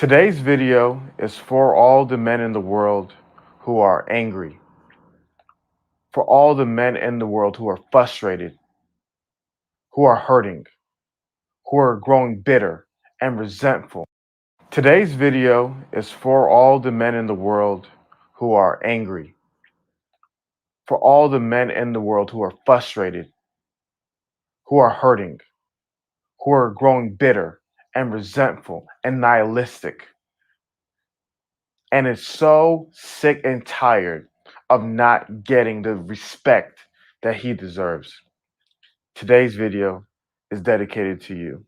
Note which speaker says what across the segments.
Speaker 1: Today's video is for all the men in the world who are angry, for all the men in the world who are frustrated, who are hurting, who are growing bitter and resentful. Today's video is for all the men in the world who are angry, for all the men in the world who are frustrated, who are hurting, who are growing bitter and resentful and nihilistic, and is so sick and tired of not getting the respect that he deserves. Today's video is dedicated to you.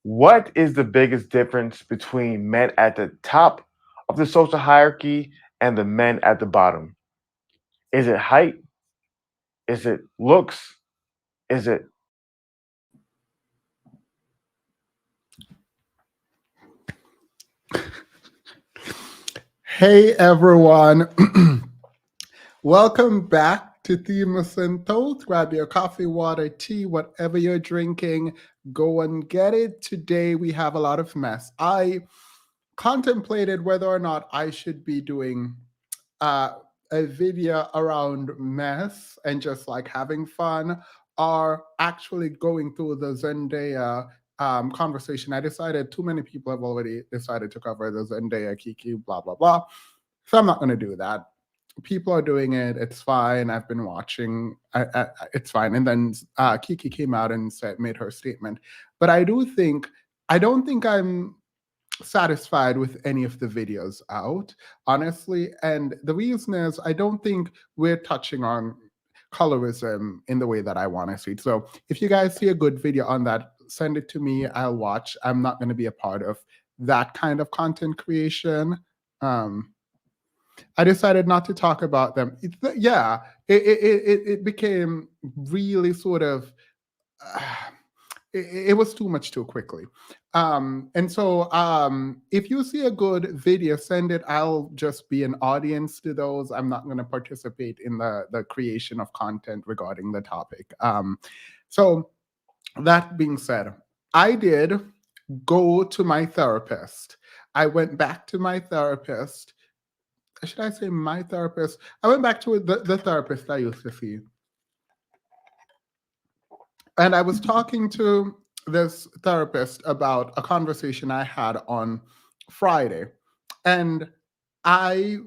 Speaker 1: What is the biggest difference between men at the top of the social hierarchy and the men at the bottom? Is it height? Is it looks? Is it
Speaker 2: Hey everyone, welcome back to Themis and Toast. Grab your coffee, water, tea, whatever you're drinking, go and get it. Today we have a lot of mess. I contemplated whether or not I should be doing uh, a video around mess and just like having fun, or actually going through the Zendaya conversation. I decided too many people have already decided to cover the Zendaya, Kiki, blah, blah, blah. So I'm not going to do that. People are doing it. It's fine. I've been watching. It's fine. And then Kiki came out and made her statement. But I don't think I'm satisfied with any of the videos out, honestly. And the reason is I don't think we're touching on colorism in the way that I want to see it. So if you guys see a good video on that, send it to me. I'll watch. I'm not going to be a part of that kind of content creation. Um, I decided not to talk about them. It became really sort of. Uh, it was too much too quickly. If you see a good video, send it. I'll just be an audience to those. I'm not going to participate in the creation of content regarding the topic. So, that being said, I did go to my therapist. I went back to my therapist. Should I say my therapist? I went back to the therapist I used to see. And I was talking to this therapist about a conversation I had on Friday. And I,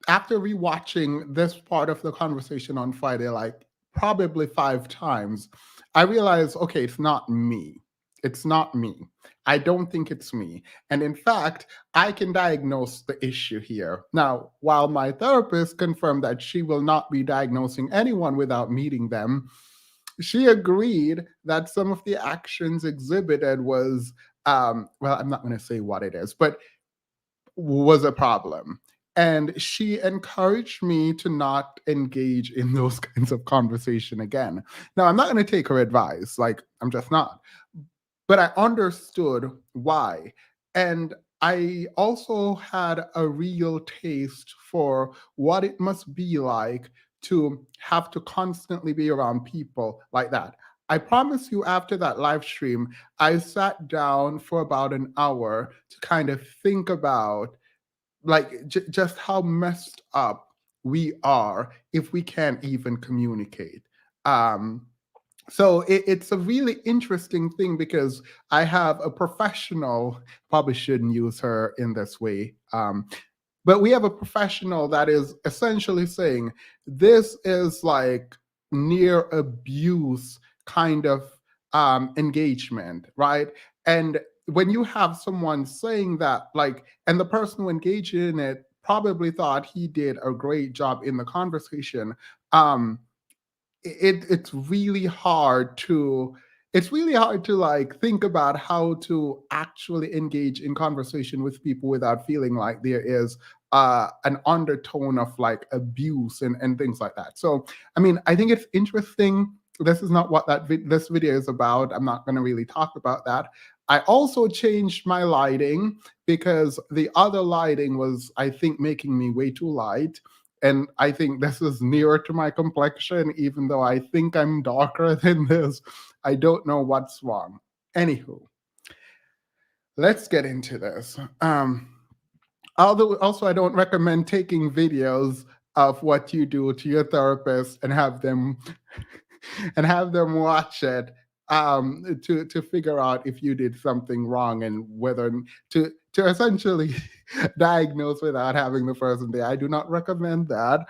Speaker 2: after rewatching this part of the conversation on Friday, like probably 5 times, I realized, okay, it's not me. It's not me. I don't think it's me. And in fact, I can diagnose the issue here. Now, while my therapist confirmed that she will not be diagnosing anyone without meeting them, she agreed that some of the actions exhibited was well, I'm not going to say what it is, but was a problem. And she encouraged me to not engage in those kinds of conversation again. Now, I'm not going to take her advice, like I'm just not, but I understood why. And I also had a real taste for what it must be like to have to constantly be around people like that. I promise you, after that live stream, I sat down for about an hour to kind of think about like just how messed up we are if we can't even communicate. Um, it's a really interesting thing because I have a professional, probably shouldn't use her in this way, but we have a professional that is essentially saying this is like near abuse kind of engagement, right? And when you have someone saying that, like, and the person who engaged in it probably thought he did a great job in the conversation, um, it's really hard to like think about how to actually engage in conversation with people without feeling like there is an undertone of like abuse and things like that. So I mean, I think it's interesting. This is not what this video is about. I'm not going to really talk about that. I also changed my lighting because the other lighting was, I think, making me way too light, and I think this is nearer to my complexion, even though I think I'm darker than this. I don't know what's wrong. Anywho, let's get into this. Although also I don't recommend taking videos of what you do to your therapist and have them and have them watch it to figure out if you did something wrong and whether to essentially diagnose without having the person there. I do not recommend that,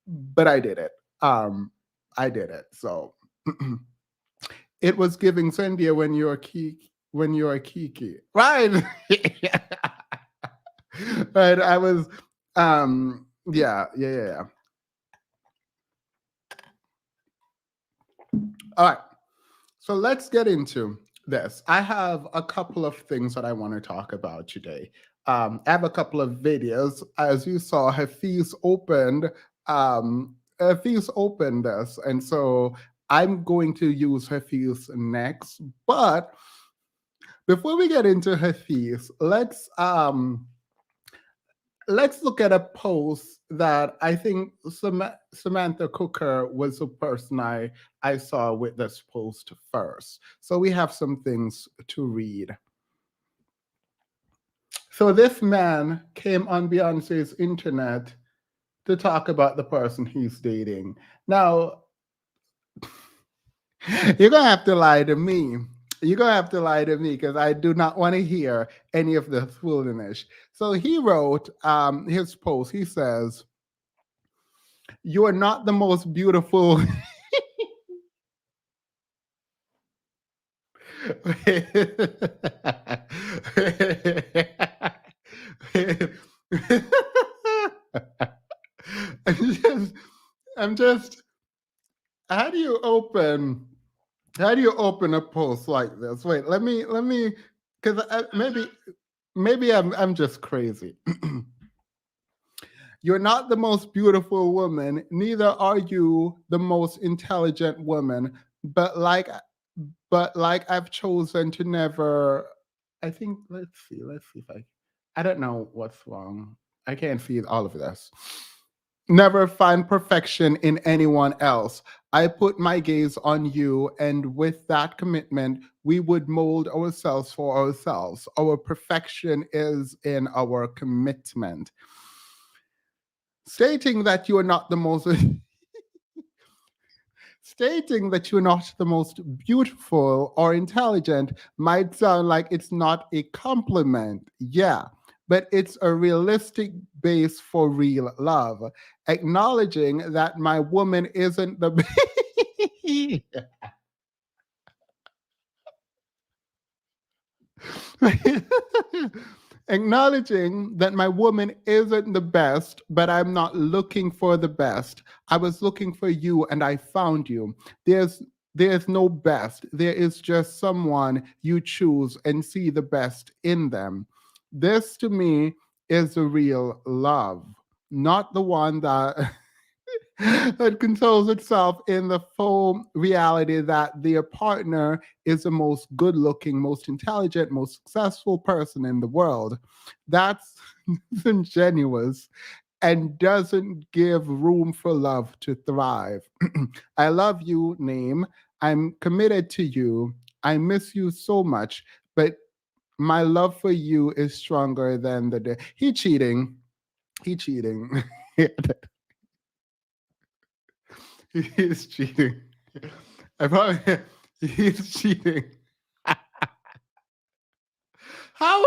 Speaker 2: but I did it. Um, I did it. So it was giving Cynthia when you're a Kiki, right? Right. I was, yeah. All right. So let's get into this. I have a couple of things that I want to talk about today. I have a couple of videos. As you saw, Hafiz opened this, and so I'm going to use Hafiz next. But before we get into Hafiz, let's look at a post that I think Samantha Cooker was the person I saw with this post first. So we have some things to read. So this man came on Beyonce's internet to talk about the person he's dating. Now, you're going to have to lie to me. You're going to have to lie to me because I do not want to hear any of this foolishness. So he wrote his post. He says, "You are not the most beautiful." I'm just, I'm just. How do you open? How do you open a post like this? Wait, let me, because maybe I'm just crazy. You're not the most beautiful woman, neither are you the most intelligent woman, but like I've chosen to never. I think let's see if I don't know what's wrong. I can't feed all of this. Never find perfection in anyone else. I put my gaze on you, and with that commitment, we would mold ourselves for ourselves. Our perfection is in our commitment. Stating that you are not the most Stating that you're not the most beautiful or intelligent might sound like it's not a compliment. Yeah, but it's a realistic base for real love. Acknowledging that my woman isn't the Acknowledging that my woman isn't the best, but I'm not looking for the best. I was looking for you and I found you. There's no best. There is just someone you choose and see the best in them. This to me is the real love, not the one that that consoles itself in the full reality that their partner is the most good looking, most intelligent, most successful person in the world. That's disingenuous and doesn't give room for love to thrive. I love you, name. I'm committed to you. I miss you so much, but my love for you is stronger than the day. He cheating. He cheating. He's cheating. I probably he's cheating. How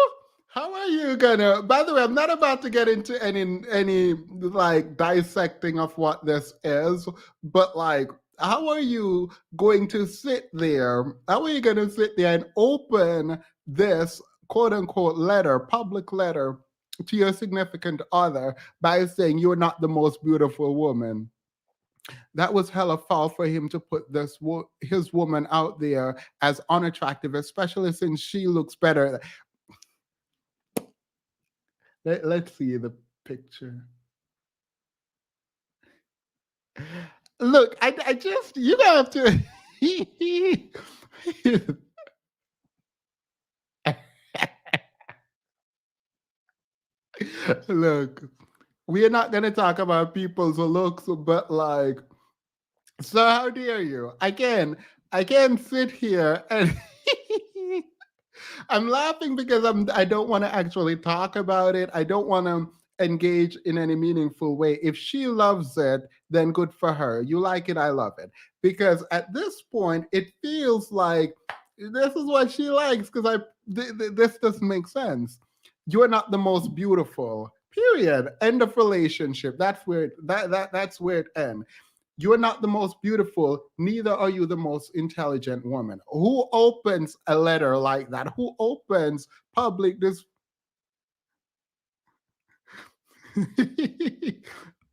Speaker 2: how are you gonna? By the way, I'm not about to get into any like dissecting of what this is, but like, how are you going to sit there? How are you gonna sit there and open this quote unquote letter, public letter to your significant other by saying you're not the most beautiful woman? That was hella foul for him to put his woman out there as unattractive, especially since she looks better. Let's see the picture. Look, I just you have to. Look, we are not going to talk about people's looks, but like, so how dare you? I can sit here and I'm laughing because I don't want to actually talk about it. I don't want to engage in any meaningful way. If she loves it, then good for her. You like it, I love it. Because at this point, it feels like this is what she likes. Because this doesn't make sense. You're not the most beautiful. Period. End of relationship. That's where it ends. You're not the most beautiful, neither are you the most intelligent woman. Who opens a letter like that? Who opens public this?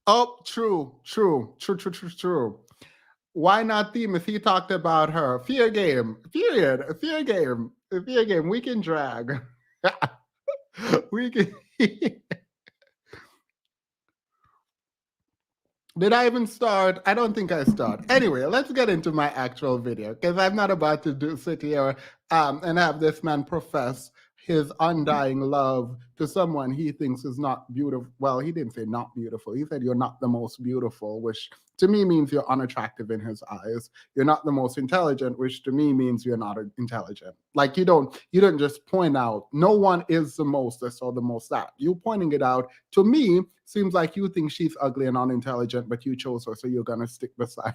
Speaker 2: Oh, true. Why not Themis? He talked about her. Fear game, period. A fear game. We can drag. we can. Did I even start? I don't think I start. Anyway, let's get into my actual video because I'm not about to sit here and have this man profess his undying love to someone he thinks is not beautiful. Well, he didn't say not beautiful. He said you're not the most beautiful, which to me means you're unattractive in his eyes. You're not the most intelligent, which to me means you're not intelligent. Like you don't just point out no one is the most this or the most that. You pointing it out to me seems like you think she's ugly and unintelligent, but you chose her, so you're gonna stick beside.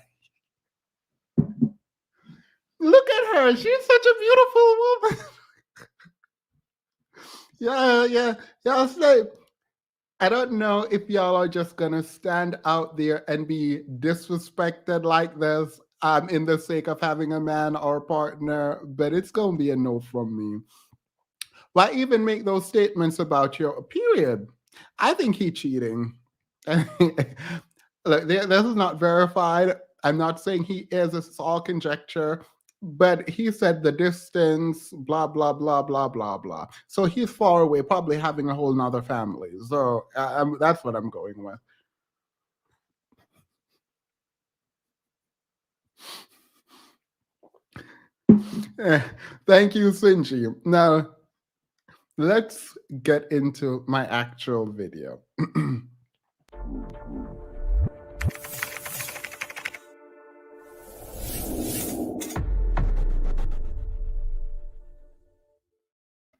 Speaker 2: Look at her. She's such a beautiful woman. Yeah. I'll say I don't know if y'all are just gonna stand out there and be disrespected like this in the sake of having a man or partner, but it's gonna be a no from me. Why even make those statements about your period? I think he cheating. Look, this is not verified. I'm not saying he is. This is all conjecture. But he said the distance, blah blah blah blah blah blah. So he's far away, probably having a whole nother family. So that's what I'm going with. Eh, thank you, Sinji. Now let's get into my actual video.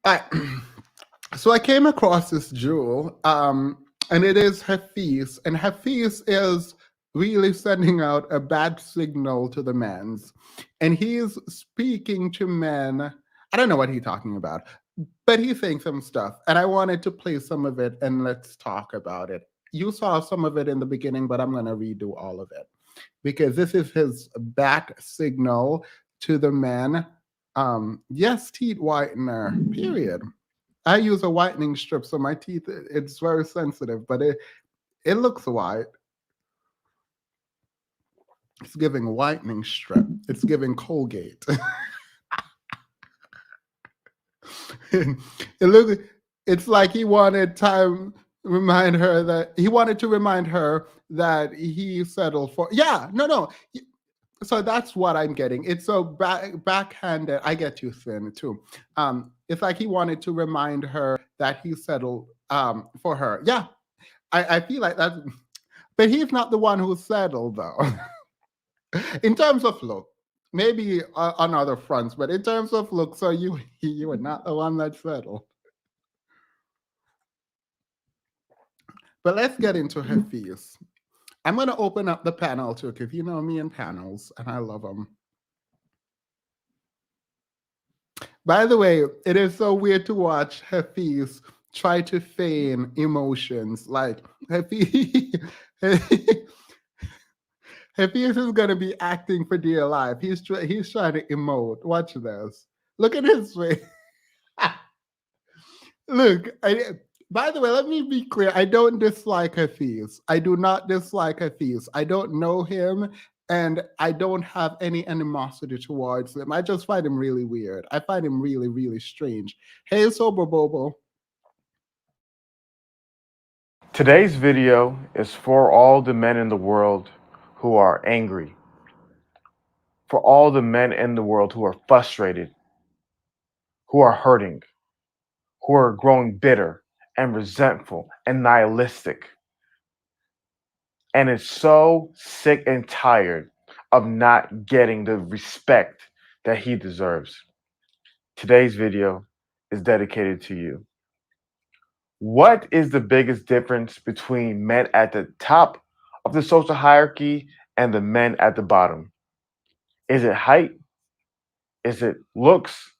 Speaker 2: I, so I came across this jewel, and it is Hafiz, and Hafiz is really sending out a bad signal to the men's, and he's speaking to men. I don't know what he's talking about, but he's saying some stuff, and I wanted to play some of it, and let's talk about it. You saw some of it in the beginning, but I'm going to redo all of it because this is his bat signal to the men. Yes, teeth whitener, period. I use a whitening strip, so my teeth it's very sensitive, but it looks white. It's giving whitening strip. It's giving Colgate. it look. It's like he wanted time remind her that he wanted to remind her that he settled for. Yeah, no. So that's what I'm getting. It's so backhanded. I get you, Finn, too. It's like he wanted to remind her that he settled for her. Yeah, I feel like that, but he's not the one who settled, though. In terms of look, maybe on other fronts, but in terms of look, so you were not the one that settled. But let's get into her fees. I'm going to open up the panel too, because you know me and panels, and I love them. By the way, it is so weird to watch Hafiz try to feign emotions. Like Hafiz, Hafiz is gonna be acting for dear life. He's trying to emote. Watch this. Look at his face. Look, by the way, let me be clear. I don't dislike Hafiz. I do not dislike Hafiz. I don't know him, and I don't have any animosity towards him. I just find him really weird. I find him really, really strange. Hey, Sober Bobo.
Speaker 1: Today's video is for all the men in the world who are angry, for all the men in the world who are frustrated, who are hurting, who are growing bitter and resentful and nihilistic. And is so sick and tired of not getting the respect that he deserves. Today's video is dedicated to you. What is the biggest difference between men at the top of the social hierarchy and the men at the bottom? Is it height? Is it looks?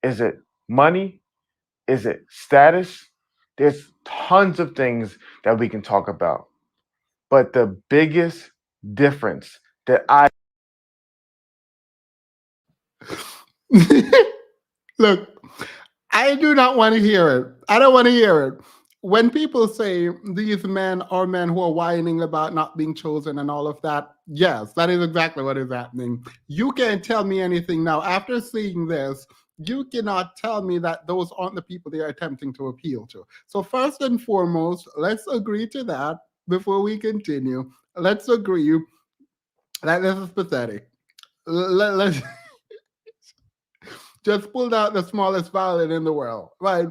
Speaker 1: Is it money? Is it status? There's tons of things that we can talk about. But the biggest difference that I
Speaker 2: Look, I do not want to hear it. I don't want to hear it. When people say these men are men who are whining about not being chosen and all of that, yes, that is exactly what is happening. You can't tell me anything now. After seeing this, you cannot tell me that those aren't the people they are attempting to appeal to. So, first and foremost, let's agree to that before we continue. Let's agree that this is pathetic. Let's just pull out the smallest violin in the world, right?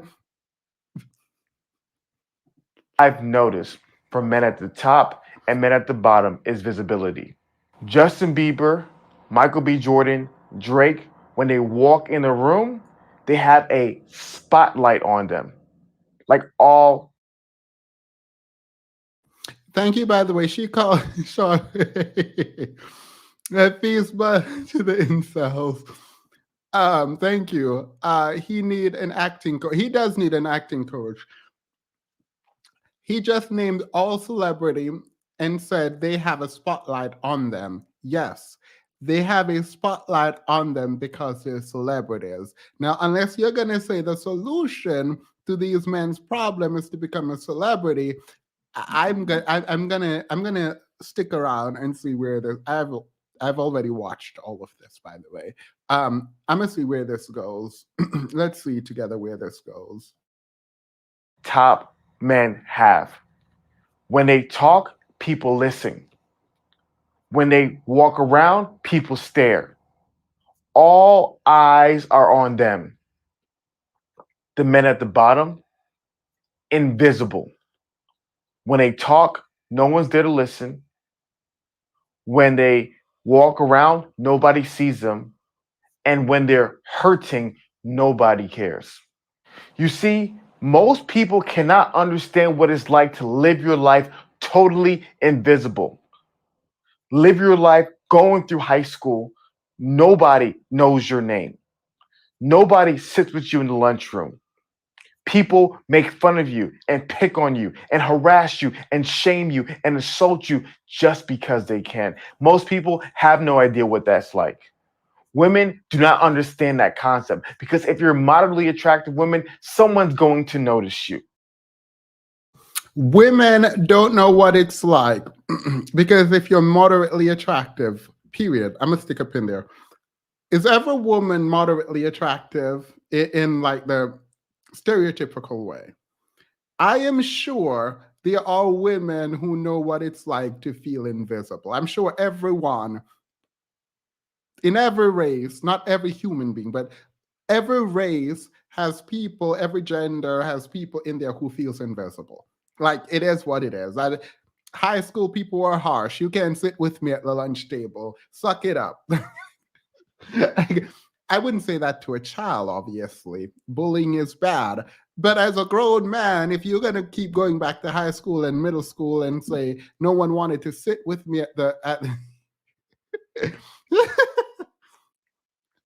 Speaker 1: I've noticed from men at the top and men at the bottom is visibility. Justin Bieber, Michael B. Jordan, Drake, when they walk in a room, they have a spotlight on them. Like all
Speaker 2: Thank you, by the way. She called Sean that peace but to the incels. Thank you. He need an acting coach. He does need an acting coach. He just named all celebrity and said they have a spotlight on them. Yes, they have a spotlight on them because they're celebrities. Now, unless you're gonna say the solution to these men's problem is to become a celebrity, I'm gonna stick around and see where this. I've already watched all of this, by the way. I'm gonna see where this goes. Let's see together where this goes.
Speaker 1: top men have. When they talk, people listen. When they walk around, people stare. All eyes are on them. The men at the bottom, invisible. When they talk, no one's there to listen. When they walk around, nobody sees them. And when they're hurting, nobody cares. You see, most people cannot understand what it's like to live your life totally invisible. Live your life going through high school. Nobody knows your name. Nobody sits with you in the lunchroom. People make fun of you and pick on you and harass you and shame you and insult you just because they can. Most people have no idea what that's like. Women do not understand that concept because if you're moderately attractive women, someone's going to notice you.
Speaker 2: Women don't know what it's like because if you're moderately attractive, period, I'm gonna stick a pin there. Is every woman moderately attractive in like the stereotypical way? I am sure there are women who know what it's like to feel invisible. I'm sure everyone in every race, not every human being, but every race has people, every gender has people in there who feels invisible. Like it is what it is. High school people are harsh. You can't sit with me at the lunch table. Suck it up. I wouldn't say that to a child, obviously. Bullying is bad. But as a grown man, if you're gonna keep going back to high school and middle school and say no one wanted to sit with me at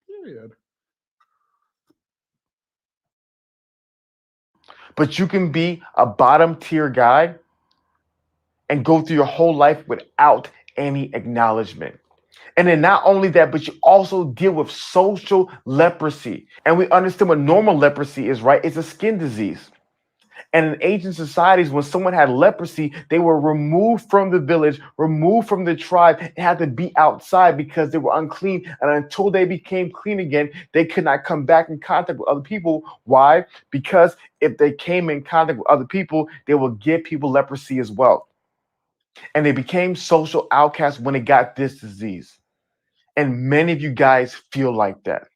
Speaker 2: period.
Speaker 1: But you can be a bottom tier guy and go through your whole life without any acknowledgement. And then not only that, but you also deal with social leprosy. And we understand what normal leprosy is, right? It's a skin disease. And in ancient societies, when someone had leprosy, they were removed from the village, removed from the tribe, and had to be outside because they were unclean. And until they became clean again, they could not come back in contact with other people. Why? Because if they came in contact with other people, they would give people leprosy as well. And they became social outcasts when they got this disease. And many of you guys feel like that.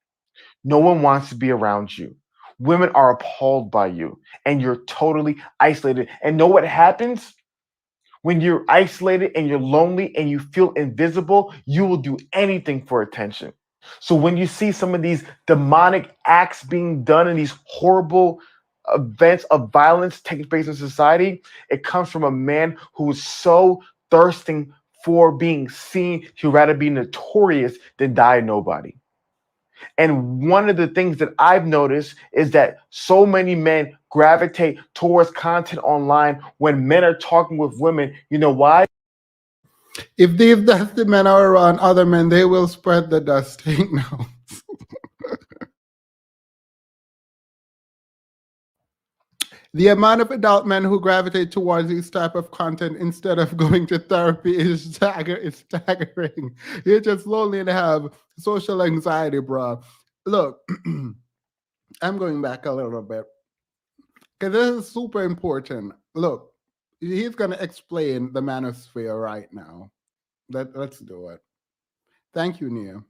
Speaker 1: No one wants to be around you. Women are appalled by you, and you're totally isolated. And know what happens? When you're isolated and you're lonely and you feel invisible, you will do anything for attention. So when you see some of these demonic acts being done and these horrible events of violence taking place in society, it comes from a man who is so thirsting for being seen, he'd rather be notorious than die nobody. And one of the things that I've noticed is that so many men gravitate towards content online when men are talking with women. You know why?
Speaker 2: If these dusty men are around other men, they will spread the dust. Ain't no. The amount of adult men who gravitate towards this type of content instead of going to therapy is staggering. You're just lonely and have social anxiety, bro. Look, I'm going back a little bit because this is super important. Look, he's going to explain the manosphere right now. Let's do it. Thank you, Nia.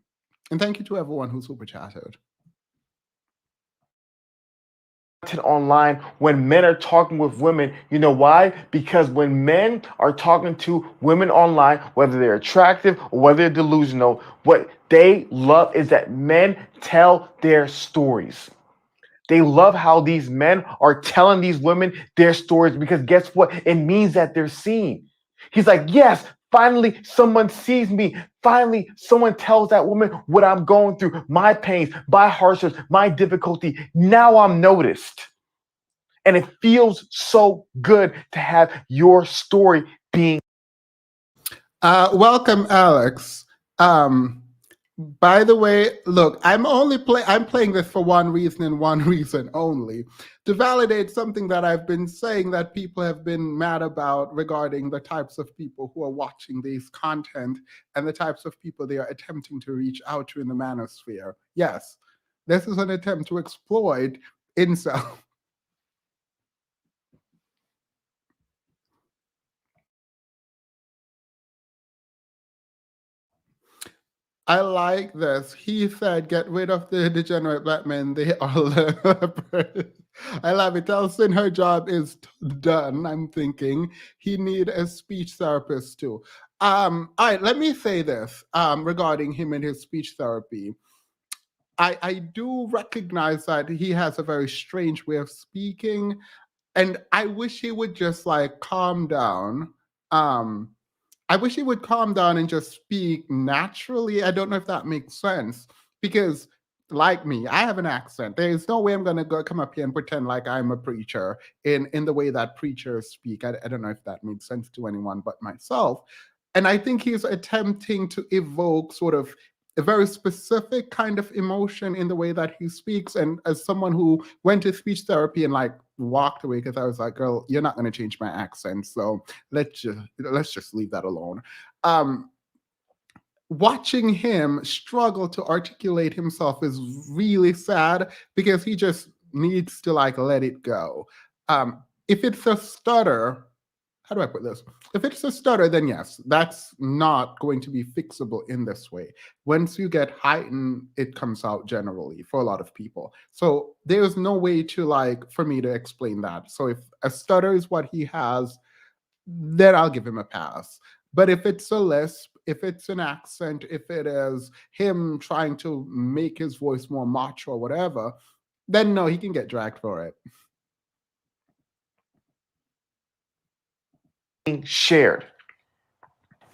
Speaker 2: And thank you to everyone who super chatted.
Speaker 1: Online when men are talking with women. You know why? Because when men are talking to women online, whether they're attractive or whether they're delusional, what they love is that men tell their stories. They love how these men are telling these women their stories because guess what? It means that they're seen. He's like, yes, finally someone sees me. Finally, someone tells that woman what I'm going through, my pains, my hardships, my difficulty. Now I'm noticed. And it feels so good to have your story being.
Speaker 2: Welcome, Alex. Um, by the way, look, I'm playing this for one reason and one reason only, to validate something that I've been saying that people have been mad about regarding the types of people who are watching these content and the types of people they are attempting to reach out to in the manosphere. Yes, this is an attempt to exploit incel. I like this. He said, "Get rid of the degenerate black men. They are lepers." I love it. Elson, her job is done. I'm thinking he need a speech therapist too. All right, let me say this regarding him and his speech therapy. I do recognize that he has a very strange way of speaking, and I wish he would just like calm down. Um, I wish he would calm down and just speak naturally. I don't know if that makes sense because, like me, I have an accent. There's no way I'm gonna go come up here and pretend like I'm a preacher in the way that preachers speak. I don't know if that makes sense to anyone but myself. And I think he's attempting to evoke sort of a very specific kind of emotion in the way that he speaks. And as someone who went to speech therapy and like walked away because I was like, girl, you're not going to change my accent, so let's just leave that alone. Um, Watching him struggle to articulate himself is really sad because he just needs to like let it go. If it's a stutter, how do I put this? If it's a stutter, then yes, that's not going to be fixable in this way. Once you get heightened, it comes out generally for a lot of people. So there's no way to like for me to explain that. So if a stutter is what he has, then I'll give him a pass. But if it's a lisp, if it's an accent, if it is him trying to make his voice more macho or whatever, then no, he can get dragged for it.
Speaker 1: Shared.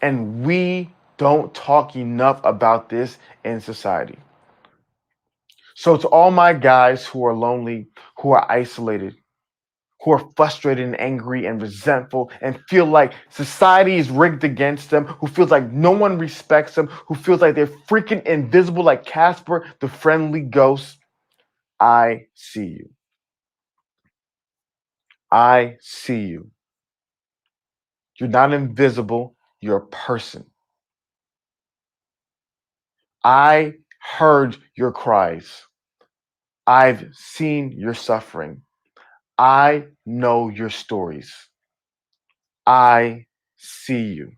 Speaker 1: And we don't talk enough about this in society. So, to all my guys who are lonely, who are isolated, who are frustrated and angry and resentful and feel like society is rigged against them, who feels like no one respects them, who feels like they're freaking invisible like Casper, the friendly ghost, I see you. I see you. You're not invisible, you're a person. I heard your cries. I've seen your suffering. I know your stories. I see you.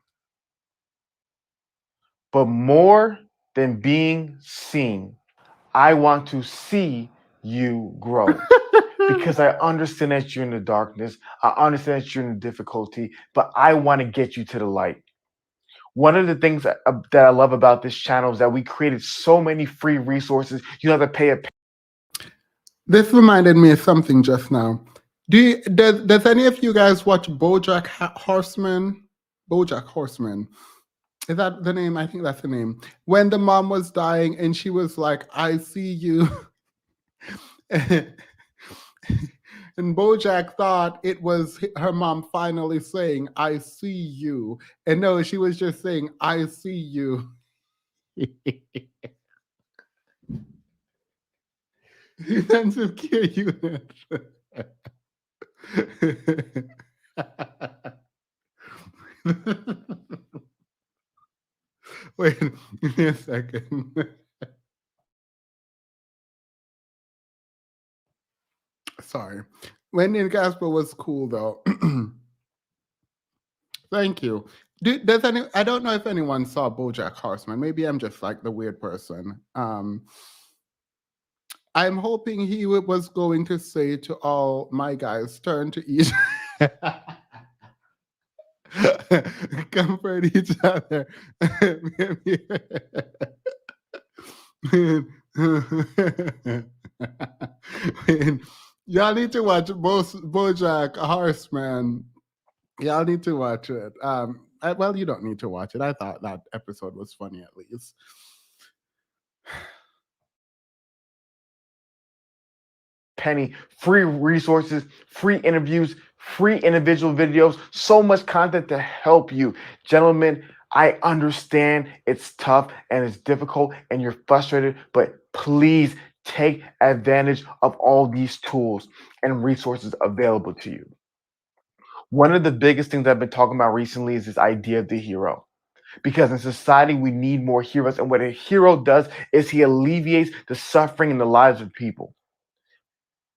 Speaker 1: But more than being seen, I want to see you grow because I understand that you're in the darkness. I understand that you're in the difficulty, but I want to get you to the light. One of the things that I love about this channel is that we created so many free resources. You don't have to pay a.
Speaker 2: This reminded me of something just now. Does any of you guys watch Horseman? BoJack Horseman. Is that the name? I think that's the name. When the mom was dying and she was like, "I see you," and BoJack thought it was her mom finally saying, "I see you," and no, she was just saying, "I see you." Intensive care unit. Wait, give me a second. Sorry. Wendy Casper was cool though. Thank you. Does any? I don't know if anyone saw BoJack Horseman. Maybe I'm just like the weird person. I'm hoping he was going to say to all my guys, turn to each, comfort each other. Y'all need to watch BoJack Horseman. Y'all need to watch it. Well, you don't need to watch it. I thought that episode was funny at least.
Speaker 1: Penny, free resources, free interviews, free individual videos, so much content to help you. Gentlemen, I understand it's tough and it's difficult and you're frustrated, but please take advantage of all these tools and resources available to you. One of the biggest things I've been talking about recently is this idea of the hero. Because in society, we need more heroes. And what a hero does is he alleviates the suffering in the lives of people.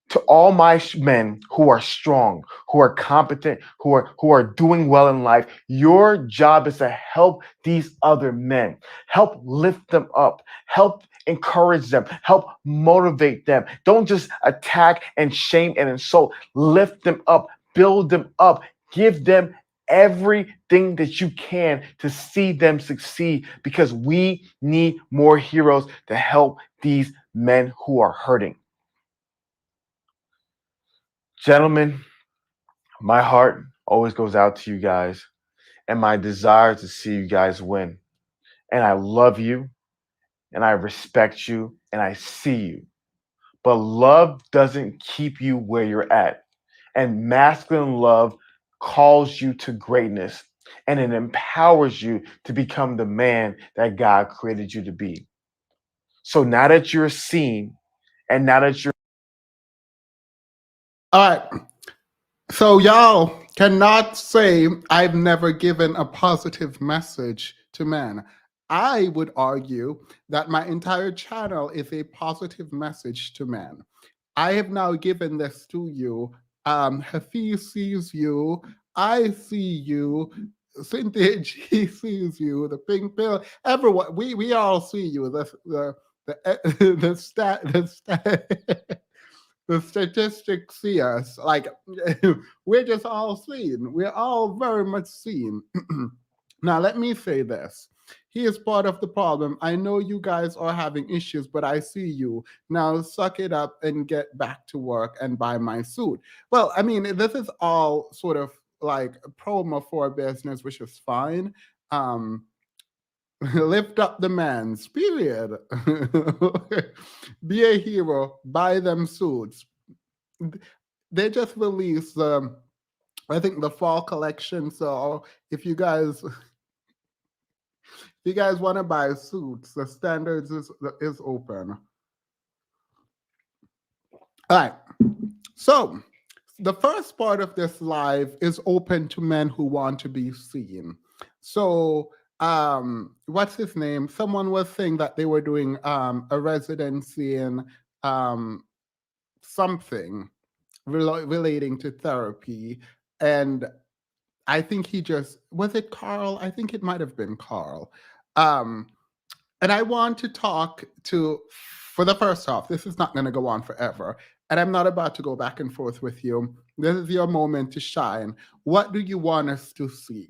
Speaker 1: To all my men who are strong, who are competent, who are doing well in life, your job is to help these other men, help lift them up, help encourage them, help motivate them. Don't just attack and shame and insult. Lift them up, build them up, give them everything that you can to see them succeed, because we need more heroes to help these men who are hurting. Gentlemen, my heart always goes out to you guys and my desire to see you guys win. And I love you and I respect you and I see you. But love doesn't keep you where you're at. And masculine love calls you to greatness and it empowers you to become the man that God created you to be. So now that you're seen and now that you're.
Speaker 2: All right. So y'all cannot say I've never given a positive message to men. I would argue that my entire channel is a positive message to men. I have now given this to you. Hafiz sees you. I see you. Cynthia G sees you. The pink pill. Everyone. We all see you. The the statistics see us. Like we're just all seen. We're all very much seen. Now let me say this. He is part of the problem. I know you guys are having issues, but I see you. Now suck it up and get back to work and buy my suit. Well, I mean, this is all sort of like promo for a business, which is fine. Lift up the man's period. Be a hero, buy them suits. They just released I think the fall collection. So if you guys want to buy suits, the standards is open. All right. So the first part of this live is open to men who want to be seen. So what's his name? Someone was saying that they were doing a residency in um something relating to therapy, and I think he just was it Carl? I think it might have been Carl. Um, and I want to talk to for the first half. This is not going to go on forever, and I'm not about to go back and forth with you. This is your moment to shine. What do you want us to see?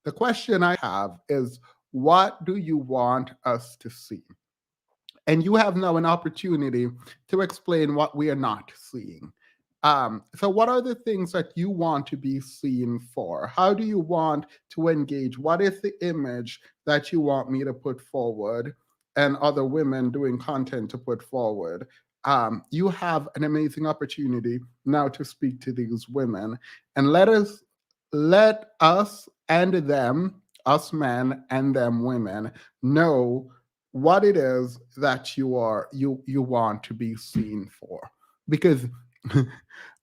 Speaker 2: The question I have is, what do you want us to see? And you have now an opportunity to explain what we are not seeing. So, what are the things that you want to be seen for? How do you want to engage? What is the image that you want me to put forward and other women doing content to put forward? You have an amazing opportunity now to speak to these women and let us and them, us men and them women, know what it is that you want to be seen for, because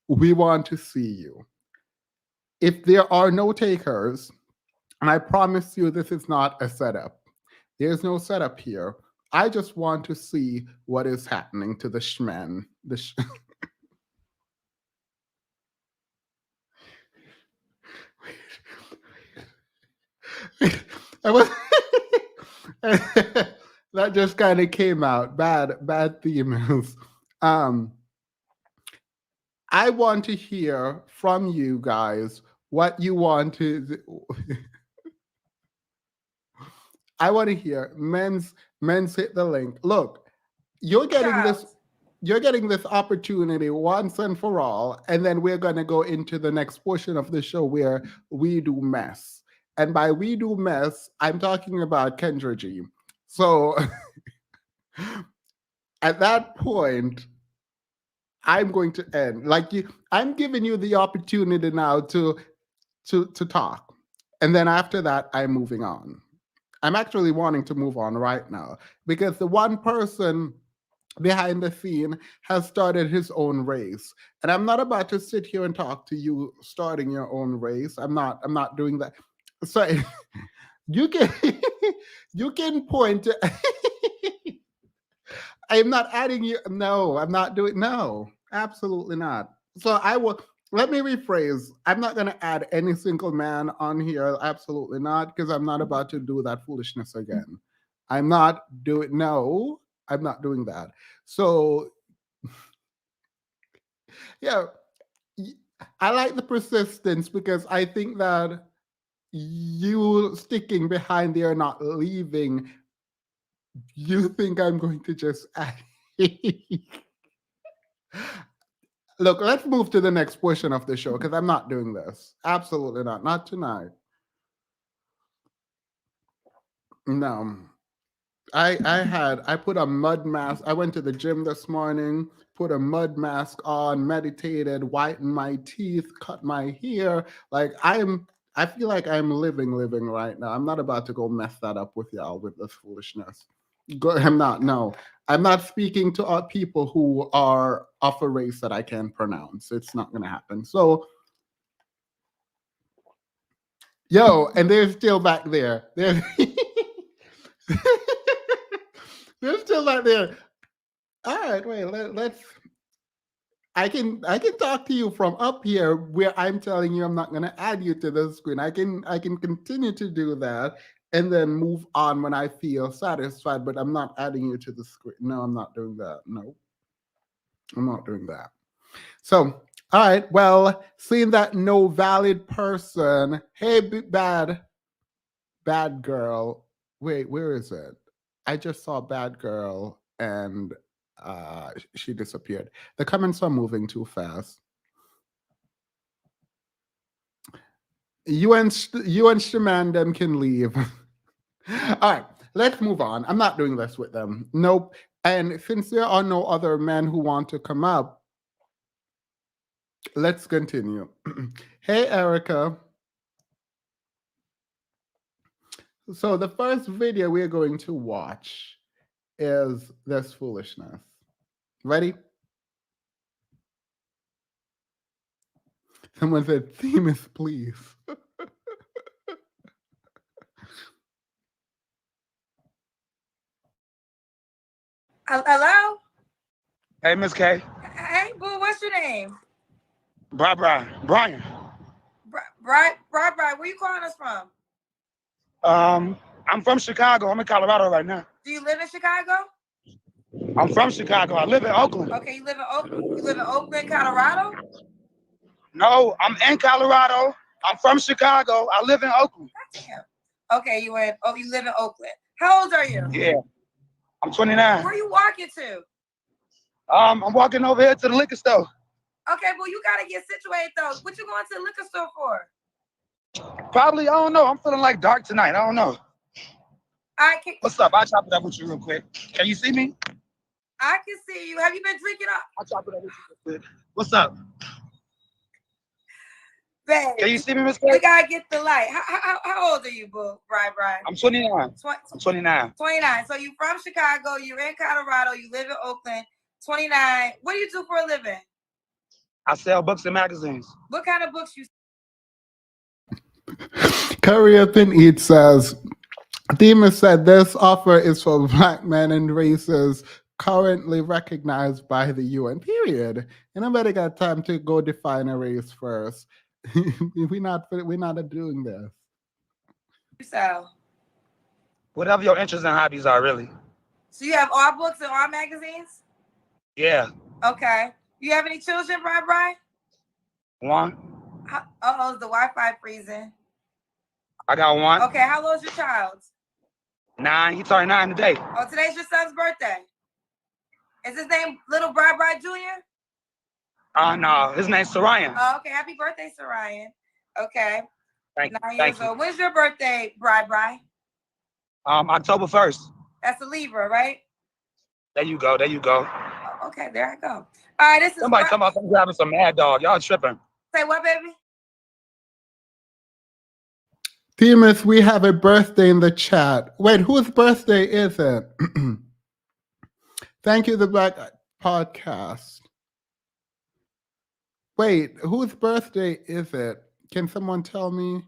Speaker 2: we want to see you. If there are no takers, and I promise you this is not a setup, there's no setup here. I just want to see what is happening to the shmen. I was that just kind of came out. Bad females. Um, I want to hear from you guys what you want to. I want to hear men's hit the link. Look, you're getting this
Speaker 3: Charles.
Speaker 2: you're getting this opportunity once and for all, and then we're going to go into the next portion of the show where we do mess. And by we do mess, I'm talking about Kendra G. So at that point, I'm going to end. Like you, I'm giving you the opportunity now to talk. And then after that, I'm moving on. I'm actually wanting to move on right now because the one person behind the scene has started his own race. And I'm not about to sit here and talk to you starting your own race. I'm not doing that. So you can you can point to I'm not adding you. No, I'm not doing. No, absolutely not. So I will. Let me rephrase. I'm not going to add any single man on here. Absolutely not, because I'm not about to do that foolishness again. I'm not doing. No, I'm not doing that. So yeah, y- I like the persistence because I think that you sticking behind there, not leaving. You think I'm going to just add. Look, let's move to the next portion of the show because I'm not doing this. Absolutely not. Not tonight. No. I put a mud mask. I went to the gym this morning, put a mud mask on, meditated, whitened my teeth, cut my hair. Like I feel like I'm living right now. I'm not about to go mess that up with y'all with this foolishness. I'm not. No, I'm not speaking to people who are of a race that I can't pronounce. It's not gonna happen. So, yo, and they're still back there. They're still back there. All right, wait. Let's. I can talk to you from up here where I'm telling you I'm not going to add you to the screen. I can continue to do that and then move on when I feel satisfied. But I'm not adding you to the screen. No, I'm not doing that. No, I'm not doing that. So, all right. Well, seeing that no valid person. Hey, bad girl. Wait, where is it? I just saw bad girl and she disappeared. The comments are moving too fast. You and Shamandem can leave. All right, let's move on. I'm not doing this with them. Nope. And since there are no other men who want to come up, let's continue. Hey, Erica. So the first video we're going to watch is this foolishness. Ready? Someone said, Themis, please.
Speaker 3: Hello?
Speaker 4: Hey, Miss K.
Speaker 3: Hey, boo, what's your name?
Speaker 4: Brian.
Speaker 3: Brian, where you calling us from?
Speaker 4: I'm from Chicago. I'm in Colorado right now.
Speaker 3: Do you live in Chicago?
Speaker 4: I'm from Chicago. I live in Oakland.
Speaker 3: Okay, you live in Oakland, Colorado?
Speaker 4: No, I'm in Colorado. I'm from Chicago. I live in Oakland.
Speaker 3: damn. Okay, you live in Oakland. How old are you?
Speaker 4: Yeah, I'm 29.
Speaker 3: Where you walking to?
Speaker 4: I'm walking over here to the liquor store.
Speaker 3: Okay, well, you gotta get situated though. What you going to the liquor store for?
Speaker 4: Probably, I don't know. I'm feeling like dark tonight. I don't know. What's up? I'll chop it up with you real quick. Can you see me?
Speaker 3: I can see you. Have you been drinking up?
Speaker 4: I'll chop it up with you real quick. What's up?
Speaker 3: Babe,
Speaker 4: Can you see me, Miss
Speaker 3: we
Speaker 4: K?
Speaker 3: gotta get the light. How old are you, boo? Brian?
Speaker 4: I'm 29. I'm 29.
Speaker 3: 29. So you from Chicago, you're in Colorado, you live in Oakland. 29. What do you do for a living?
Speaker 4: I sell books and magazines.
Speaker 3: What kind of books you
Speaker 2: Curry Up and Eat says, Demas said this offer is for black men and races currently recognized by the UN. Period. And nobody got time to go define a race first. we're not doing this.
Speaker 3: sell?
Speaker 4: Whatever your interests and hobbies are, really.
Speaker 3: So you have all books and all magazines?
Speaker 4: Yeah.
Speaker 3: Okay. You have any children, Brian?
Speaker 4: One.
Speaker 3: Uh-oh, is the Wi-Fi freezing?
Speaker 4: I got one.
Speaker 3: Okay, how old is your child?
Speaker 4: 9. He turned 9 today.
Speaker 3: Oh, today's your son's birthday. Is his name Little Brian Jr.?
Speaker 4: No, his name's Sarayan.
Speaker 3: Oh, okay. Happy birthday, Sarayan. Okay.
Speaker 4: Thank
Speaker 3: 9
Speaker 4: you.
Speaker 3: years old. When's your birthday, Brian?
Speaker 4: October 1st.
Speaker 3: That's a Libra, right?
Speaker 4: There you go. There you go.
Speaker 3: Oh, okay, there I go. All right, this is
Speaker 4: Somebody come out and grabbing some Mad Dog. Y'all tripping.
Speaker 3: Say what, baby?
Speaker 2: Demas, we have a birthday in the chat. Wait, whose birthday is it? Thank you, the Black Podcast. Wait, whose birthday is it? Can someone tell me?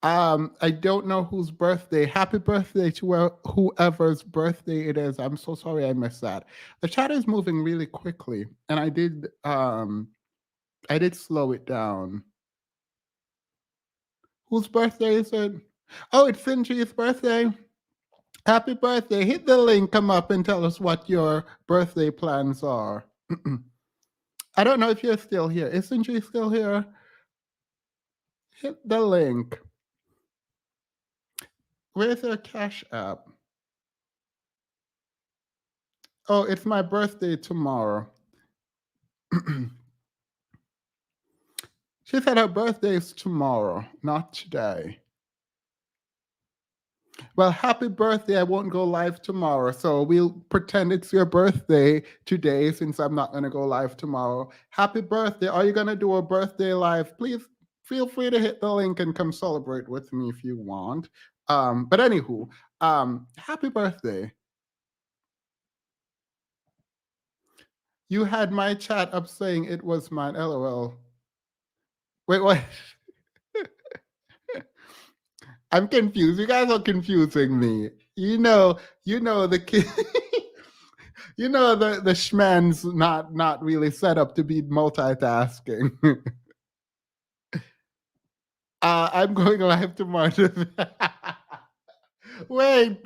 Speaker 2: I don't know whose birthday. Happy birthday to whoever's birthday it is. I'm so sorry I missed that. The chat is moving really quickly, and I did slow it down. Whose birthday is it? Oh, it's Cindy's birthday. Happy birthday. Hit the link, come up and tell us what your birthday plans are. I don't know if you're still here. Is Cindy still here? Hit the link. Where's your Cash App? Oh, it's my birthday tomorrow. She said her birthday is tomorrow, not today. Well, happy birthday. I won't go live tomorrow, so we'll pretend it's your birthday today since I'm not going to go live tomorrow. Happy birthday. Are you going to do a birthday live? Please feel free to hit the link and come celebrate with me if you want. But anywho, happy birthday. You had my chat up saying it was mine. LOL. Wait, what? I'm confused. You guys are confusing me. You know the kid. You know the schman's not really set up to be multitasking. I'm going live tomorrow. Wait,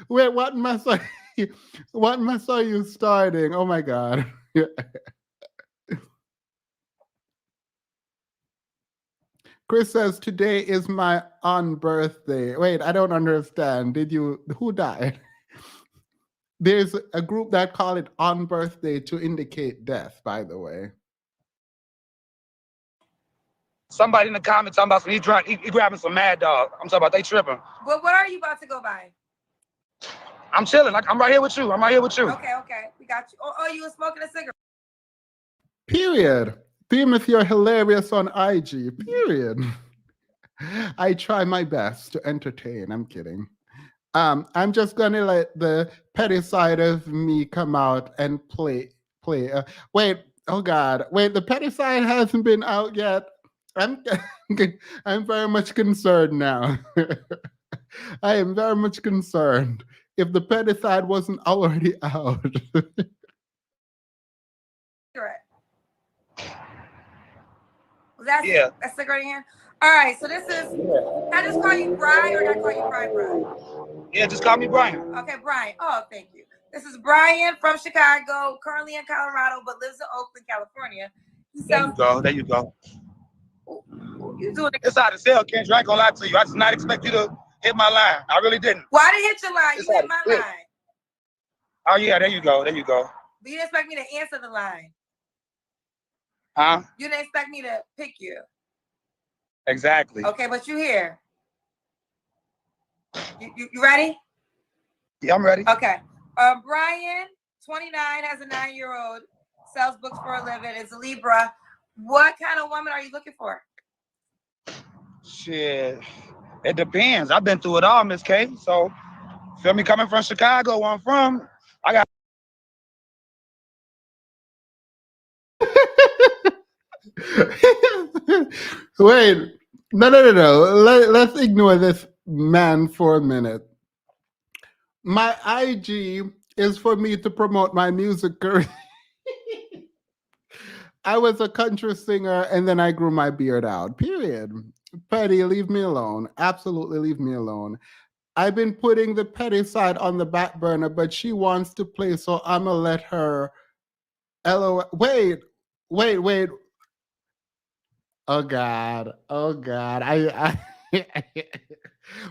Speaker 2: wait. What mess are you? What mess are you starting? Oh my god. Chris says today is my birthday. Wait, I don't understand. Who died? There's a group that call it on birthday to indicate death, by the way.
Speaker 4: Somebody in the comments talking about he drunk, he grabbing some Mad Dog. I'm talking about they tripping.
Speaker 3: But what are you about to go by?
Speaker 4: I'm chilling. I'm right here with you. I'm right here with you.
Speaker 3: Okay, we got you. Oh, you were smoking a cigarette.
Speaker 2: Period. Demas, you're hilarious on IG. Period. I try my best to entertain. I'm kidding. I'm just gonna let the petty side of me come out and play. Wait, oh God, wait. The petty side hasn't been out yet. I'm very much concerned now. I am very much concerned. If the petty side wasn't already out.
Speaker 3: Was that a cigarette in here? All right, so this is. Can I just call you Brian, or can I call you Brian?
Speaker 4: Yeah, just call me Brian.
Speaker 3: Okay, Brian. Oh, thank you. This is Brian from Chicago, currently in Colorado, but lives in Oakland, California.
Speaker 4: There you go. There you go. It's hard to sell, Kendra. I ain't gonna lie to you. I did not expect you to hit my line. I really didn't.
Speaker 3: Well, I didn't hit your line. You hit my line.
Speaker 4: Oh, yeah, there you go. There you go.
Speaker 3: But you didn't expect me to answer the line.
Speaker 4: Huh?
Speaker 3: You didn't expect me to pick you.
Speaker 4: Exactly.
Speaker 3: Okay, but you here. You ready?
Speaker 4: Yeah, I'm ready.
Speaker 3: Okay. Brian, 29, has a 9-year-old, sells books for a living, is a Libra. What kind of woman are you looking for?
Speaker 4: Shit. It depends. I've been through it all, Miss K. So, feel me, coming from Chicago, where I'm from, I got...
Speaker 2: Wait, no. Let's ignore this man for a minute. My IG is for me to promote my music career. I was a country singer and then I grew my beard out. Period. Petty, leave me alone. Absolutely leave me alone. I've been putting the petty side on the back burner, but she wants to play, so I'm gonna let her. LOL. Wait. Oh God. I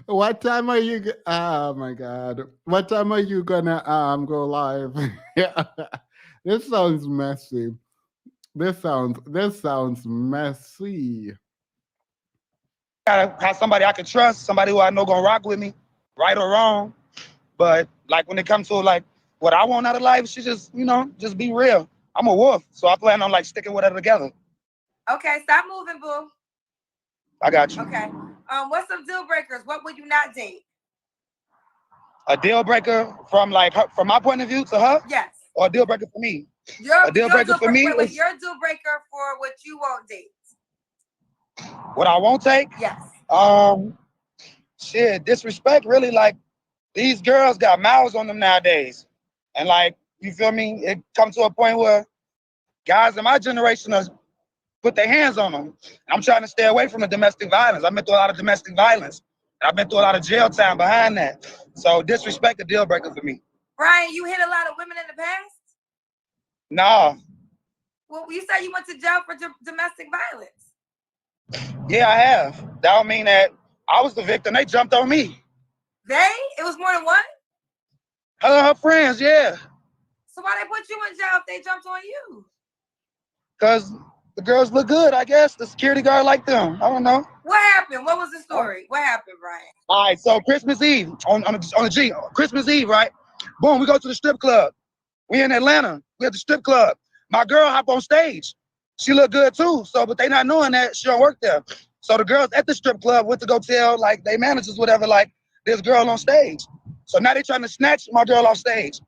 Speaker 2: what time are you? Oh my God. What time are you gonna go live? This sounds messy. This sounds messy.
Speaker 4: Gotta have somebody I can trust, somebody who I know gonna rock with me, right or wrong. But like when it comes to like what I want out of life, she just, just be real. I'm a wolf, so I plan on like sticking with her together.
Speaker 3: Okay, stop moving, boo.
Speaker 4: I got you.
Speaker 3: Okay. What's some deal breakers? What would you not date?
Speaker 4: A deal breaker from from my point of view to her?
Speaker 3: Yes.
Speaker 4: Or a deal breaker for me?
Speaker 3: A deal breaker for me is your deal breaker for what you won't date.
Speaker 4: What I won't take?
Speaker 3: Yes.
Speaker 4: Shit, disrespect, really. Like, these girls got mouths on them nowadays. And like, you feel me? It comes to a point where guys in my generation are put their hands on them. I'm trying to stay away from the domestic violence. I've been through a lot of domestic violence. And I've been through a lot of jail time behind that. So disrespect a deal breaker for me.
Speaker 3: Brian, you hit a lot of women in the past?
Speaker 4: No.
Speaker 3: Well, you said you went to jail for domestic violence.
Speaker 4: Yeah, I have. That don't mean that I was the victim. They jumped on me.
Speaker 3: It was more than one?
Speaker 4: Her and her friends, yeah.
Speaker 3: So why they put you in jail if they jumped on you?
Speaker 4: Because the girls look good, I guess. The security guard liked them. I don't know.
Speaker 3: What happened? What was the story? What happened, Brian?
Speaker 4: All right, so Christmas Eve, on the G, Christmas Eve, right? Boom, we go to the strip club. We in Atlanta. We at the strip club. My girl hop on stage. She look good too, but they not knowing that she don't work there. So the girls at the strip club went to go tell, like, they managers, whatever, like, this girl on stage. So now they trying to snatch my girl off stage.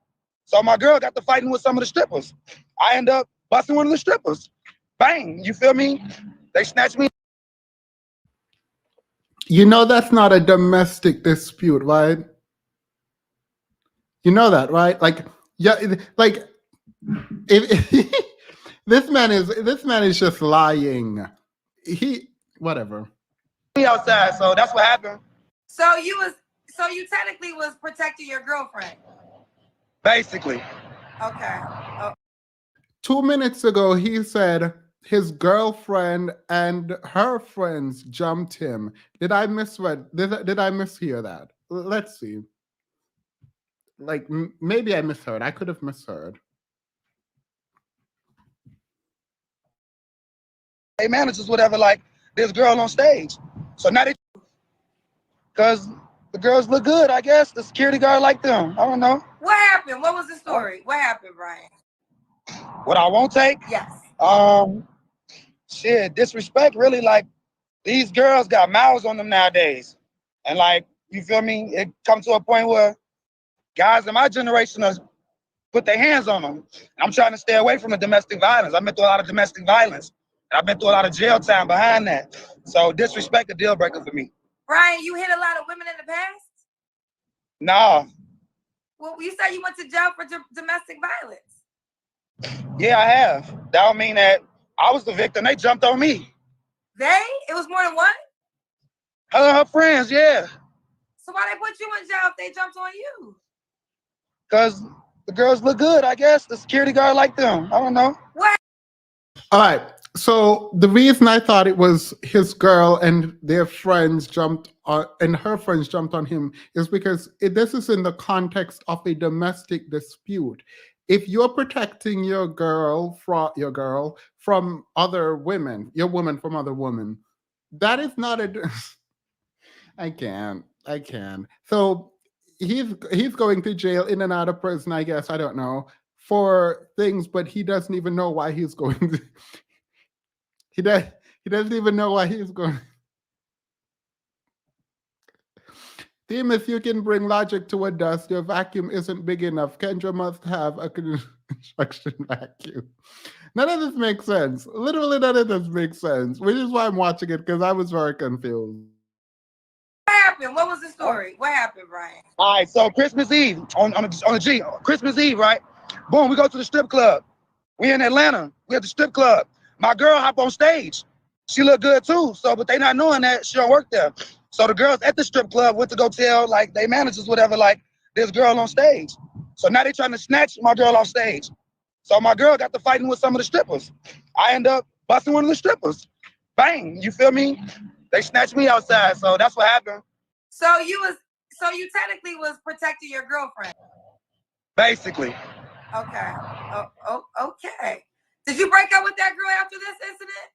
Speaker 4: So my girl got to fighting with some of the strippers. I end up busting one of the strippers. Bang, you feel me? They snatched me.
Speaker 2: You know that's not a domestic dispute, right? You know that, right? Like, yeah, like if this man is just lying. Whatever.
Speaker 4: Outside, so that's what happened.
Speaker 3: So you technically was protecting your girlfriend.
Speaker 4: Basically.
Speaker 3: Okay.
Speaker 2: 2 minutes ago, he said his girlfriend and her friends jumped him. Did I misread? Did I mishear that? Let's see. Like, maybe I misheard. I could have misheard.
Speaker 4: Hey, managers, whatever, like, this girl on stage. So now they, because the girls look good, I guess. The security guard liked them. I don't know.
Speaker 3: What happened? What was the story? What happened, Brian?
Speaker 4: What I won't take?
Speaker 3: Yes.
Speaker 4: Shit, disrespect, really. Like, these girls got mouths on them nowadays. And like, you feel me? It comes to a point where guys in my generation are put their hands on them. I'm trying to stay away from the domestic violence. I've been through a lot of domestic violence. And I've been through a lot of jail time behind that. So disrespect a deal breaker for me.
Speaker 3: Brian, you hit a lot of women in the past?
Speaker 4: No.
Speaker 3: Well, you said you went to jail for domestic violence.
Speaker 4: Yeah, I have. That don't mean that I was the victim. They jumped on me.
Speaker 3: It was more than one?
Speaker 4: Her and her friends, yeah.
Speaker 3: So why they put you in jail if they jumped on you?
Speaker 4: Because the girls look good, I guess. The security guard liked them. I don't know.
Speaker 3: What?
Speaker 2: All right. So the reason I thought it was his girl and their friends jumped on, and her friends jumped on him, is because this is in the context of a domestic dispute. If you're protecting your girl from other women, your woman from other women, that is not a. I can't. I can. So he's going to jail, in and out of prison. I guess I don't know for things, but he doesn't even know why he's going. He does. He doesn't even know why he's going. Team, if you can bring logic to a dust, your vacuum isn't big enough. Kendra must have a construction vacuum. None of this makes sense. Literally, none of this makes sense. Which is why I'm watching it, because I was very confused.
Speaker 3: What happened? What was the story? What happened, Brian?
Speaker 4: All right, so Christmas Eve on the G, Christmas Eve, right? Boom, we go to the strip club. We in Atlanta. We at the strip club. My girl hop on stage. She look good too. So, but they not knowing that she don't work there. So the girls at the strip club went to go tell like they managers, whatever, like this girl on stage. So now they trying to snatch my girl off stage. So my girl got to fighting with some of the strippers. I end up busting one of the strippers. Bang, you feel me? They snatched me outside. So that's what happened.
Speaker 3: So you technically was protecting your girlfriend.
Speaker 4: Basically.
Speaker 3: Okay. Okay. Did you break up with that girl after this incident?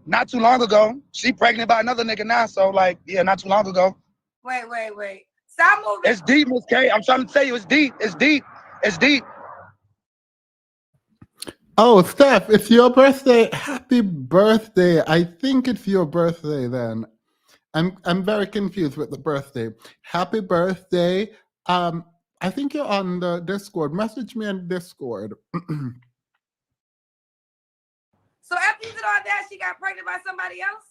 Speaker 4: Not too long ago. She pregnant by another nigga now. So like, yeah, not too long ago.
Speaker 3: Wait. Stop moving.
Speaker 4: It's deep, Miss K. I'm trying to tell you, it's deep. It's deep. It's deep.
Speaker 2: Oh, Steph, it's your birthday. Happy birthday. I think it's your birthday then. I'm very confused with the birthday. Happy birthday. I think you're on the Discord. Message me on Discord.
Speaker 3: So after you did all that, she got pregnant by somebody else?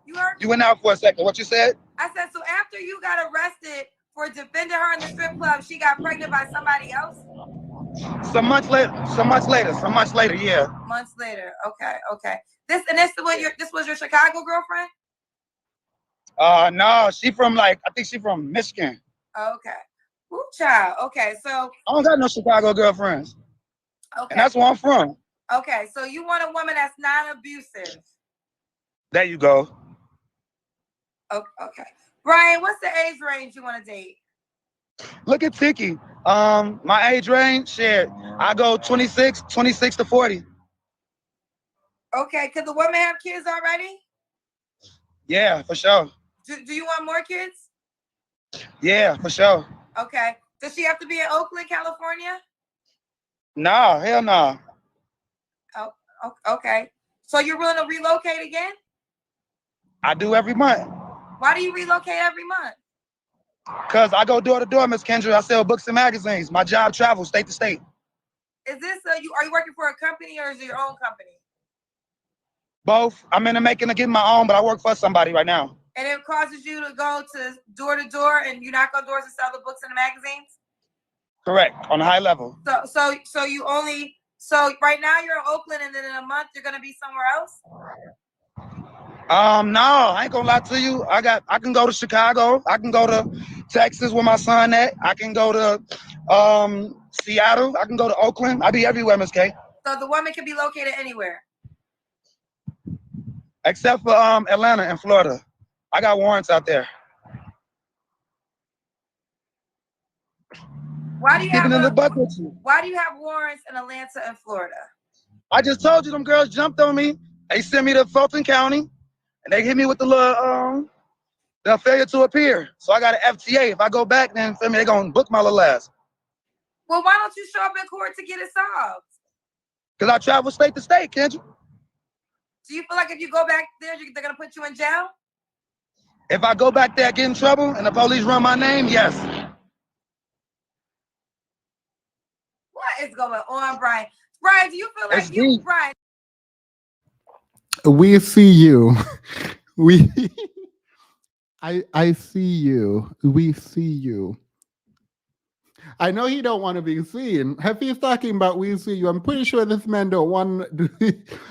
Speaker 3: You heard me?
Speaker 4: You went out for a second. What you said?
Speaker 3: I said, so after you got arrested for defending her in the strip club, she got pregnant by somebody else?
Speaker 4: Some months later, yeah.
Speaker 3: Months later. Okay. This was your Chicago girlfriend?
Speaker 4: No, she from I think she from Michigan.
Speaker 3: Okay. Ooh, child. Okay, so
Speaker 4: I don't got no Chicago girlfriends.
Speaker 3: Okay.
Speaker 4: And that's where I'm from.
Speaker 3: Okay, so you want a woman that's non-abusive.
Speaker 4: There you go.
Speaker 3: Okay. Brian, what's the age range you want to date?
Speaker 4: Look at Tiki. My age range, shit. I go 26 to 40.
Speaker 3: Okay, could the woman have kids already?
Speaker 4: Yeah, for sure.
Speaker 3: Do you want more kids?
Speaker 4: Yeah, for sure.
Speaker 3: Okay. Does she have to be in Oakland, California?
Speaker 4: Nah, hell nah.
Speaker 3: Oh, okay. So you're willing to relocate again?
Speaker 4: I do every month.
Speaker 3: Why do you relocate every month?
Speaker 4: Because I go door to door, Miss Kendra. I sell books and magazines. My job travels state to state.
Speaker 3: Is this are you working for a company or is it your own company?
Speaker 4: Both. I'm in the making of getting my own, but I work for somebody right now.
Speaker 3: And it causes you to go to door and you knock on doors and sell the books and the magazines?
Speaker 4: Correct. On a high level.
Speaker 3: So right now you're in Oakland and then in a month you're gonna be somewhere else?
Speaker 4: No, I ain't gonna lie to you. I can go to Chicago. I can go to Texas where my son at. I can go to Seattle. I can go to Oakland. I be everywhere, Miss K.
Speaker 3: So the woman can be located anywhere.
Speaker 4: Except for Atlanta and Florida. I got warrants out there.
Speaker 3: Why do you have
Speaker 4: warrants
Speaker 3: in Atlanta and Florida?
Speaker 4: I just told you them girls jumped on me. They sent me to Fulton County and they hit me with the little the failure to appear. So I got an FTA. If I go back, then feel me, they gonna book my little ass.
Speaker 3: Well, why don't you show up in court to get it solved?
Speaker 4: Because I travel state to state, can't you?
Speaker 3: Do you feel like if you go back there, they're gonna put you in jail?
Speaker 4: If I go back there, get in trouble, and the police run my name, yes.
Speaker 3: What is going on, Brian? Brian, do you feel like Brian?
Speaker 2: We see you. I see you. We see you. I know he don't want to be seen. If he's talking about we see you, I'm pretty sure this man don't want.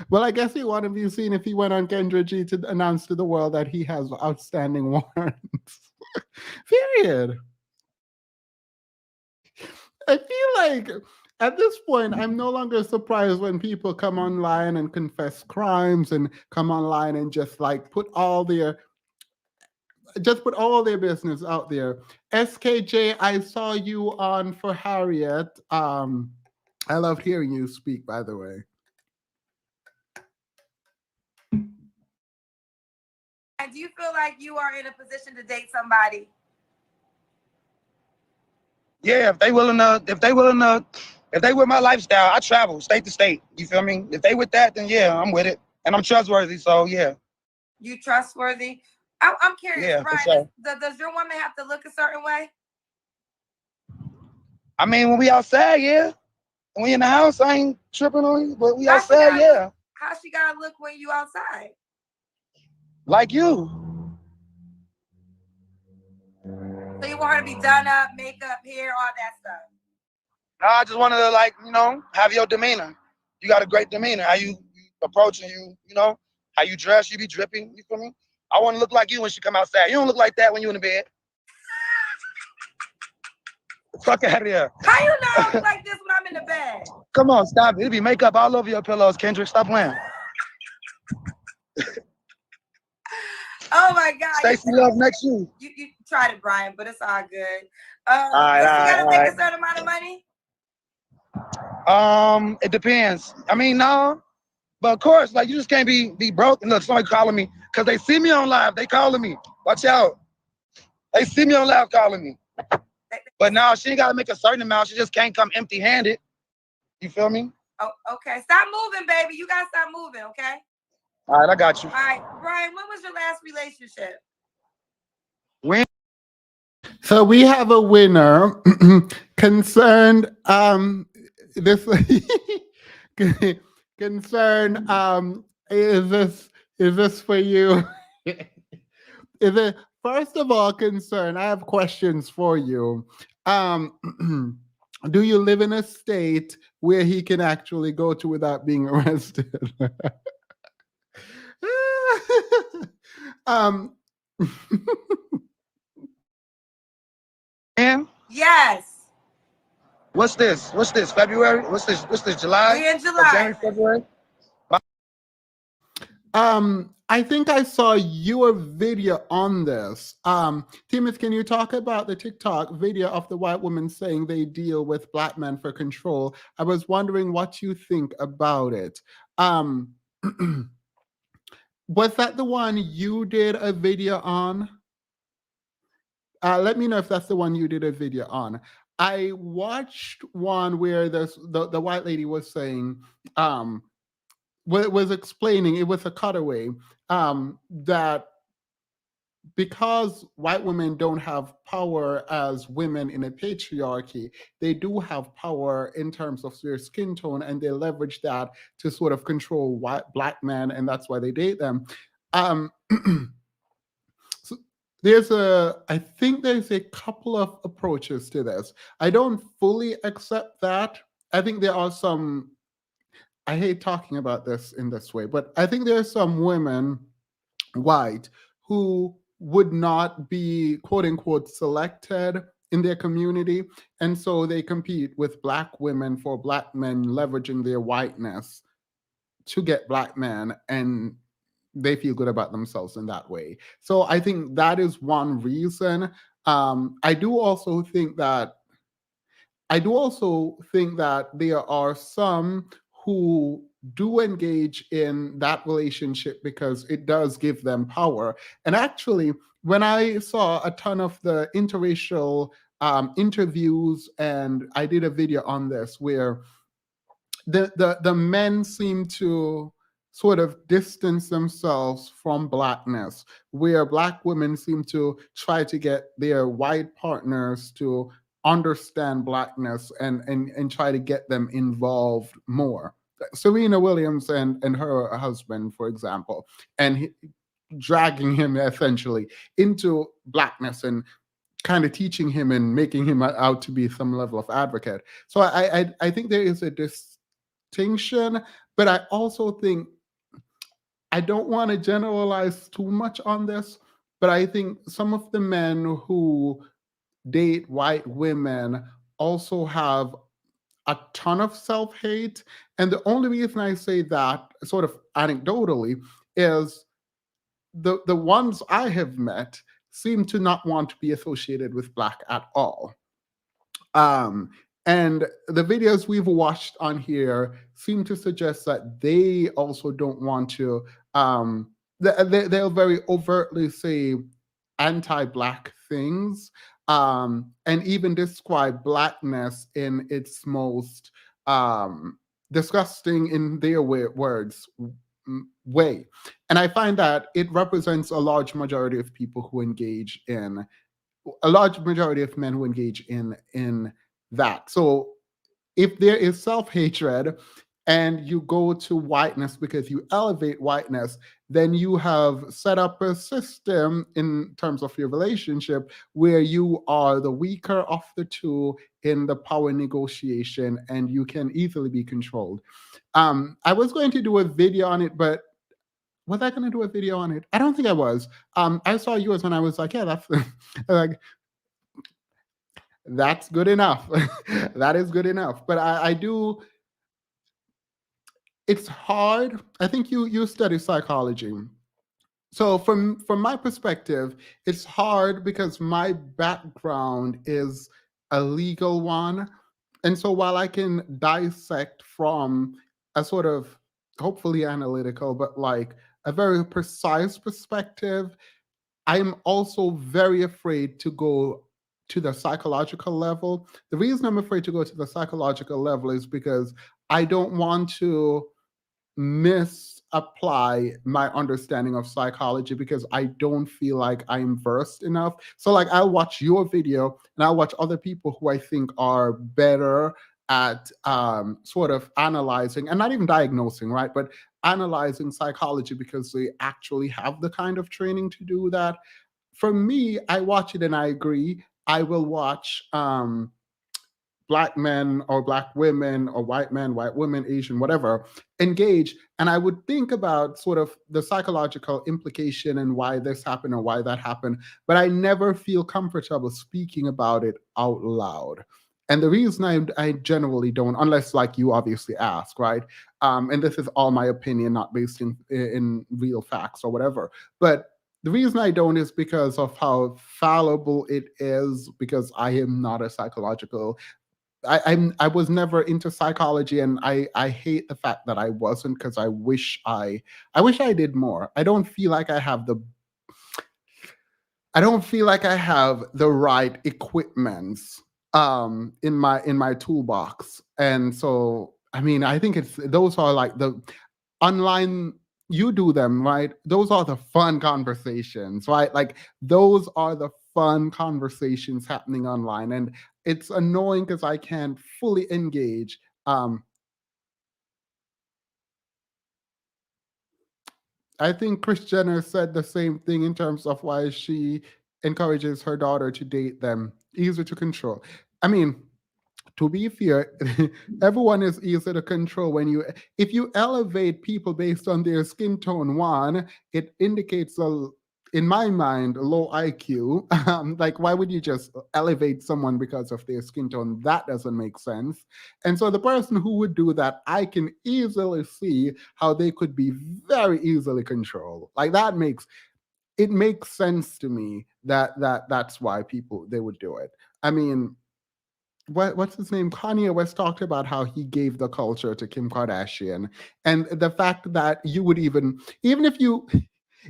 Speaker 2: Well, I guess he want to be seen if he went on Kendra G to announce to the world that he has outstanding warrants. Period. I feel like at this point, I'm no longer surprised when people come online and confess crimes and come online and just put all their business out there. SKJ, I saw you on for Harriet. I loved hearing you speak, by the way.
Speaker 3: And do you feel like you are in a position to date somebody?
Speaker 4: Yeah, if they with my lifestyle, I travel state to state. You feel me? If they with that, then yeah, I'm with it, and I'm trustworthy. So yeah,
Speaker 3: You trustworthy? I'm curious,
Speaker 4: yeah, for
Speaker 3: Brian.
Speaker 4: sure.
Speaker 3: Does your woman have to look a certain way?
Speaker 4: I mean, when we outside, yeah. When we in the house, I ain't tripping on you, but we
Speaker 3: How she
Speaker 4: outside,
Speaker 3: gotta look?
Speaker 4: yeah.
Speaker 3: How she gotta look when you outside?
Speaker 4: Like you.
Speaker 3: So you want her to be done up, makeup, hair, all that stuff.
Speaker 4: No, I just wanted to like, have your demeanor. You got a great demeanor. How you approach and how you dress, you be dripping. You feel me? I want to look like you when she come outside. You don't look like that when you in the bed. Fuck out of here.
Speaker 3: How you know I look like this when I'm in the bed?
Speaker 4: Come on, stop it. It be makeup all over your pillows, Kendrick. Stop playing.
Speaker 3: Oh my God.
Speaker 4: Stacey Love next to you.
Speaker 3: You tried it, Brian, but it's all good.
Speaker 4: All right,
Speaker 3: Does
Speaker 4: all
Speaker 3: she
Speaker 4: right,
Speaker 3: gotta
Speaker 4: all
Speaker 3: make
Speaker 4: right.
Speaker 3: a certain amount of money?
Speaker 4: It depends. I mean, no, but of course, like you just can't be broke. And look, somebody calling me because they see me on live. They calling me. Watch out. They see me on live calling me. But now she ain't got to make a certain amount. She just can't come empty-handed. You feel me?
Speaker 3: Oh, okay. Stop moving, baby. You gotta stop moving, okay?
Speaker 4: All right, I got you.
Speaker 3: All right, Brian. When was your last relationship?
Speaker 4: When?
Speaker 2: So we have a winner concerned. This concern. Is this for you? Is it first of all concern? I have questions for you. Do you live in a state where he can actually go to without being arrested? um,
Speaker 4: And
Speaker 3: Yes.
Speaker 4: what's this? What's this? February? What's this? What's this? July?
Speaker 3: We're in
Speaker 4: Or
Speaker 3: July.
Speaker 4: January, February?
Speaker 2: I think I saw your video on this. Timus, can you talk about the TikTok video of the white woman saying they deal with black men for control? I was wondering what you think about it. Um, was that the one you did a video on? Let me know if that's the one you did a video on. I watched one where the white lady was saying, was explaining, it was a cutaway, that because white women don't have power as women in a patriarchy, they do have power in terms of their skin tone, and they leverage that to sort of control black men, and that's why they date them. Um, so I think there's a couple of approaches to this. I don't fully accept that. I think there are some, I hate talking about this in this way, but I think there are some women, white, who would not be quote unquote selected in their community. And so they compete with black women for black men leveraging their whiteness to get black men, and they feel good about themselves in that way. So I think that is one reason. I do also think that there are some who do engage in that relationship because it does give them power. And actually, when I saw a ton of the interracial interviews, and I did a video on this where the men seem to sort of distance themselves from blackness, where black women seem to try to get their white partners to understand blackness and try to get them involved more. Serena Williams and her husband, for example, and dragging him essentially into blackness and kind of teaching him and making him out to be some level of advocate. So I think there is a distinction, but I also think I don't want to generalize too much on this, but I think some of the men who date white women also have a ton of self hate. And the only reason I say that, sort of anecdotally, is the ones I have met seem to not want to be associated with Black at all. Um, and the videos we've watched on here seem to suggest that they also don't want to. They'll very overtly say anti-black things, and even describe blackness in its most disgusting, in their words, way. And I find that it represents a large majority of people who engage in a large majority of men who engage in that. So if there is self-hatred and you go to whiteness because you elevate whiteness, then you have set up a system in terms of your relationship where you are the weaker of the two in the power negotiation, and you can easily be controlled. I was going to do a video on it, but was I going to do a video on it? I don't think I was. I saw yours and I was like, yeah, that's like, that's good enough. That is good enough. But I do. It's hard. I think you study psychology. So from my perspective, it's hard because my background is a legal one. And so while I can dissect from a sort of hopefully analytical, but like a very precise perspective, I'm also very afraid to go to the psychological level. The reason I'm afraid to go to the psychological level is because I don't want to misapply my understanding of psychology because I don't feel like I'm versed enough. So, like, I'll watch your video and I'll watch other people who I think are better at sort of analyzing and not even diagnosing, right? But analyzing psychology because they actually have the kind of training to do that. For me, I watch it and I agree. I will watch black men or black women or white men, white women, Asian, whatever, engage. And I would think about sort of the psychological implication and why this happened or why that happened. But I never feel comfortable speaking about it out loud. And the reason I generally don't, unless like you obviously ask, right? And this is all my opinion, not based in real facts or whatever. But the reason I don't is because of how fallible it is, because I am not a psychological I was never into psychology, and I hate the fact that I wasn't, because I wish I did more. I don't feel like I have the right equipments in my toolbox. And so I mean, I think it's those are like the online, you do them, right? Those are the fun conversations, right? Like those are the fun conversations happening online. And it's annoying because I can't fully engage. I think Kris Jenner said the same thing in terms of why she encourages her daughter to date them. Easier to control. I mean, to be fair, everyone is easy to control when you, if you elevate people based on their skin tone, one, it indicates a, in my mind, a low IQ. Like, why would you just elevate someone because of their skin tone? That doesn't make sense. And so the person who would do that, I can easily see how they could be very easily controlled. Like that makes, it makes sense to me that's why people they would do it. I mean, what's his name? Kanye West talked about how he gave the culture to Kim Kardashian, and the fact that you would even if you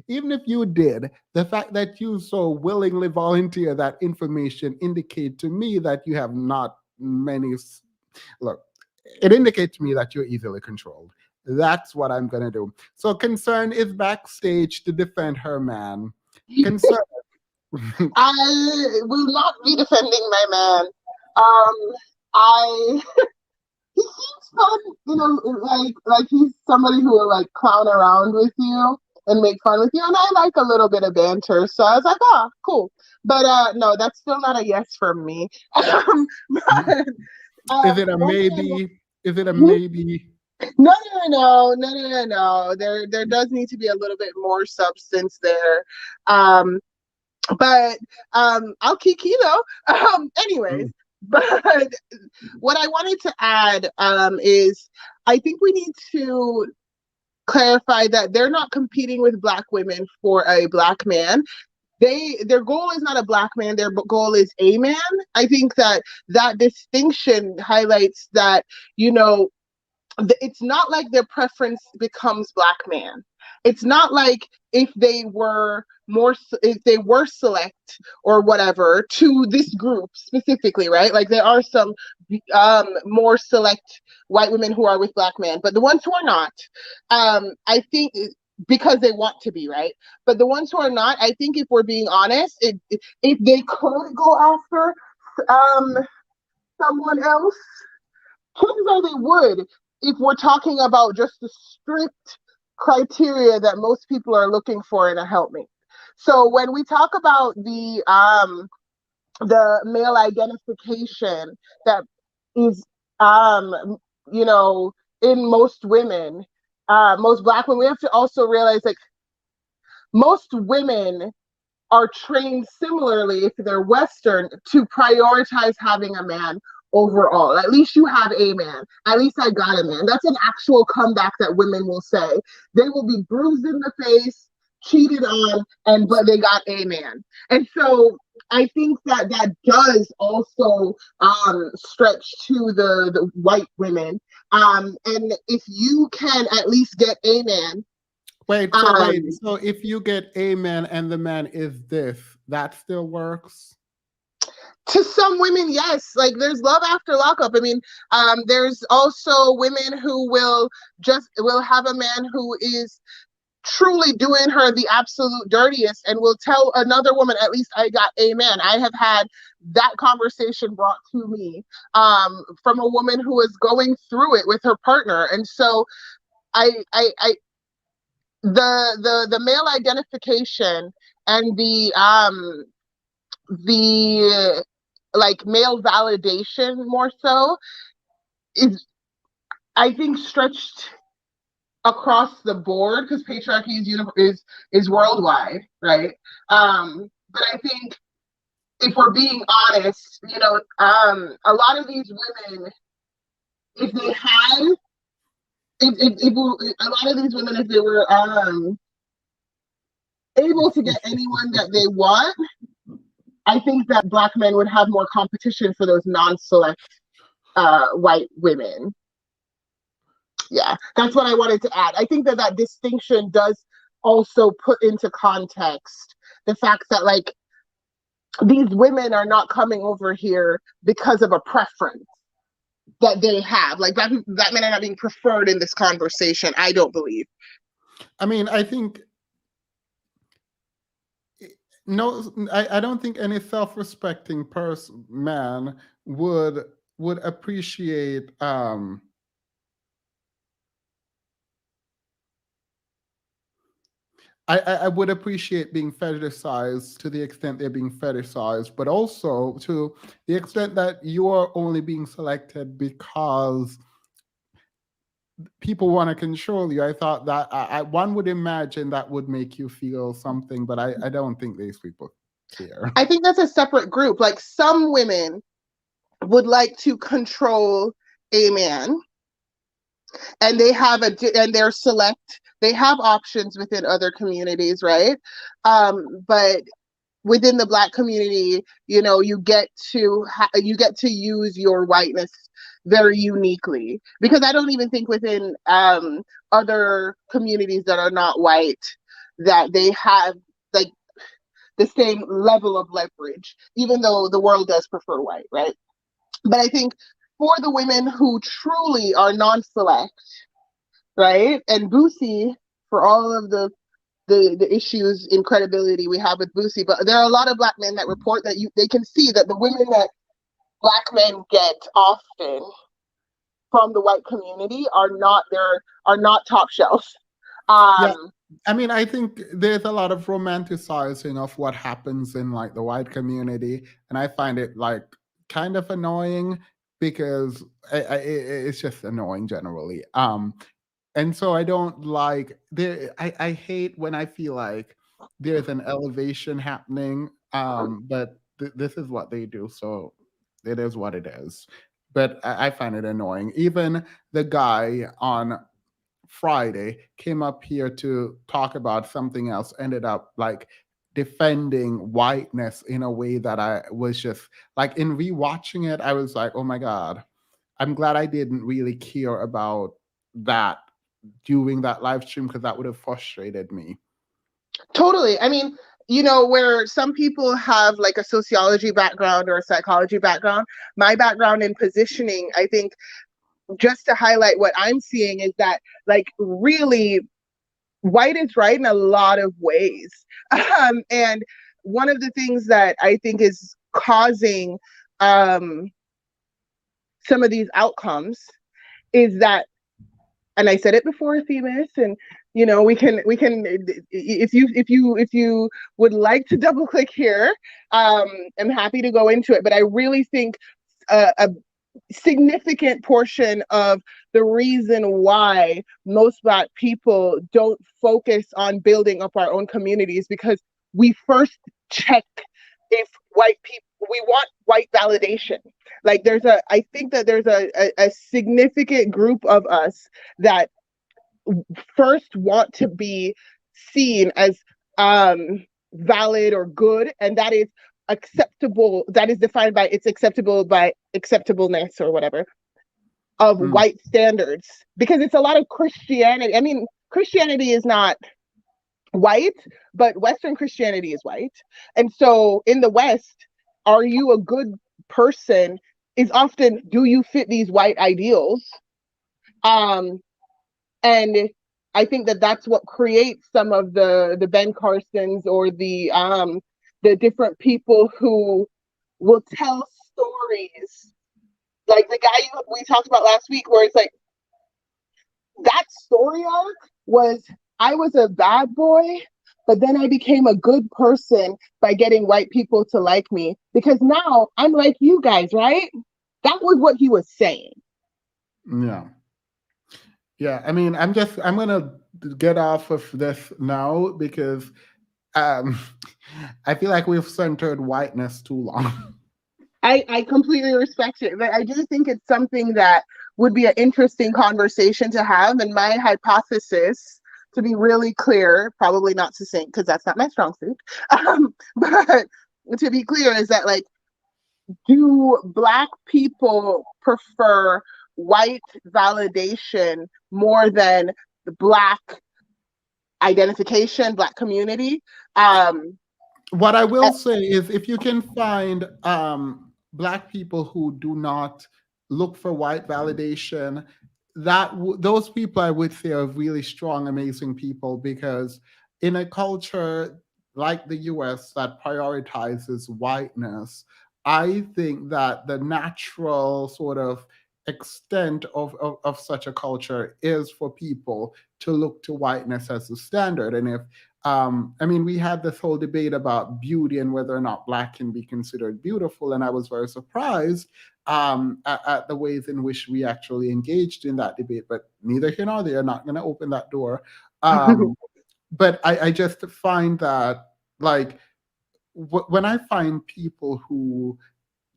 Speaker 2: even if you did, the fact that you so willingly volunteer that information indicate to me that you have not many. Look, it indicates to me that you're easily controlled. That's what I'm gonna do. So Concern is backstage to defend her man. Concern.
Speaker 5: I will not be defending my man. I he seems fun, like he's somebody who will like clown around with you and make fun with you, and I like a little bit of banter. So I was like, oh, cool. But no, that's still not a yes from me. But,
Speaker 2: Is it a maybe? Is it a
Speaker 5: hmm?
Speaker 2: maybe?
Speaker 5: No. There does need to be a little bit more substance there. But I'll kiki though. Anyways,
Speaker 2: Mm.
Speaker 5: But what I wanted to add is I think we need to clarify that they're not competing with black women for a black man. Their goal is not a black man, their goal is a man. I think that that distinction highlights that, you know, it's not like their preference becomes black man. It's not like if they were select or whatever to this group specifically, right? Like there are some more select white women who are with black men, but the ones who are not, I think because they want to be, right? But the ones who are not, I think if we're being honest, if they could go after um someone else, chances are they would, if we're talking about just the strict criteria that most people are looking for in a helpmate. So when we talk about the male identification that is you know, in most women, most black women, we have to also realize like most women are trained similarly, if they're Western, to prioritize having a man overall. At least you have a man. At least I got a man. That's an actual comeback that women will say. They will be bruised in the face, cheated on, and but they got a man. And so I think that that does also stretch to the white women. And if you can at least get a man,
Speaker 2: Wait.
Speaker 5: um,
Speaker 2: So if you get a man and the man is this, that still works?
Speaker 5: to some women, yes. Like there's love after lockup. I mean, there's also women who will have a man who is truly doing her the absolute dirtiest and will tell another woman, at least I got a man. I have had that conversation brought to me from a woman who is going through it with her partner. And so I the male identification and the like male validation more so is, I think, stretched across the board because patriarchy is worldwide, right? But I think if we're being honest, you know, a lot of these women, if they had, a lot of these women, if they were able to get anyone that they want, I think that black men would have more competition for those non-select white women. Yeah, that's what I wanted to add. I think that that distinction does also put into context the fact that like these women are not coming over here because of a preference that they have. Like that men are not being preferred in this conversation. I don't believe.
Speaker 2: I mean, I think no, I don't think any self-respecting person man would appreciate I would appreciate being fetishized to the extent they're being fetishized, but also to the extent that you're only being selected because people want to control you. I thought that one would imagine that would make you feel something, but I don't think these people care.
Speaker 5: I think that's a separate group. Like some women would like to control a man and they're select, they have options within other communities, right? But within the black community, you know, you get to use your whiteness very uniquely, because I don't even think within other communities that are not white that they have like the same level of leverage, even though the world does prefer white, right? But I think for the women who truly are non-select, right? And Boosie, for all of the issues in credibility we have with Boosie, but there are a lot of black men that report that they can see that the women that black men get often from the white community are not top shelf.
Speaker 2: Yeah,
Speaker 5: Um,
Speaker 2: I mean, I think there's a lot of romanticizing of what happens in like the white community, and I find it like kind of annoying because it's just annoying generally. And so I don't like there. I hate when I feel like there's an elevation happening. But this is what they do. So it is what it is. But I find it annoying. Even the guy on Friday came up here to talk about something else, ended up like defending whiteness in a way that I was just like, in rewatching it, I was like, oh my God, I'm glad I didn't really care about that during that live stream, because that would have frustrated me.
Speaker 5: Totally. I mean, where some people have like a sociology background or a psychology background, my background in positioning, I think, just to highlight what I'm seeing is that, like, really, white is right in a lot of ways. And one of the things that I think is causing um, some of these outcomes is that, and I said it before, Themis, and we can if you would like to double click here, I'm happy to go into it. But I really think a significant portion of the reason why most Black people don't focus on building up our own communities, because we first check if white people, we want white validation. Like, I think that there's a significant group of us that first want to be seen as valid or good, and that is acceptable, that is defined by it's acceptable by acceptableness or whatever of
Speaker 2: Mm.
Speaker 5: white standards, because it's a lot of Christianity. I mean, Christianity is not white, but Western Christianity is white. And so in the West, are you a good person is often, do you fit these white ideals? Um, and I think that that's what creates some of the Ben Carsons or the different people who will tell stories, like the guy we talked about last week, where it's like, that story arc was, I was a bad boy, but then I became a good person by getting white people to like me because now I'm like you guys, right? That was what he was saying.
Speaker 2: Yeah. Yeah. I mean, I'm going to get off of this now because um, I feel like we've centered whiteness too long.
Speaker 5: I completely respect it, but I do think it's something that would be an interesting conversation to have. And my hypothesis, to be really clear, probably not succinct because that's not my strong suit, but to be clear, is that, like, do Black people prefer white validation more than the Black identification, Black community?
Speaker 2: What I will say is, if you can find Black people who do not look for white validation, those people, I would say, are really strong, amazing people, because in a culture like the US that prioritizes whiteness, I think that the natural sort of extent of such a culture is for people to look to whiteness as the standard. And if I mean, we had this whole debate about beauty and whether or not Black can be considered beautiful, and I was very surprised at the ways in which we actually engaged in that debate. But neither here nor there, not going to open that door. Um, but I just find that, like, when I find people who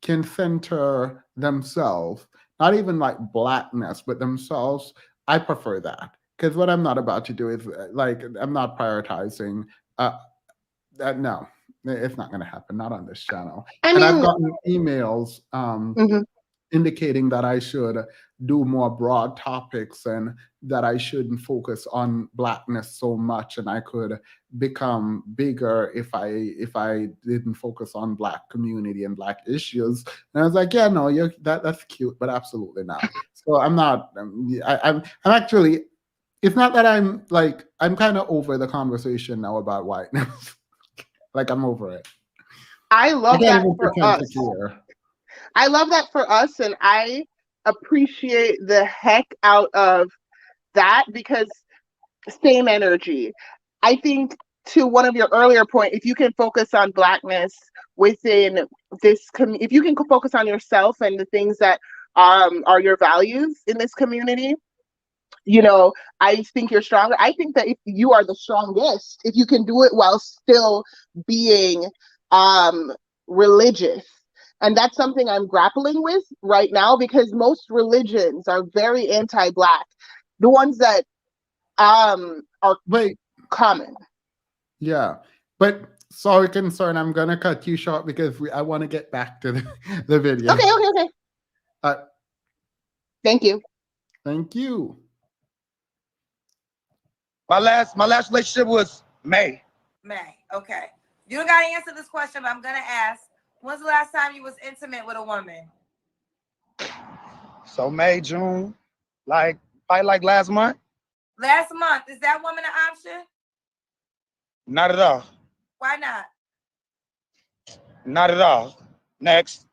Speaker 2: can center themselves, not even like Blackness, but themselves, I prefer that. Because what I'm not about to do is, like, I'm not prioritizing. Uh, no, it's not going to happen. Not on this channel.
Speaker 5: I
Speaker 2: And I've
Speaker 5: mean,
Speaker 2: gotten emails
Speaker 5: mhm.
Speaker 2: indicating that I should do more broad topics and that I shouldn't focus on Blackness so much, and I could become bigger if I didn't focus on Black community and Black issues. And I was like, yeah, no, that's cute, but absolutely not. So I'm not. I'm actually. It's not that I'm like, I'm kind of over the conversation now about whiteness. Like, I'm over it.
Speaker 5: I
Speaker 2: I
Speaker 5: love
Speaker 2: can't
Speaker 5: that
Speaker 2: even
Speaker 5: for
Speaker 2: pretend to
Speaker 5: us.
Speaker 2: care.
Speaker 5: I love that for us, and I appreciate the heck out of that, because same energy. I think, to one of your earlier point, if you can focus on Blackness within this if you can focus on yourself and the things that are your values in this community, I think you're stronger. I think that if you are the strongest, if you can do it while still being religious, And that's something I'm grappling with right now because most religions are very anti-Black. The ones that are
Speaker 2: Wait,
Speaker 5: common.
Speaker 2: yeah. But sorry, concern, I'm gonna cut you short because I want to get back to the video.
Speaker 5: Okay.
Speaker 2: Uh,
Speaker 5: Thank you.
Speaker 2: Thank you.
Speaker 4: My last relationship was May.
Speaker 3: May. Okay. You don't gotta answer this question, but I'm gonna ask. When's the last time you was intimate with a woman?
Speaker 4: So May, June, probably like last month.
Speaker 3: Last month. Is that woman an option?
Speaker 4: Not at all.
Speaker 3: Why not?
Speaker 4: Not at all. Next.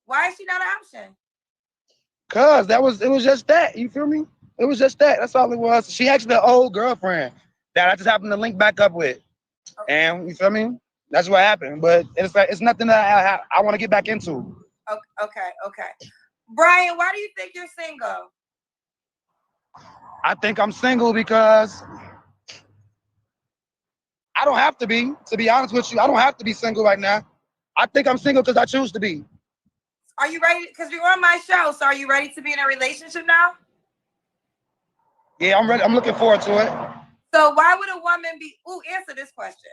Speaker 3: Why is she not an option?
Speaker 4: Cause it was just that. You feel me? It was just that. That's all it was. She actually an old girlfriend that I just happened to link back up with.
Speaker 3: Okay.
Speaker 4: And you feel me? That's what happened. But it's nothing that I want to get back into.
Speaker 3: Okay. Brian, why do you think you're single?
Speaker 4: I think I'm single because I don't have to be. To be honest with you, I don't have to be single right now. I think I'm single because I choose to be.
Speaker 3: Are you ready? Because you're on my show, so are you ready to be in a relationship now?
Speaker 4: Yeah, I'm ready. I'm looking forward to it.
Speaker 3: So why would a woman be? Answer this question.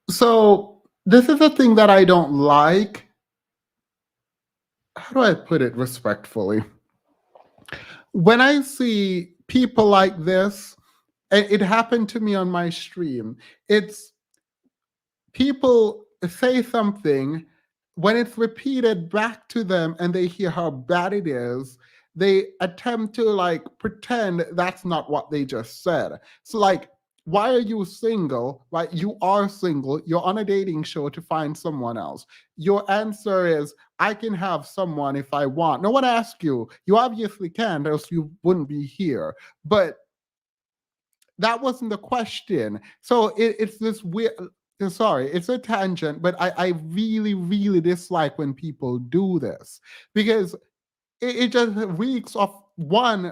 Speaker 2: So this is a thing that I don't like. How do I put it respectfully? When I see people like this, it happened to me on my stream. It's people say something, when it's repeated back to them and they hear how bad it is, they attempt to like pretend that's not what they just said. So like, why are you single? Right? You are single. You're on a dating show to find someone else. Your answer is, I can have someone if I want. No one asked you. You obviously can, else you wouldn't be here. But that wasn't the question. So it's this weird. Sorry, it's a tangent, but I really, really dislike when people do this because it just reeks of one.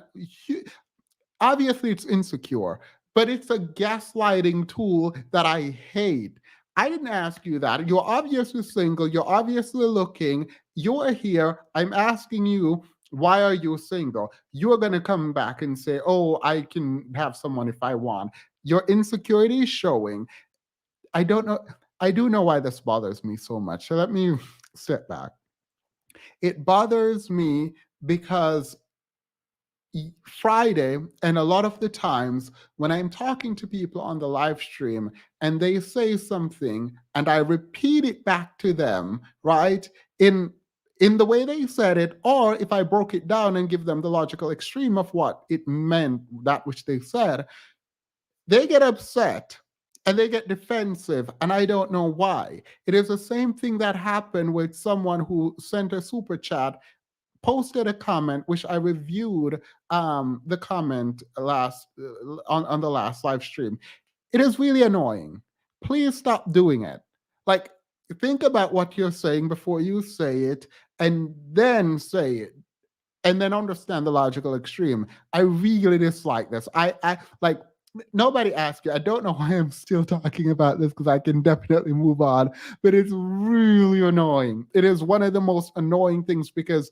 Speaker 2: Obviously, it's insecure, but it's a gaslighting tool that I hate. I didn't ask you that. You're obviously single. You're obviously looking. You're here. I'm asking you, why are you single? You're going to come back and say, oh, I can have someone if I want. Your insecurity is showing. I don't know. I do know why this bothers me so much. So let me sit back. It bothers me because Friday, and a lot of the times when I'm talking to people on the live stream and they say something and I repeat it back to them, right? In the way they said it, or if I broke it down and give them the logical extreme of what it meant, that which they said, they get upset and they get defensive, and I don't know why. It is the same thing that happened with someone who sent a super chat, posted a comment, which I reviewed the comment last on the last live stream. It is really annoying. Please stop doing it. Like, think about what you're saying before you say it, and then say it, and then understand the logical extreme. I really dislike this. I like, nobody asked you. I don't know why I'm still talking about this because I can definitely move on, but it's really annoying. It is one of the most annoying things because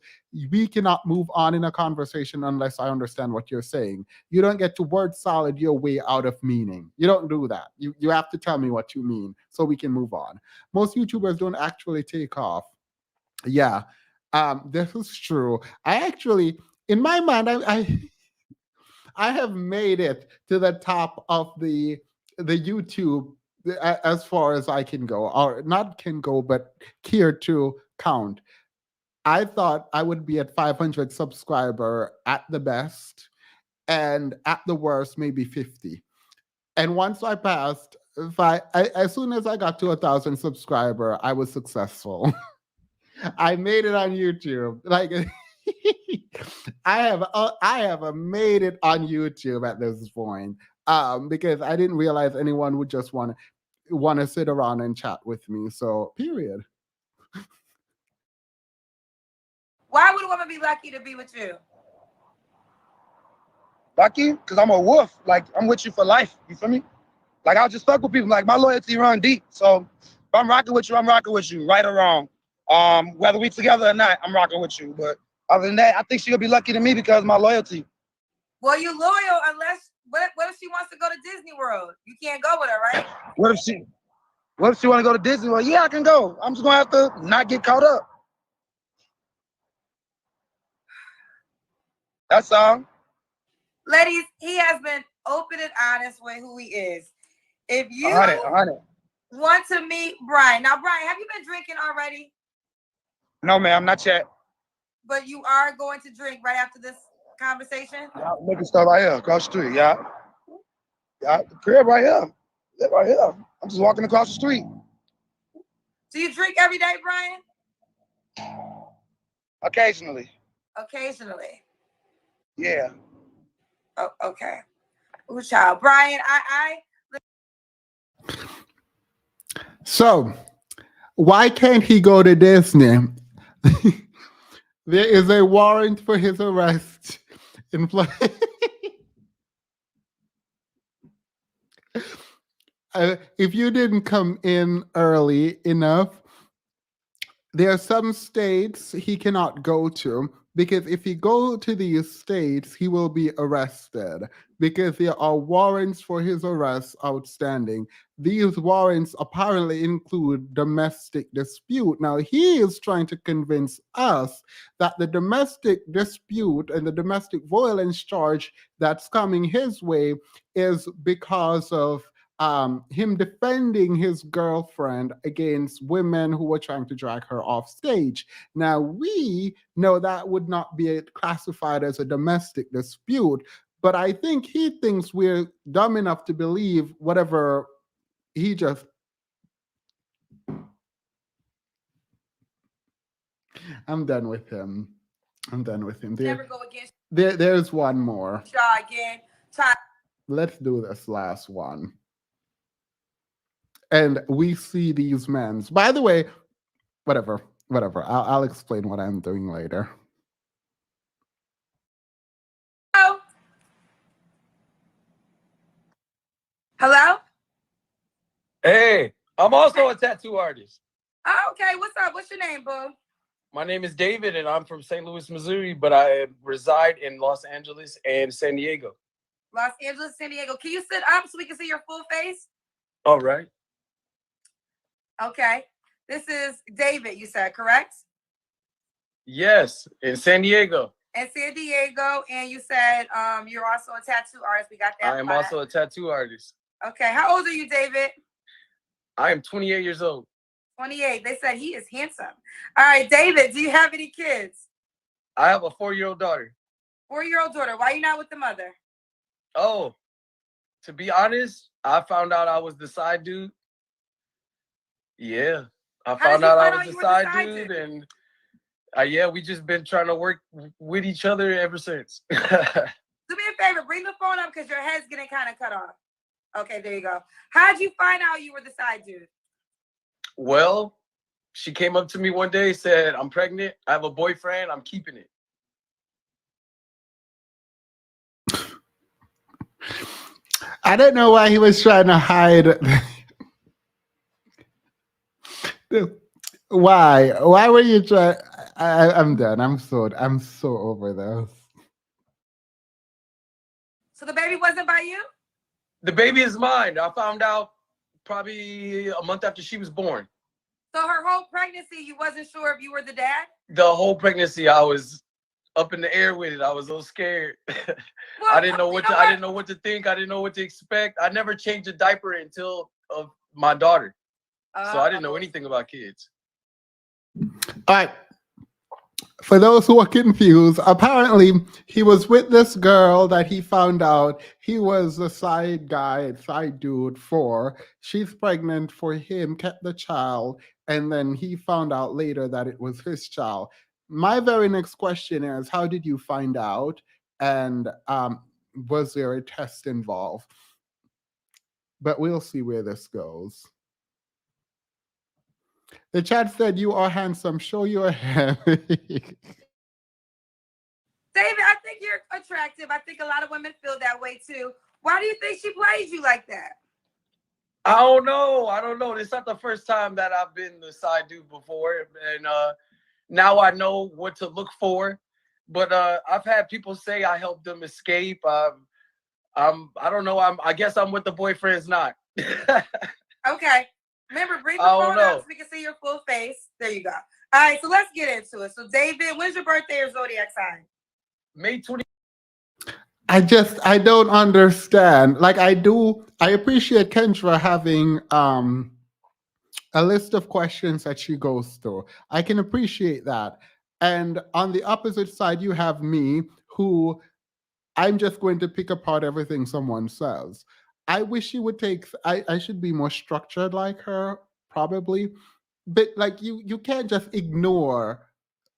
Speaker 2: we cannot move on in a conversation unless I understand what you're saying. You don't get to word salad your way out of meaning. You don't do that. You have to tell me what you mean so we can move on. Most YouTubers don't actually take off. Yeah, this is true. I actually, in my mind, I have made it to the top of the YouTube as far as I can go, or not can go, but care to count. I thought I would be at 500 subscriber at the best, and at the worst, maybe 50. And once I passed, as soon as I got to 1,000 subscriber, I was successful. I made it on YouTube. Like I have made it on YouTube at this point. Because I didn't realize anyone would just want to sit around and chat with me. So period.
Speaker 3: Why would a woman be lucky to be with you?
Speaker 4: Lucky? Because I'm a wolf. Like, I'm with you for life. You feel me? Like, I'll just fuck with people. Like, my loyalty run deep. So If I'm rocking with you, I'm rocking with you, right or wrong. Whether we together or not, I'm rocking with you. But other than that, I think she'll be lucky to me because of my loyalty.
Speaker 3: Well, you loyal unless what if she wants to go to Disney World? You can't go with her, right?
Speaker 4: What if she want to go to Disney World? Yeah, I can go. I'm just gonna have to not get caught up. That's all.
Speaker 3: Ladies, he has been open and honest with who he is. If you
Speaker 4: 100.
Speaker 3: want to meet Brian, now Brian, have you been drinking already?
Speaker 4: No, ma'am, not yet.
Speaker 3: But you are going to drink right after this conversation?
Speaker 4: Yeah, making stuff right here, across the street. Yeah, the crib right here. Live right here. I'm just walking across the street.
Speaker 3: Do you drink every day, Brian?
Speaker 4: Occasionally.
Speaker 3: Occasionally.
Speaker 4: Yeah.
Speaker 3: Oh, okay. Ooh, child. Brian,
Speaker 2: So, why can't he go to Disney? There is a warrant for his arrest in place. If you didn't come in early enough, there are some states he cannot go to because if he go to these states, he will be arrested because there are warrants for his arrest outstanding. These warrants apparently include domestic dispute. Now, he is trying to convince us that the domestic dispute and the domestic violence charge that's coming his way is because of him defending his girlfriend against women who were trying to drag her off stage. Now, we know that would not be classified as a domestic dispute, but I think he thinks we're dumb enough to believe whatever he just. I'm done with him.
Speaker 3: never go against
Speaker 2: There's one more.
Speaker 3: y'all again.
Speaker 2: Let's do this last one. And we see these men. By the way, whatever. I'll explain what I'm doing later.
Speaker 3: Hello?
Speaker 6: Hey, I'm also a tattoo artist.
Speaker 3: Oh, okay. What's up? What's your name, boo?
Speaker 6: My name is David, and I'm from St. Louis, Missouri, but I reside in Los Angeles and San Diego.
Speaker 3: Los Angeles, San Diego. Can you sit up so we can see your full face?
Speaker 6: All right.
Speaker 3: Okay. This is David, you said, correct?
Speaker 6: Yes, in San Diego.
Speaker 3: In San Diego, and you said you're also a tattoo artist. We got that.
Speaker 6: I am also a tattoo artist.
Speaker 3: Okay. How old are you, David?
Speaker 6: I am 28 years old.
Speaker 3: 28. They said he is handsome. All right, David, do you have any kids?
Speaker 6: I have a 4-year-old daughter.
Speaker 3: 4-year-old daughter. Why are you not with the mother?
Speaker 6: Oh, to be honest, I found out I was the side dude. Yeah, I found out I was the side dude, and yeah, we just been trying to work with each other ever since.
Speaker 3: Do me a favor, bring the phone up because your head's getting kind of cut off. Okay, there you go. How'd you find out you were the side dude?
Speaker 6: Well, she came up to me one day, said, I'm pregnant, I have a boyfriend, I'm keeping it.
Speaker 2: I don't know why he was trying to hide. Why were you trying? I'm done. I'm so over this.
Speaker 3: So the baby wasn't by you?
Speaker 6: The baby is mine. I found out probably a month after she was born.
Speaker 3: So her whole pregnancy, you wasn't sure if you were the dad?
Speaker 6: The whole pregnancy, I was up in the air with it. I was a little scared.
Speaker 3: Well,
Speaker 6: I didn't know what to think. I didn't know what to expect. I never changed a diaper until of my daughter. So I didn't know anything about kids.
Speaker 2: All right. For those who are confused, apparently he was with this girl that he found out he was the side dude for. She's pregnant for him, kept the child, and then he found out later that it was his child. My very next question is, how did you find out? And was there a test involved? But we'll see where this goes. The chat said, you are handsome. Show your hair.
Speaker 3: David, I think you're attractive. I think a lot of women feel that way too. Why do you think she plays you like that?
Speaker 6: I don't know. I don't know. It's not the first time that I've been the side dude before, and now I know what to look for. But I've had people say I helped them escape. I don't know. I guess I'm with the boyfriend's not.
Speaker 3: Okay. Remember, bring the
Speaker 6: I don't
Speaker 3: phone up
Speaker 6: know.
Speaker 3: so we can see your full face. There you go. All right, so let's get into it. So, David, when's your birthday or zodiac sign?
Speaker 6: May 20.
Speaker 2: I don't understand. Like I appreciate Kendra having a list of questions that she goes through. I can appreciate that. And on the opposite side, you have me who I'm just going to pick apart everything someone says. I wish she would I should be more structured like her, probably. But like you can't just ignore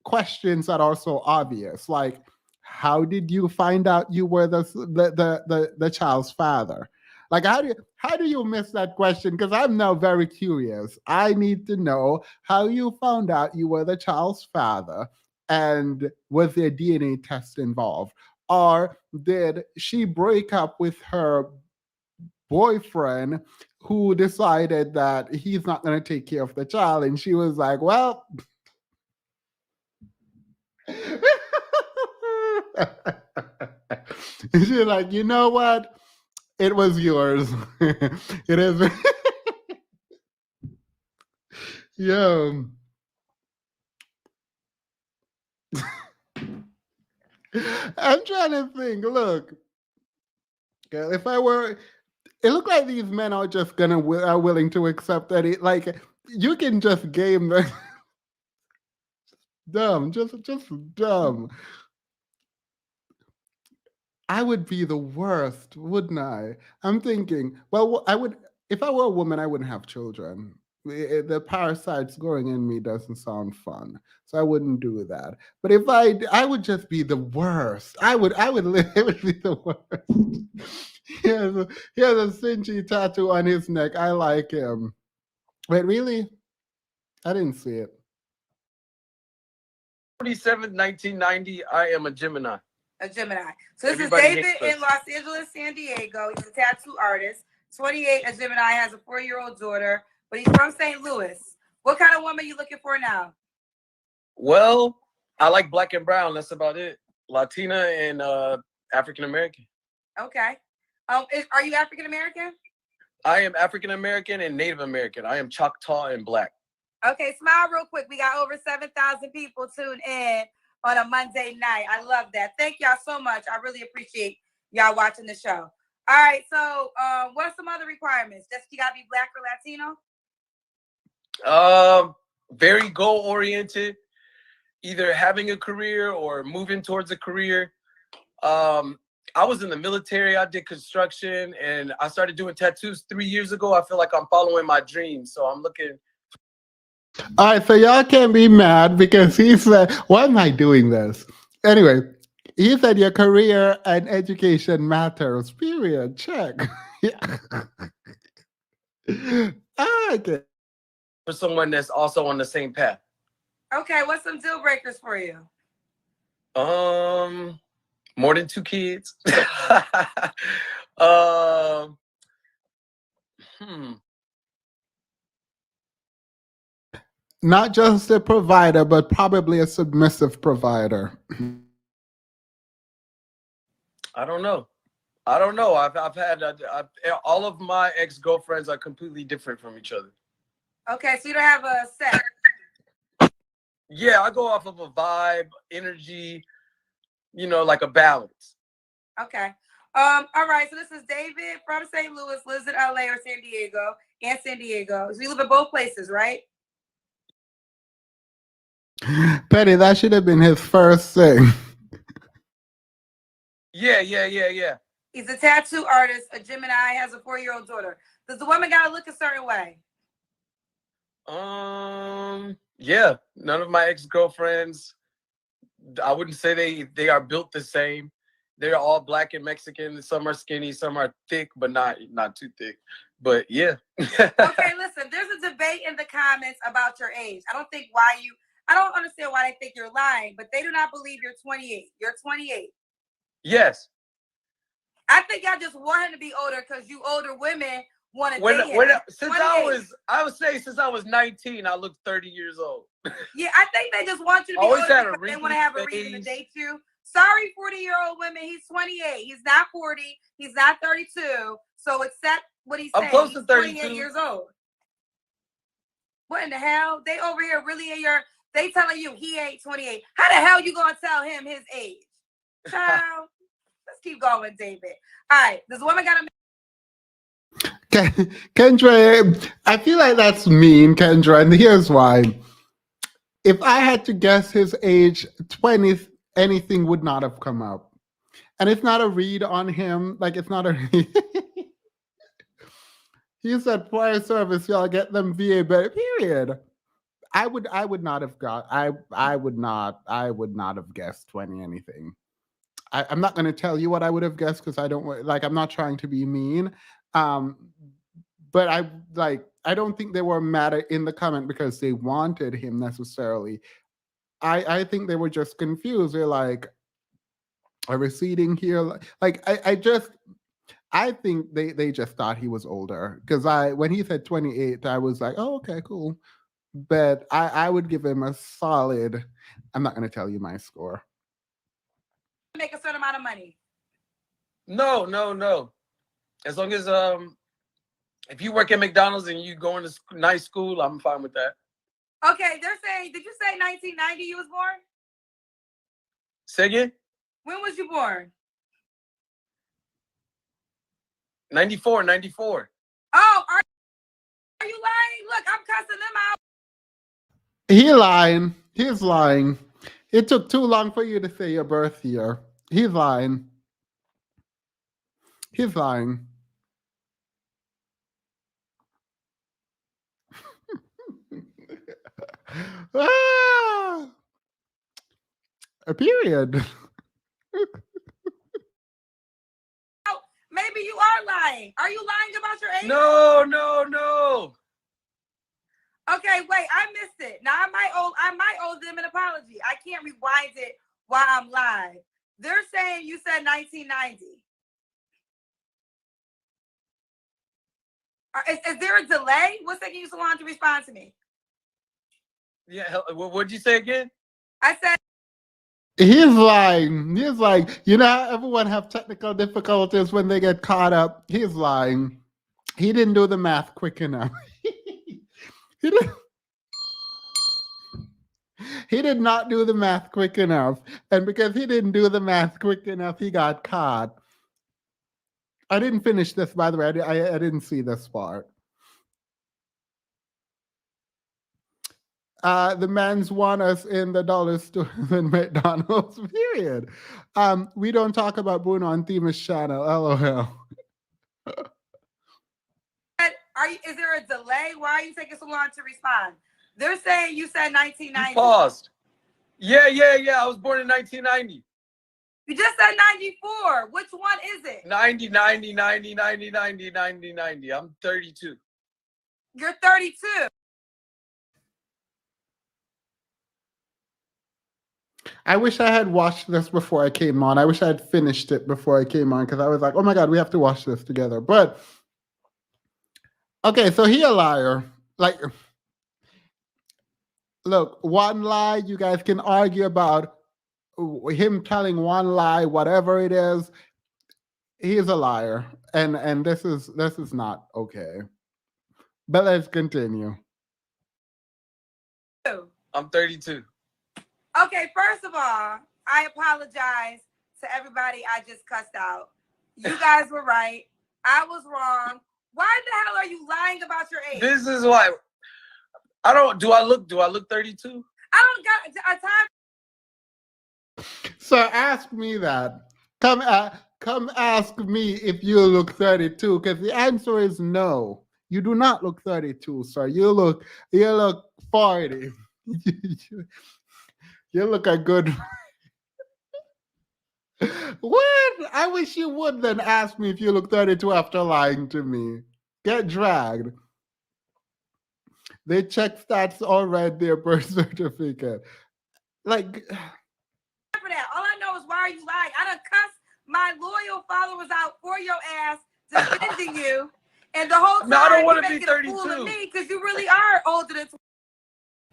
Speaker 2: questions that are so obvious. Like, how did you find out you were the child's father? Like how do you miss that question? Because I'm now very curious. I need to know how you found out you were the child's father, and was there DNA test involved? Or did she break up with her boyfriend who decided that he's not going to take care of the child? And she was like, well, she's like, you know what? It was yours. It is. Yo. I'm trying to think. Look, girl, if I were, it looked like these men are just are willing to accept that it. Like you can just game the dumb, just dumb. I would be the worst, wouldn't I? I'm thinking, well, I would, if I were a woman, I wouldn't have children. The parasites growing in me doesn't sound fun, so I wouldn't do that. But if I would just be the worst. It would be the worst. He has a cinchy tattoo on his neck. I like him. Wait, really? I didn't see it.
Speaker 6: 27th, 1990. I am a Gemini.
Speaker 3: A Gemini. So this
Speaker 6: Everybody
Speaker 3: is David
Speaker 6: hates us.
Speaker 3: in Los Angeles, San Diego. He's a tattoo artist. 28, a Gemini, has a 4-year-old daughter, but he's from St. Louis. What kind of woman are you looking for now?
Speaker 6: Well, I like black and brown. That's about it. Latina and African American.
Speaker 3: Okay. Are you African American?
Speaker 6: I am African American and Native American. I am Choctaw and black.
Speaker 3: Okay, smile real quick. We got over 7,000 people tuned in on a Monday night. I love that. Thank y'all so much. I really appreciate y'all watching the show. All right, so what are some other requirements? Just you gotta be black or Latino?
Speaker 6: Very goal oriented, either having a career or moving towards a career. I was in the military. I did construction, and I started doing tattoos 3 years ago. I feel like I'm following my dreams, so I'm looking.
Speaker 2: All right, so y'all can't be mad because he said, why am I doing this? Anyway, he said your career and education matters, period. Check. Yeah. Okay.
Speaker 6: For someone that's also on the same path.
Speaker 3: Okay, what's some deal breakers for you?
Speaker 6: More than 2 kids.
Speaker 2: Not just a provider, but probably a submissive provider.
Speaker 6: I don't know. I've had all of my ex-girlfriends are completely different from each other.
Speaker 3: Okay, so you don't have a set.
Speaker 6: Yeah, I go off of a vibe, energy, like a balance.
Speaker 3: Okay. All right, so this is David from St. Louis, lives in LA or San Diego, and San Diego. So you live in both places, right?
Speaker 2: Petty, that should have been his first thing.
Speaker 6: Yeah.
Speaker 3: He's a tattoo artist, a Gemini, has a 4-year-old daughter. Does the woman gotta look a certain way?
Speaker 6: Yeah. None of my ex-girlfriends, I wouldn't say they are built the same. They're all black and Mexican. Some are skinny, some are thick, but not too thick. But yeah.
Speaker 3: Okay, listen, there's a debate in the comments about your age. I don't understand why they think you're lying, but they do not believe you're 28. You're 28.
Speaker 6: Yes.
Speaker 3: I think y'all just want him to be older because you older women want to date him.
Speaker 6: Since I would say since I was 19, I look 30 years old.
Speaker 3: Yeah, I think they just want you to be older because they want to have a reason to date you. Sorry, 40-year-old women. He's 28. He's not 40. He's not 32. So accept what he's saying.
Speaker 6: I'm close to 32.
Speaker 3: 28 years old. What in the hell? They over here really in your. They telling you he ain't 28. How the hell you gonna tell him his age? Child, let's keep going, David. All right, this woman got a.
Speaker 2: Kendra, I feel like that's mean, Kendra, and here's why. If I had to guess his age, 20, anything would not have come up. And it's not a read on him. Like, it's not a read. He said prior service, y'all get them VA, but period. I would not have guessed 20 anything. I'm not going to tell you what I would have guessed because I don't like. I'm not trying to be mean, but I don't think they were mad in the comment because they wanted him necessarily. I think they were just confused. They're like, are we seating here? Like I think they just thought he was older because when he said 28, I was like, oh, okay, cool. But I would give him a solid. I'm not going to tell you my score.
Speaker 3: Make a certain amount of money.
Speaker 6: No. As long as if you work at McDonald's and you going to nice school, I'm fine with that.
Speaker 3: Okay, they're saying. Did you say 1990 you was born?
Speaker 6: Say again?
Speaker 3: When was you born?
Speaker 6: 94.
Speaker 3: Oh, are you lying? Look, I'm cussing them out.
Speaker 2: He lying. He's lying. It took too long for you to say your birth year. He's lying. He's lying. A period.
Speaker 3: Oh, maybe you are lying. Are you lying about your age?
Speaker 6: No.
Speaker 3: Okay, wait, I missed it. Now I might owe them an apology. I can't rewind it while I'm live. They're saying you said 1990. Is there a delay? What's taking you so long to respond to me?
Speaker 6: Yeah, what'd you say again?
Speaker 3: I said
Speaker 2: he's lying. He's like, you know how everyone have technical difficulties when they get caught up? He's lying. He didn't do the math quick enough. He did not do the math quick enough. And because he didn't do the math quick enough, he got caught. I didn't finish this, by the way. I didn't see this part. The man's want us in the dollar stores and McDonald's, period. We don't talk about Bruno on Themis channel, LOL.
Speaker 3: is there a delay? Why are you taking so long to respond? They're saying you said 1990.
Speaker 6: You paused. Yeah. I was born in 1990.
Speaker 3: You just said 94. Which one is it?
Speaker 6: 90. I'm 32.
Speaker 3: You're 32.
Speaker 2: I wish I had watched this before I came on. I wish I had finished it before I came on because I was like, oh my God, we have to watch this together. But, okay, so he a liar. Like, look, one lie, you guys can argue about him telling one lie, whatever it is. He is a liar. And this is not okay. But let's continue.
Speaker 6: I'm 32.
Speaker 3: Okay, first of all, I apologize to everybody I just cussed out. You guys were right. I was wrong. Why the hell are you lying about your age?
Speaker 6: This is why do I look 32?
Speaker 3: I don't got a time.
Speaker 2: So ask me that. Come ask me if you look 32, because the answer is no. You do not look 32, sir. You look 40. You look a good. What? I wish you would then ask me if you look 32 after lying to me. Get dragged. They check stats already, their birth certificate. Like.
Speaker 3: For that. All I know is why are you lying? I done cussed my loyal followers out for your ass defending you. And the whole time
Speaker 6: No, I don't
Speaker 3: you
Speaker 6: want to be
Speaker 3: making a fool of
Speaker 6: 32.
Speaker 3: me because you really are older than.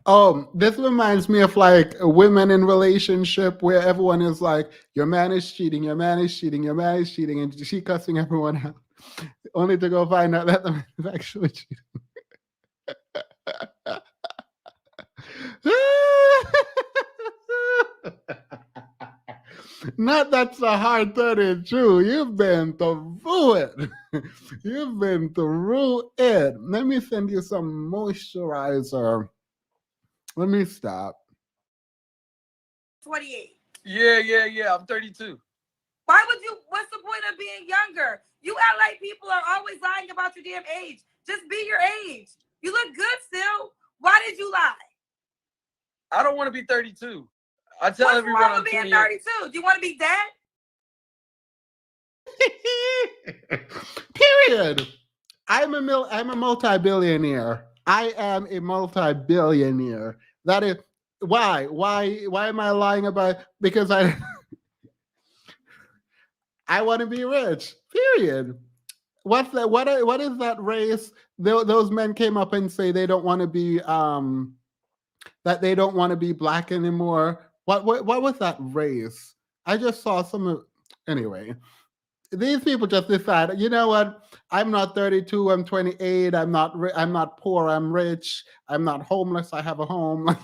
Speaker 2: Oh, this reminds me of like a women in relationship where everyone is like, your man is cheating, your man is cheating, your man is cheating, and she cussing everyone out, only to go find out that the man is actually cheating. Not that's a hard 32. You've been through it. You've been through it. Let me send you some moisturizer. Let me stop.
Speaker 3: 28.
Speaker 6: Yeah. I'm 32.
Speaker 3: Why would you? What's the point of being younger? You act like people are always lying about your damn age. Just be your age. You look good still. Why did you lie?
Speaker 6: I don't want to be 32. I tell
Speaker 3: What's
Speaker 6: everyone
Speaker 3: wrong
Speaker 6: I'm
Speaker 3: with being
Speaker 6: 28.
Speaker 3: 32? Do you want to be dead?
Speaker 2: Period. I'm a multi-billionaire. I am a multi-billionaire. That is why. Why am I lying about? Because I I want to be rich. Period. What's that? What is that race? Those men came up and say they don't want to be that they don't want to be black anymore. What was that race? I just saw some. Anyway, these people just decide, you know what? I'm not 32. I'm 28. I'm not poor. I'm rich. I'm not homeless. I have a home.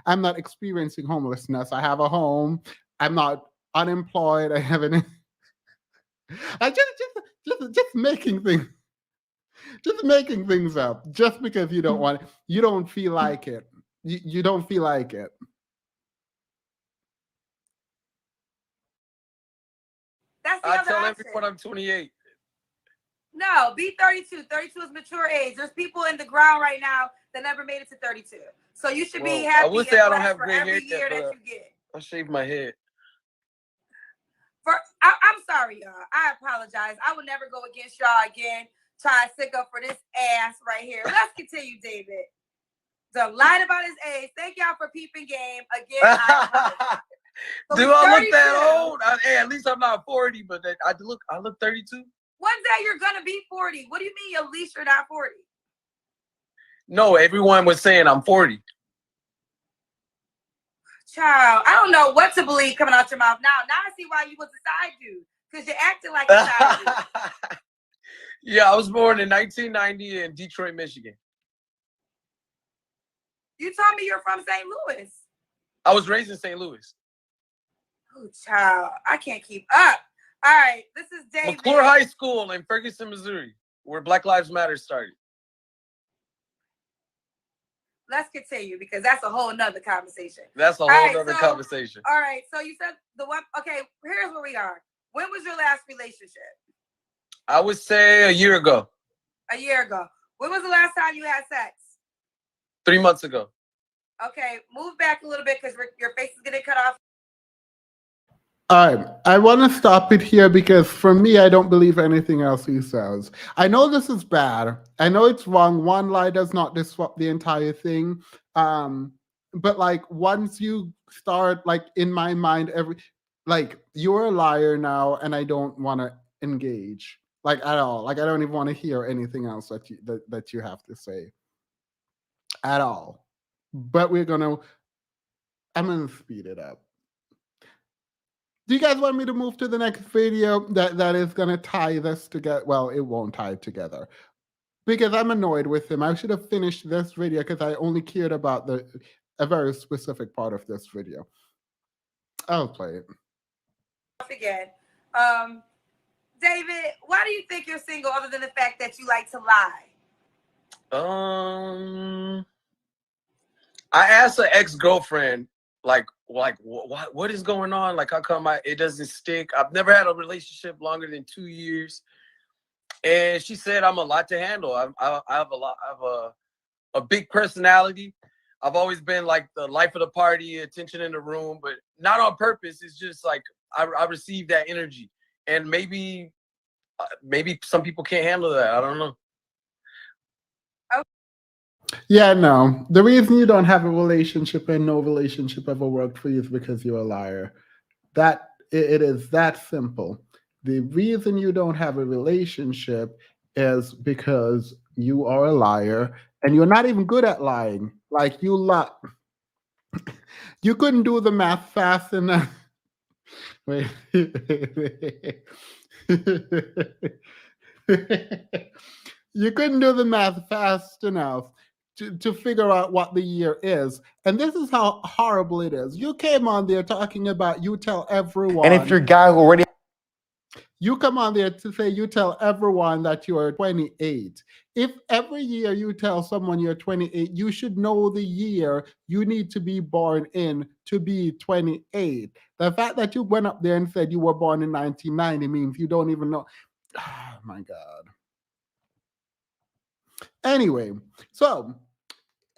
Speaker 2: I'm not experiencing homelessness. I have a home. I'm not unemployed. I have an. I just making things. Just making things up. Just because you don't want. You don't feel like it. You don't feel like it.
Speaker 3: That's the
Speaker 6: I
Speaker 3: other
Speaker 6: tell
Speaker 3: option.
Speaker 6: everyone I'm 28.
Speaker 3: No, be 32. 32 is mature age. There's people in the ground right now that never made it to 32. So you should be
Speaker 6: Well,
Speaker 3: happy
Speaker 6: I would
Speaker 3: and
Speaker 6: say I don't
Speaker 3: blessed
Speaker 6: have
Speaker 3: for
Speaker 6: gray hair
Speaker 3: every year
Speaker 6: yet,
Speaker 3: that
Speaker 6: but
Speaker 3: you get.
Speaker 6: I shaved my head.
Speaker 3: I'm sorry, y'all. I apologize. I will never go against y'all again. Try to stick up for this ass right here. Let's continue, David. The line about his age. Thank y'all for peeping game again. I apologize. So
Speaker 6: Do
Speaker 3: he's
Speaker 6: I look
Speaker 3: 32.
Speaker 6: that old? Hey, at least I'm not 40, but I look 32.
Speaker 3: One day you're gonna be 40. What do you mean? At least you're not 40.
Speaker 6: No, everyone was saying I'm 40.
Speaker 3: Child, I don't know what to believe coming out your mouth now. Now I see why you was a side dude, because you're acting like a side dude.
Speaker 6: Yeah, I was born in 1990 in Detroit, Michigan.
Speaker 3: You told me you're from St. Louis.
Speaker 6: I was raised in St. Louis.
Speaker 3: Oh, child, I can't keep up. All right, this is David.
Speaker 6: McClure High School in Ferguson, Missouri, where Black Lives Matter started.
Speaker 3: Let's continue because that's a whole nother conversation.
Speaker 6: That's a whole nother conversation.
Speaker 3: All right, so you said the one. Okay, here's where we are. When was your last relationship?
Speaker 6: I would say a year ago.
Speaker 3: A year ago. When was the last time you had sex?
Speaker 6: 3 months ago.
Speaker 3: Okay, move back a little bit because your face is getting cut off.
Speaker 2: All right, I want to stop it here because for me, I don't believe anything else he says. I know this is bad. I know it's wrong. One lie does not disrupt the entire thing. But like once you start, like in my mind, you're a liar now, and I don't want to engage like at all. Like I don't even want to hear anything else that you have to say at all. But I'm gonna speed it up. Do you guys want me to move to the next video that is going to tie this together? Well, it won't tie it together because I'm annoyed with him. I should have finished this video because I only cared about a very specific part of this video. I'll play it.
Speaker 3: Again. David, why do you think you're single other than the fact that you like to lie?
Speaker 6: I asked an ex-girlfriend, like what is going on? Like, how come it doesn't stick? I've never had a relationship longer than 2 years, and she said I'm a lot to handle. I have a big personality. I've always been like the life of the party, attention in the room, but not on purpose. It's just like I receive that energy, and maybe some people can't handle that. I don't know.
Speaker 2: Yeah, no. The reason you don't have a relationship and no relationship ever worked for you is because you're a liar. It is that simple. The reason you don't have a relationship is because you are a liar and you're not even good at lying. Like you couldn't do the math fast enough. Wait. You couldn't do the math fast enough to figure out what the year is. And this is how horrible it is. You came on there talking about you tell
Speaker 1: And if you're
Speaker 2: everyone.
Speaker 1: a guy who already
Speaker 2: You come on there to say you tell everyone that you are 28. If every year you tell someone you're 28, you should know the year you need to be born in to be 28. The fact that you went up there and said you were born in 1990 means you don't even know. Oh my God. Anyway, so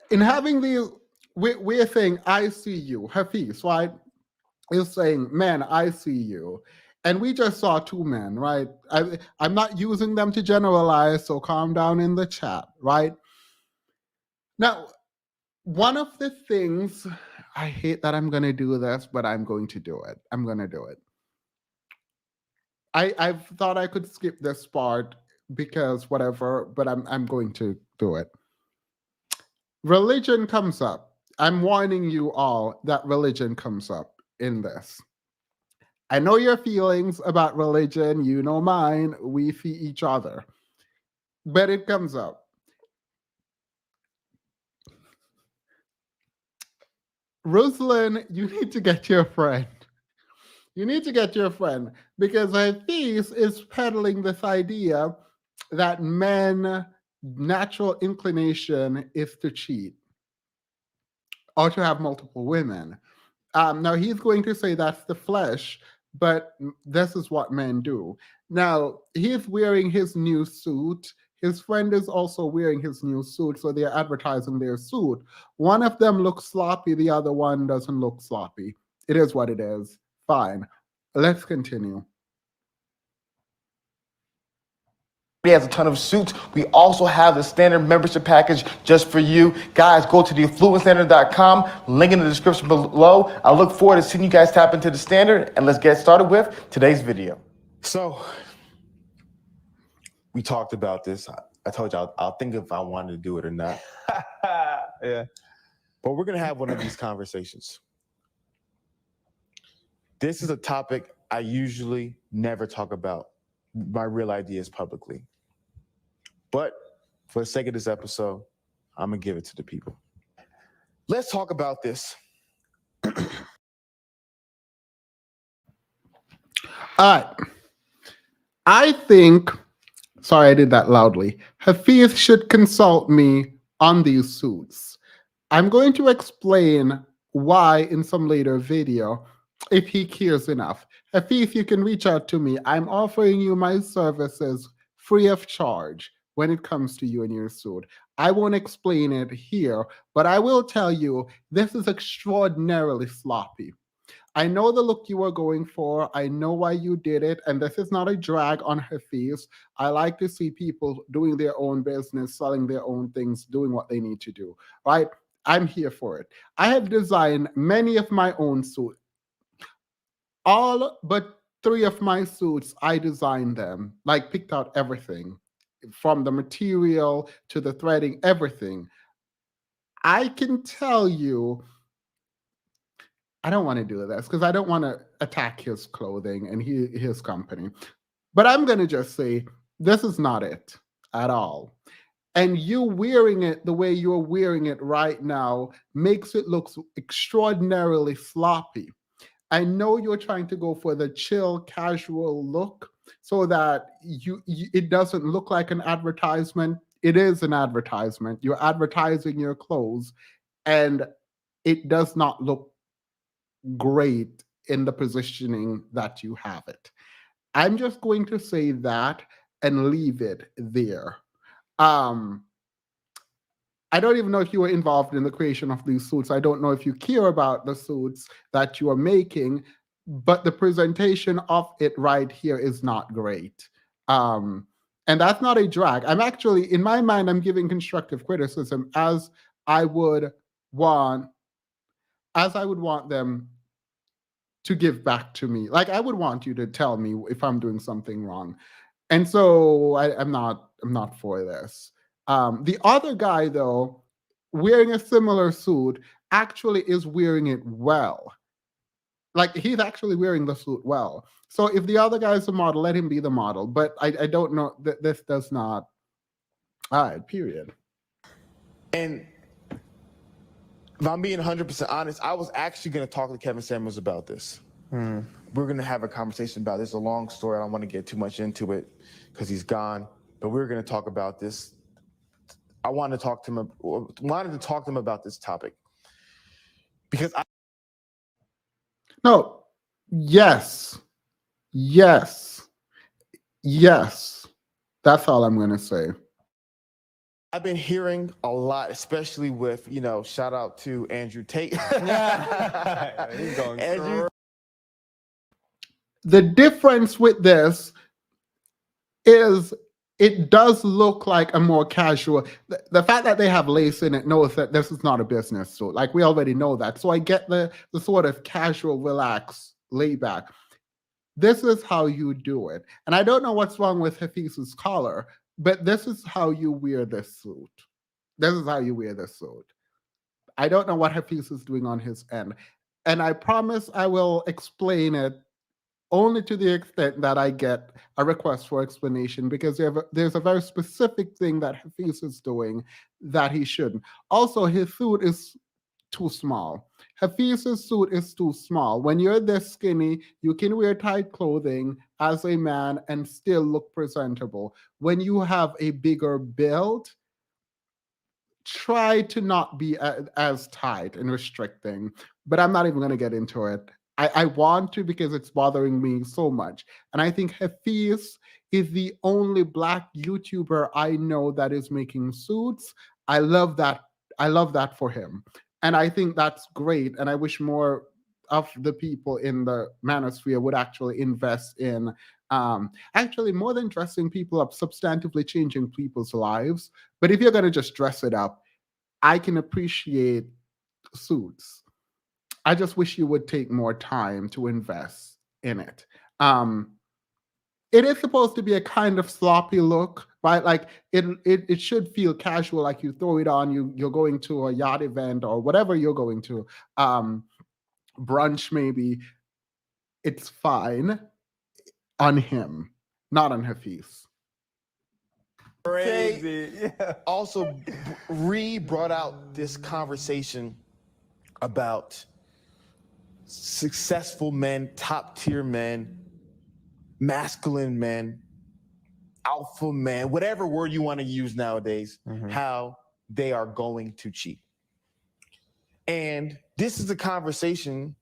Speaker 2: in having these, we're saying, I see you, Hafiz, right? Is saying, man, I see you. And we just saw two men, right? I'm not using them to generalize, so calm down in the chat, right? Now, one of the things, I hate that I'm going to do this, but I'm going to do it. I'm going to do it. I've thought I could skip this part because whatever, but I'm going to do it. Religion comes up. I'm warning you all that religion comes up in this. I know your feelings about religion. You know mine. We see each other. But it comes up. Ruslan, you need to get your friend. You need to get your friend because Hafiz is peddling this idea that men natural inclination is to cheat or to have multiple women. Now he's going to say that's the flesh, but this is what men do. Now he's wearing his new suit. His friend is also wearing his new suit, so they're advertising their suit. One of them looks sloppy, the other one doesn't look sloppy. It is what it is. Fine. Let's continue.
Speaker 1: has a ton of suits, we also have the standard membership package just for you. Guys, go to theaffluentstandard.com, link in the description below. I look forward to seeing you guys tap into the standard, and let's get started with today's video.
Speaker 7: So we talked about this. I told you I'll think if I wanted to do it or not.
Speaker 8: Yeah.
Speaker 7: But we're going to have one of these conversations. This is a topic I usually never talk about my real ideas publicly. But for the sake of this episode, I'm going to give it to the people. Let's talk about this.
Speaker 2: All right. I think, sorry, I did that loudly. Hafiz should consult me on these suits. I'm going to explain why in some later video if he cares enough. Hafiz, you can reach out to me. I'm offering you my services free of charge when it comes to you and your suit. I won't explain it here, but I will tell you this is extraordinarily sloppy. I know the look you were going for. I know why you did it. And this is not a drag on Hafiz. I like to see people doing their own business, selling their own things, doing what they need to do, right? I'm here for it. I have designed many of my own suits. All but 3 of my suits, I designed them, like picked out everything from the material to the threading, everything. I can tell you, I don't want to do this because I don't want to attack his clothing and his company. But I'm going to just say, this is not it at all. And you wearing it the way you're wearing it right now makes it look extraordinarily sloppy. I know you're trying to go for the chill, casual look so that it doesn't look like an advertisement. It is an advertisement. You're advertising your clothes, and it does not look great in the positioning that you have it. I'm just going to say that and leave it there. I don't even know if you were involved in the creation of these suits. I don't know if you care about the suits that you are making, but the presentation of it right here is not great. And that's not a drag. I'm actually, in my mind, I'm giving constructive criticism as I would want them to give back to me. Like I would want you to tell me if I'm doing something wrong. And so I'm not not for this. The other guy, though, wearing a similar suit, actually is wearing it well. Like he's actually wearing the suit well. So if the other guy is the model, let him be the model. But I don't know that this does not. All right, period.
Speaker 7: And if I'm being 100% honest, I was actually going to talk to Kevin Samuels about this. We're going to have a conversation about this. It's a long story. I don't want to get too much into it because he's gone. But we're going to talk about this. I wanted to talk to him about this topic because
Speaker 2: No. Yes. Yes. Yes. That's all I'm going to say.
Speaker 7: I've been hearing a lot, especially with, shout out to Andrew Tate.
Speaker 8: He's going
Speaker 7: Andrew.
Speaker 2: The difference with this is it does look like a more casual. The fact that they have lace in it knows that this is not a business suit. Like we already know that. So I get the sort of casual, relaxed, laid back. This is how you do it. And I don't know what's wrong with Hafiz's collar, but this is how you wear this suit. This is how you wear this suit. I don't know what Hafiz is doing on his end. And I promise I will explain it only to the extent that I get a request for explanation, because there's a very specific thing that Hafiz is doing that he shouldn't. Also, his suit is too small. Hafiz's suit is too small. When you're this skinny, you can wear tight clothing as a man and still look presentable. When you have a bigger build, try to not be as tight and restricting. But I'm not even going to get into it. I want to because it's bothering me so much. And I think Hafiz is the only Black YouTuber I know that is making suits. I love that. I love that for him. And I think that's great. And I wish more of the people in the manosphere would actually invest in actually more than dressing people up, substantively changing people's lives. But if you're going to just dress it up, I can appreciate suits. I just wish you would take more time to invest in it. It is supposed to be a kind of sloppy look, right? Like it should feel casual, like you throw it on, you're going to a yacht event or whatever you're going to, brunch maybe. It's fine on him, not on Hafiz.
Speaker 8: crazy. Yeah.
Speaker 7: Also, Ree brought out this conversation about successful men, top tier men, masculine men, alpha men, whatever word you want to use nowadays, how they are going to cheat. And this is a conversation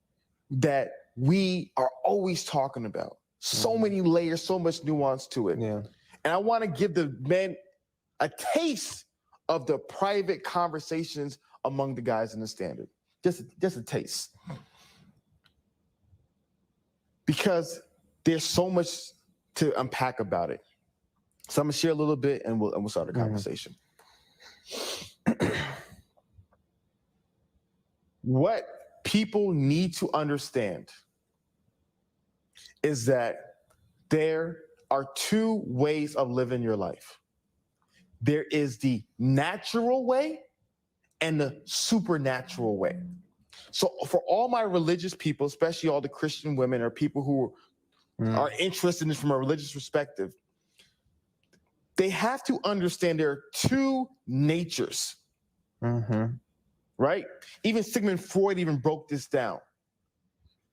Speaker 7: that we are always talking about. So many layers, so much nuance to it.
Speaker 8: Yeah.
Speaker 7: And I want to give the men a taste of the private conversations among the guys in the standard. Just a taste. Because there's so much to unpack about it. So I'm gonna share a little bit and we'll start a conversation. What people need to understand is that there are two ways of living your life. There is the natural way and the supernatural way. So for all my religious people, especially all the Christian women or people who are interested in this from a religious perspective, they have to understand there are two natures, right? Even Sigmund Freud even broke this down.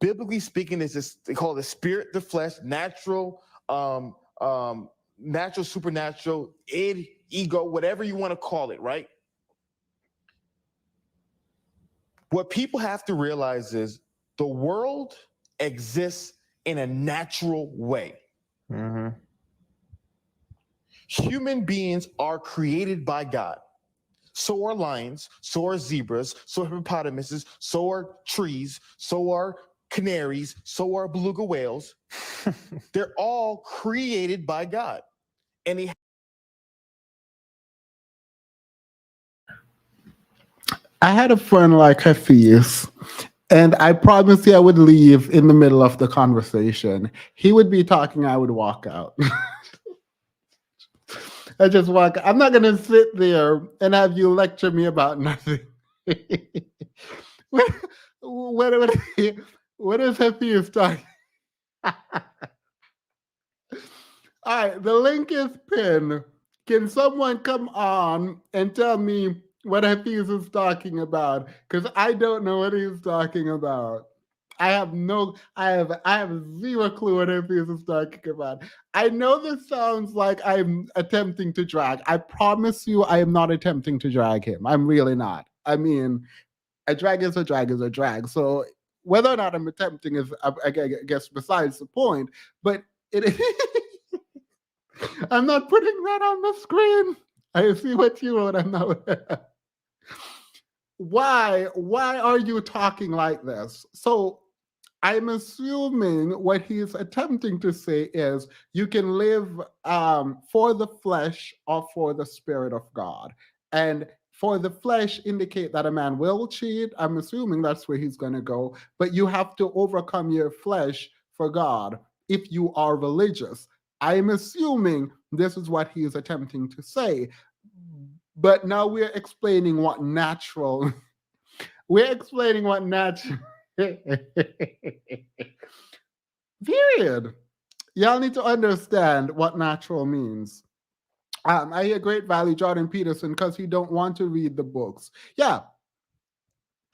Speaker 7: Biblically speaking, is this, they call it the spirit, the flesh, natural, natural, supernatural, id, ego, whatever you want to call it, right? What people have to realize is the world exists in a natural way. Human beings are created by God. So are lions, so are zebras, so are hippopotamuses, so are trees, so are canaries, so are beluga whales. They're all created by God. And he
Speaker 2: I had a friend like Hafiz, and I promised you I would leave in the middle of the conversation. He would be talking, I would walk out. I just walk. I'm not gonna sit there and have you lecture me about nothing. what, what, what is Hafiz talking? All right, the link is pinned. Can someone come on and tell me what Hafiz is talking about? Because I don't know what he's talking about. I have zero clue what Hafiz is talking about. I know this sounds like I'm attempting to drag. I promise you I am not attempting to drag him. I'm really not. I mean, a drag is a drag is a drag. So whether or not I'm attempting is, I guess, besides the point. But it I'm not putting that on the screen. I see what you wrote. I'm not. Why are you talking like this? So I'm assuming what he's attempting to say is you can live for the flesh or for the spirit of God. And for the flesh indicate that a man will cheat. I'm assuming that's where he's going to go. But you have to overcome your flesh for God if you are religious. I'm assuming this is what he is attempting to say. But now we're explaining what natural. We're explaining what natural. Period. Y'all need to understand what natural means. I hear great value Jordan Peterson because he don't want to read the books. Yeah,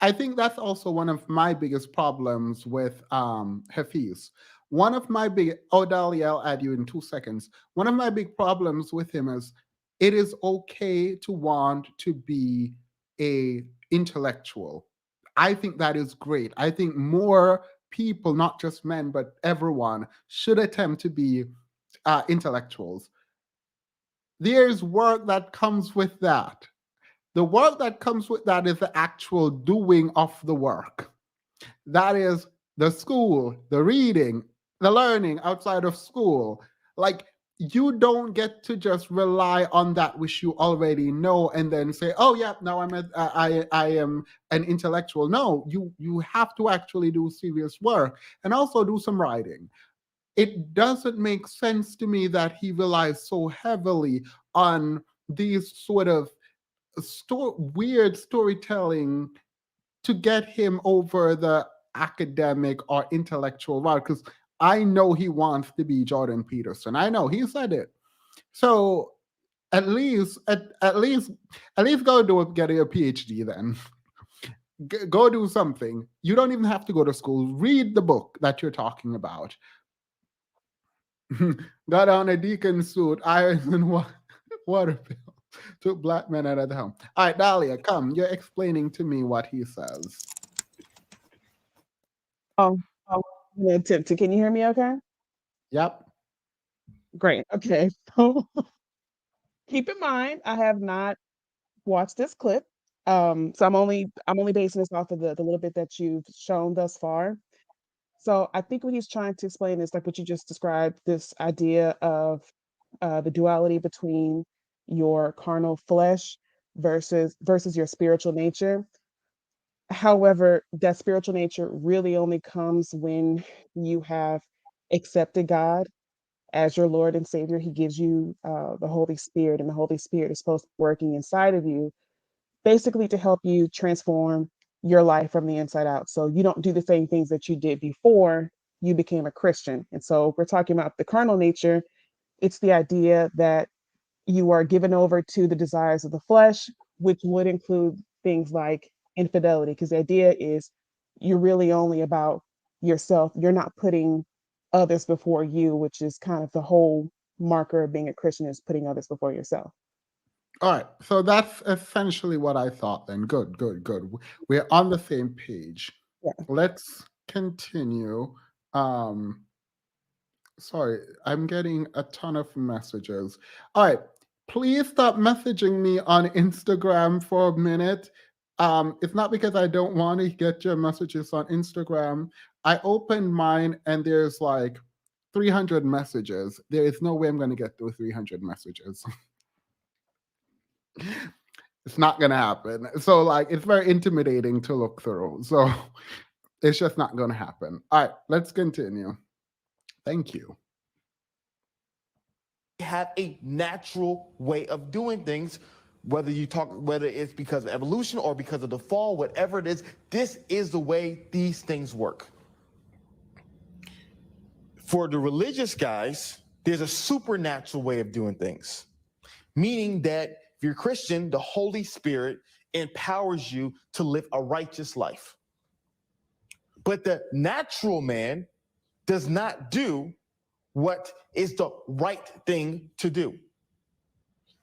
Speaker 2: I think that's also one of my biggest problems with Hafiz. One of my big Dali, I'll add you in 2 seconds. One of my big problems with him is it is okay to want to be a intellectual. I think that is great. I think more people, not just men, but everyone, should attempt to be intellectuals. There's work that comes with that. The work that comes with that is the actual doing of the work. That is the school, the reading, the learning outside of school. Like, you don't get to just rely on that which you already know and then say, "Oh yeah, now I am an intellectual." No, you have to actually do serious work and also do some writing. It doesn't make sense to me that he relies so heavily on these sort of weird storytelling to get him over the academic or intellectual route, because I know he wants to be Jordan Peterson. I know he said it. So at least go get a PhD then. Go do something. You don't even have to go to school. Read the book that you're talking about. Got on a deacon suit, irons and water bill. Took black men out of the home. All right, Dahlia, come. You're explaining to me what he says.
Speaker 9: Oh, I'm gonna attempt to. Can you hear me okay?
Speaker 2: Yep.
Speaker 9: Great. Okay. So keep in mind, I have not watched this clip. So I'm only basing this off of the little bit that you've shown thus far. So I think what he's trying to explain is like what you just described, this idea of the duality between your carnal flesh versus your spiritual nature. However, that spiritual nature really only comes when you have accepted God as your Lord and Savior. He gives you the Holy Spirit, and the Holy Spirit is supposed to be working inside of you, basically to help you transform your life from the inside out. So you don't do the same things that you did before you became a Christian. And so we're talking about the carnal nature. It's the idea that you are given over to the desires of the flesh, which would include things like infidelity, because the idea is you're really only about yourself. You're not putting others before you, which is kind of the whole marker of being a Christian, is putting others before yourself.
Speaker 2: All right. So that's essentially what I thought then. Good, good, good. We're on the same page.
Speaker 9: Yeah.
Speaker 2: Let's continue. Sorry, I'm getting a ton of messages. All right. Please stop messaging me on Instagram for a minute. It's not because I don't want to get your messages on Instagram. I opened mine and there's like 300 messages. There is no way I'm going to get through 300 messages. It's not going to happen. So, like, it's very intimidating to look through. So, it's just not going to happen. All right, let's continue. Thank you.
Speaker 7: have a natural way of doing things, whether it's because of evolution or because of the fall, whatever it is, this is the way these things work. For the religious guys, there's a supernatural way of doing things, meaning that if you're Christian, the Holy Spirit empowers you to live a righteous life. But the natural man does not do what is the right thing to do.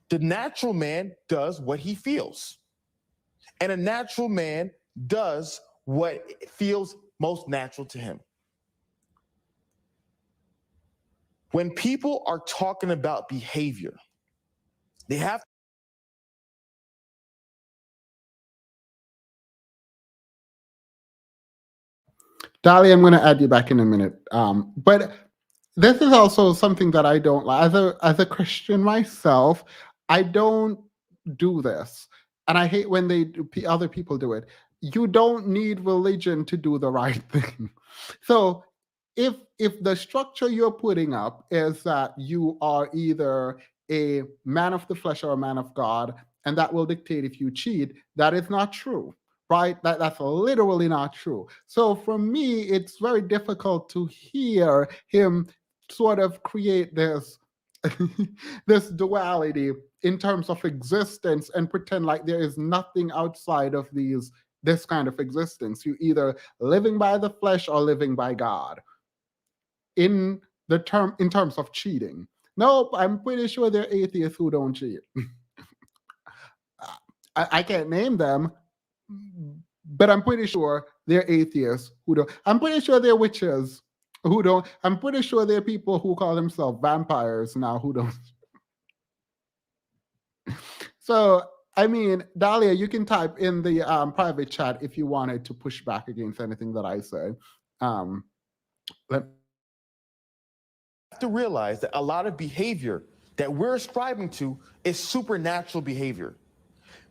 Speaker 7: The natural man does what he feels. And a natural man does what feels most natural to him. When people are talking about behavior, they have
Speaker 2: Dolly, I'm going to add you back in a minute. But this is also something that I don't like. As a Christian myself, I don't do this, and I hate when other people do it. You don't need religion to do the right thing. So, if the structure you're putting up is that you are either a man of the flesh or a man of God, and that will dictate if you cheat, that is not true, right? That's literally not true. So for me, it's very difficult to hear him sort of create this this duality in terms of existence and pretend like there is nothing outside of this kind of existence. You either living by the flesh or living by God in in terms of cheating. Nope, I'm pretty sure there are atheists who don't cheat. I can't name them, but I'm pretty sure they're atheists who don't. I'm pretty sure they're witches who don't. I'm pretty sure there are people who call themselves vampires now who don't. So, I mean, Dahlia, you can type in the private chat if you wanted to push back against anything that I say. Let
Speaker 7: to realize that a lot of behavior that we're ascribing to is supernatural behavior,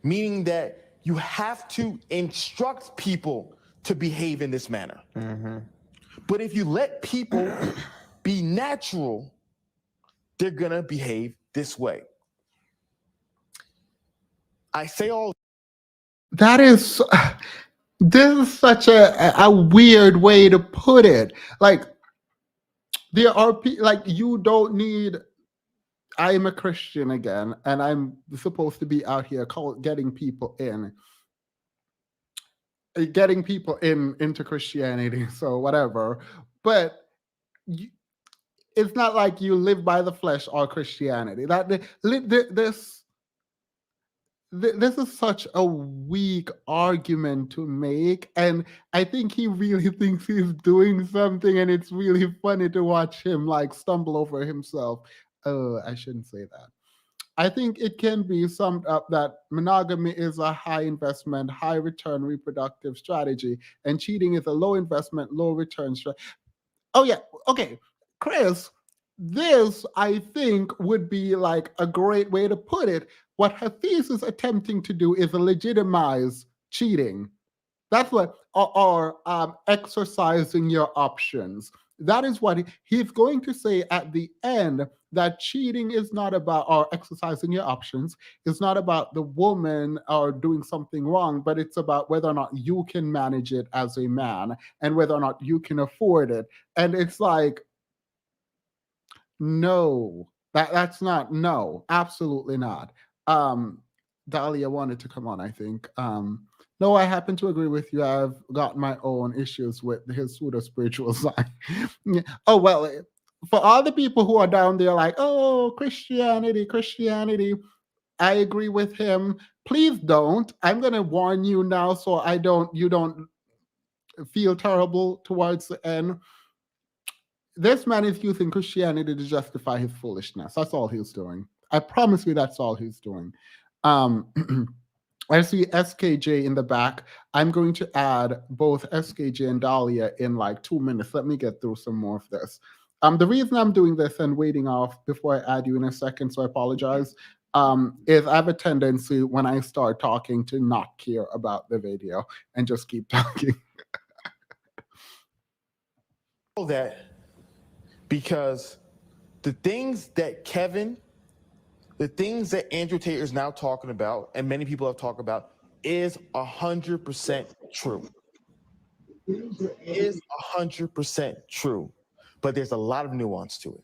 Speaker 7: meaning that you have to instruct people to behave in this manner. But if you let people be natural, they're gonna behave this way. I say all
Speaker 2: that is this is such a weird way to put it. Like there are like you don't need. I'm a Christian again, and I'm supposed to be out here getting people into Christianity. So whatever, but you, it's not like you live by the flesh or Christianity. This is such a weak argument to make, and I think he really thinks he's doing something, and it's really funny to watch him like stumble over himself. Oh, I shouldn't say that. I think it can be summed up that monogamy is a high investment, high return reproductive strategy, and cheating is a low investment, low return strategy. Oh yeah, okay, Chris. This I think would be like a great way to put it. What Hafiz is attempting to do is legitimize cheating. That's what, or exercising your options. That is what he's going to say at the end, that cheating is not about, or exercising your options is not about the woman or doing something wrong, but it's about whether or not you can manage it as a man and whether or not you can afford it. And it's like, no, that's not, no, absolutely not. Dahlia wanted to come on, I think. No, I happen to agree with you. I've got my own issues with his pseudo spiritual side. Yeah. Oh, well, for all the people who are down there like, oh, Christianity, Christianity, I agree with him. Please don't. I'm going to warn you now so you don't feel terrible towards the end. This man is using Christianity to justify his foolishness. That's all he's doing. I promise you that's all he's doing. Um, I see SKJ in the back. I'm going to add both SKJ and Dahlia in like 2 minutes. Let me get through some more of this. The reason I'm doing this and waiting off before I add you in a second, so I apologize, is I have a tendency when I start talking to not care about the video and just keep talking.
Speaker 7: that because the things that Andrew Tate is now talking about, and many people have talked about, is 100% true. Is 100% true. But there's a lot of nuance to it.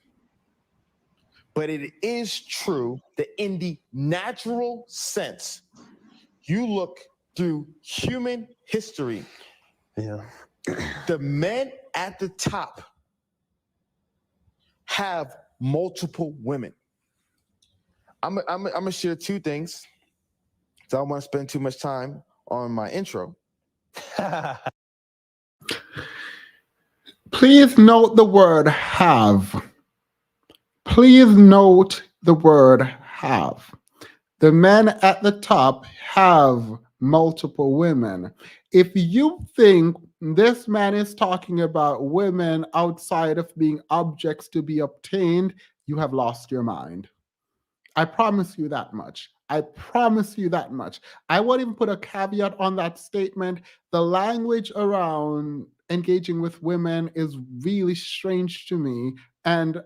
Speaker 7: But it is true that in the natural sense, you look through human history, the men at the top have multiple women. I'm gonna share two things. So I don't want to spend too much time on my intro.
Speaker 2: Please note the word have. Please note the word have. The men at the top have multiple women. If you think this man is talking about women outside of being objects to be obtained, you have lost your mind. I promise you that much. I promise you that much. I won't even put a caveat on that statement. The language around engaging with women is really strange to me. And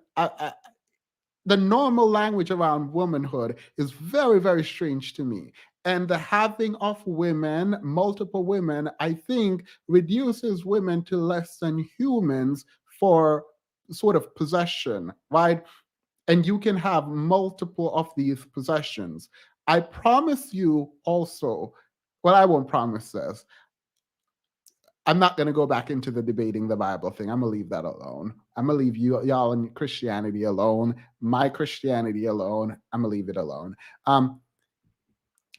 Speaker 2: the normal language around womanhood is very, very strange to me. And the having of women, multiple women, I think reduces women to less than humans for sort of possession, right? And you can have multiple of these possessions. I promise you also, well, I won't promise this. I'm not going to go back into the debating the Bible thing. I'm going to leave that alone. I'm going to leave y'all and Christianity alone, my Christianity alone. I'm going to leave it alone.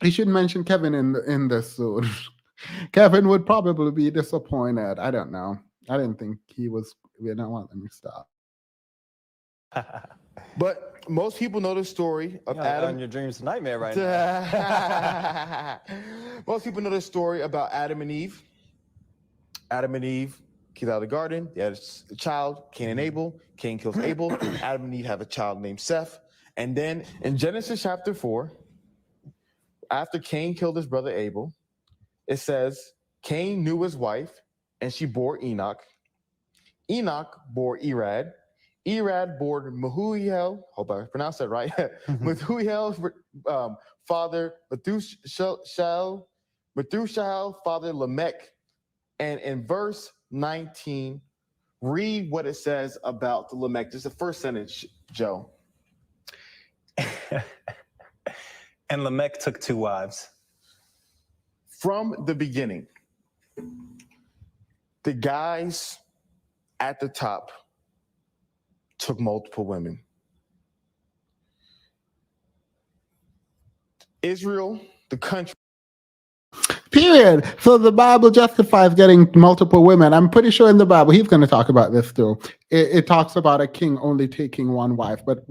Speaker 2: You should mention Kevin in this soon. Kevin would probably be disappointed. I don't know. I didn't think he was. You know what? Let me stop.
Speaker 7: But most people know the story of Adam.
Speaker 8: On your dreams nightmare right now.
Speaker 7: Most people know the story about Adam and Eve. Adam and Eve get out of the garden. They had a child, Cain and Abel. Cain kills Abel. Adam and Eve have a child named Seth. And then in Genesis chapter 4, after Cain killed his brother Abel, it says Cain knew his wife, and she bore Enoch. Enoch bore Irad. Irad bore Mehuiel. Hope I pronounced that right. Mehuiel's father Methuselah, father Lamech. And in verse 19, read what it says about the Lamech. Just the first sentence, Joe.
Speaker 8: And Lamech took 2 wives.
Speaker 7: From the beginning, the guys at the top took multiple women. Israel, the country.
Speaker 2: Period. So the Bible justifies getting multiple women. I'm pretty sure in the Bible, he's going to talk about this too. It talks about a king only taking one wife. But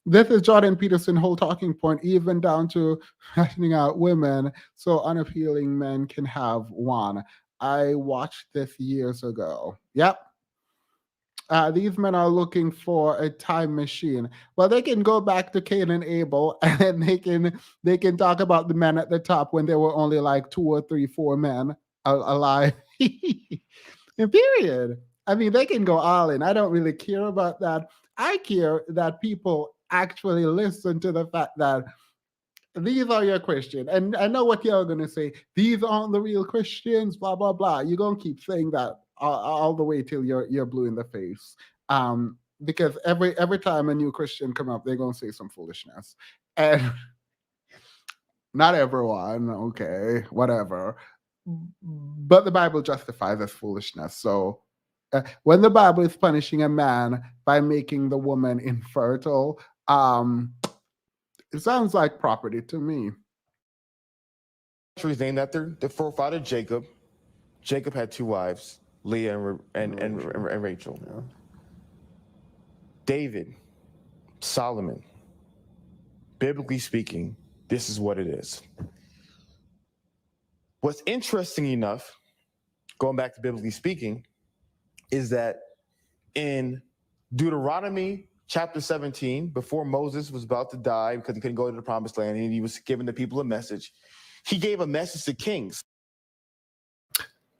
Speaker 2: this is Jordan Peterson's whole talking point, even down to fashioning out women so unappealing men can have one. I watched this years ago. Yep. These men are looking for a time machine. Well, they can go back to Cain and Abel, and they can talk about the men at the top when there were only like 2 or 3, 4 men alive. Period. I mean, they can go all in. I don't really care about that. I care that people actually listen to the fact that these are your Christian. And I know what you're going to say. These aren't the real Christians, blah, blah, blah. You're going to keep saying that all the way till you're blue in the face. Because every time a new Christian come up, they're going to say some foolishness. And not everyone, okay, whatever. But the Bible justifies this foolishness. So when the Bible is punishing a man by making the woman infertile, it sounds like property to me.
Speaker 7: Country is named after the forefather Jacob. Jacob had 2 wives, Leah and Rachel. Yeah. David, Solomon. Biblically speaking, this is what it is. What's interesting enough, going back to biblically speaking, is that in Deuteronomy chapter 17, before Moses was about to die because he couldn't go to the promised land and he was giving the people a message, he gave a message to kings.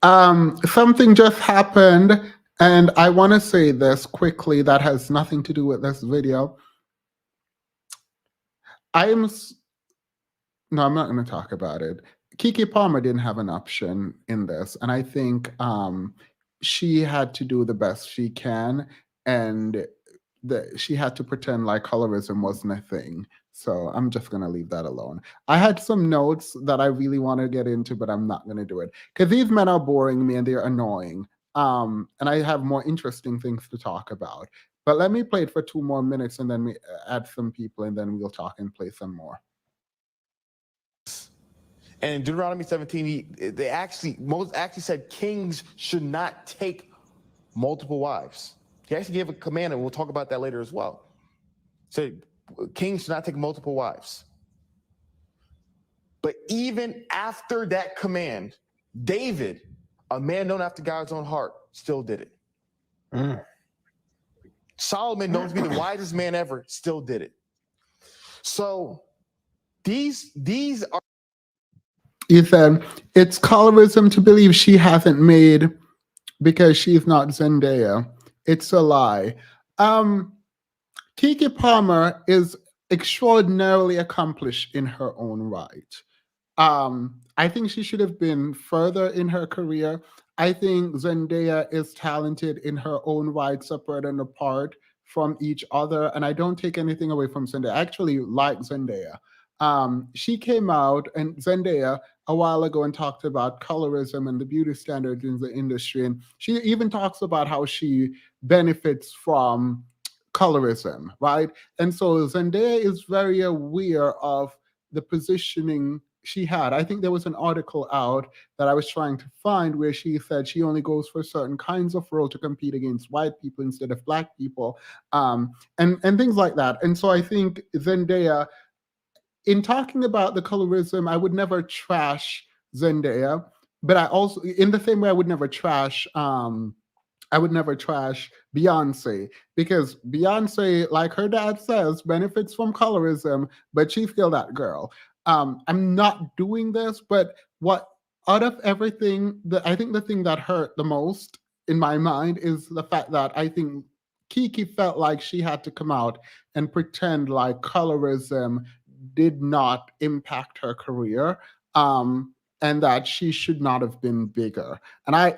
Speaker 2: Something just happened And I want to say this quickly that has nothing to do with this video. I'm no, I'm not going to talk about it. Kiki Palmer didn't have an option in this, and I think she had to do the best she can, and she had to pretend like colorism wasn't a thing. So I'm just going to leave that alone. I had some notes that I really want to get into, but I'm not going to do it because these men are boring me and they're annoying. And I have more interesting things to talk about. But let me play it for 2 more minutes and then we add some people and then we'll talk and play some more.
Speaker 7: And in Deuteronomy 17, they Moses actually said kings should not take multiple wives. He actually gave a command, and we'll talk about that later as well. Said kings should not take multiple wives. But even after that command, David, a man known after God's own heart, still did it. Solomon, known to be the wisest man ever, still did it. So these are.
Speaker 2: He said, it's colorism to believe she hasn't made because she's not Zendaya. It's a lie. Keke Palmer is extraordinarily accomplished in her own right. I think she should have been further in her career. I think Zendaya is talented in her own right, separate and apart from each other. And I don't take anything away from Zendaya. I actually like Zendaya. She came out and Zendaya a while ago and talked about colorism and the beauty standards in the industry. And she even talks about how she benefits from colorism, right? And so Zendaya is very aware of the positioning she had. I think there was an article out that I was trying to find where she said she only goes for certain kinds of role to compete against white people instead of black people, and things like that. And so I think Zendaya, in talking about the colorism, I would never trash Zendaya, but I also, in the same way, I would never trash Beyonce because Beyonce, like her dad says, benefits from colorism, but she's still that girl. I'm not doing this, but what out of everything, I think the thing that hurt the most in my mind is the fact that I think Kiki felt like she had to come out and pretend like colorism did not impact her career, and that she should not have been bigger. And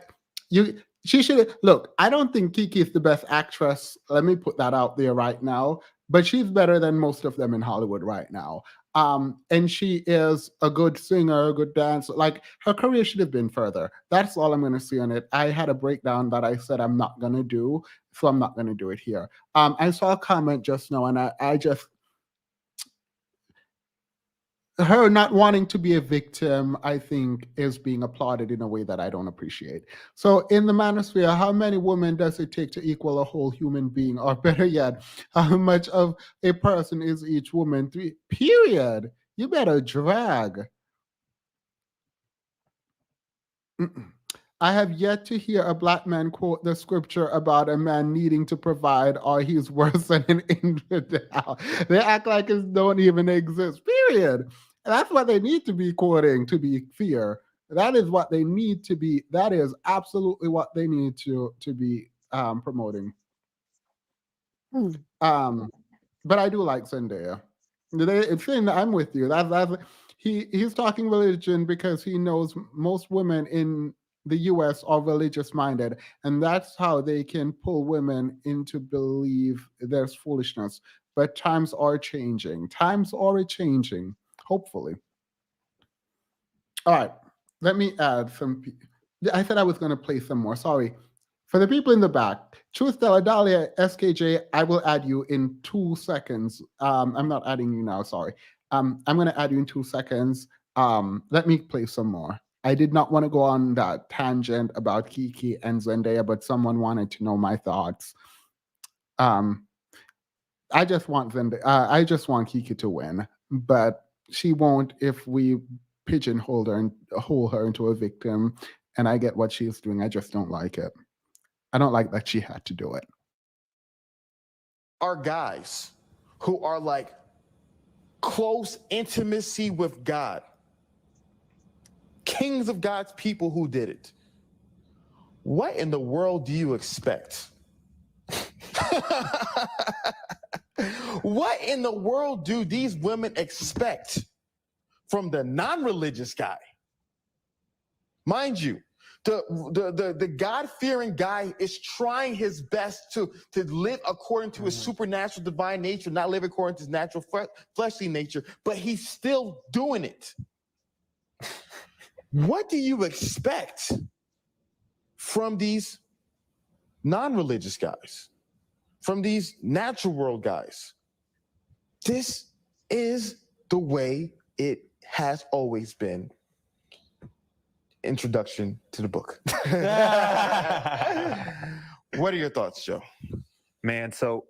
Speaker 2: she should look. I don't think Kiki is the best actress. Let me put that out there right now. But she's better than most of them in Hollywood right now. And she is a good singer, a good dancer. Like her career should have been further. That's all I'm going to say on it. I had a breakdown that I said I'm not going to do, so I'm not going to do it here. I saw a comment just now, and I just her not wanting to be a victim, I think, is being applauded in a way that I don't appreciate. So, in the manosphere, how many women does it take to equal a whole human being? Or better yet, how much of a person is each woman? Three, period. You better drag. Mm-mm. I have yet to hear a black man quote the scripture about a man needing to provide or he's worse than an infidel. They act like it don't even exist, period. That's what they need to be quoting, to be fair. That is what they need to be. That is absolutely what they need to be promoting. But I do like Zendaya. It's saying that I'm with you. He's talking religion because he knows most women in the U.S. are religious minded, and that's how they can pull women into believe there's foolishness. But times are changing. Times are changing. Hopefully. All right. Let me add some. I said I was going to play some more. Sorry. For the people in the back, Truth Stella, Dahlia, SKJ, I will add you in 2 seconds. I'm not adding you now, sorry. I'm going to add you in 2 seconds. Let me play some more. I did not want to go on that tangent about Kiki and Zendaya, but someone wanted to know my thoughts. I just want I just want Kiki to win, but she won't if we pigeonhole her and hole her into a victim. And I get what she's doing. I just don't like it. I don't like that she had to do it.
Speaker 7: Are guys who are like close intimacy with God, kings of God's people who did it. What in the world do you expect? What in the world do these women expect from the non-religious guy? Mind you, the God-fearing guy is trying his best to live according to his supernatural divine nature, not live according to his natural fleshly nature, but he's still doing it. What do you expect from these non-religious guys, from these natural world guys? This is the way it has always been. Introduction to the book. What are your thoughts, Joe?
Speaker 8: Man, so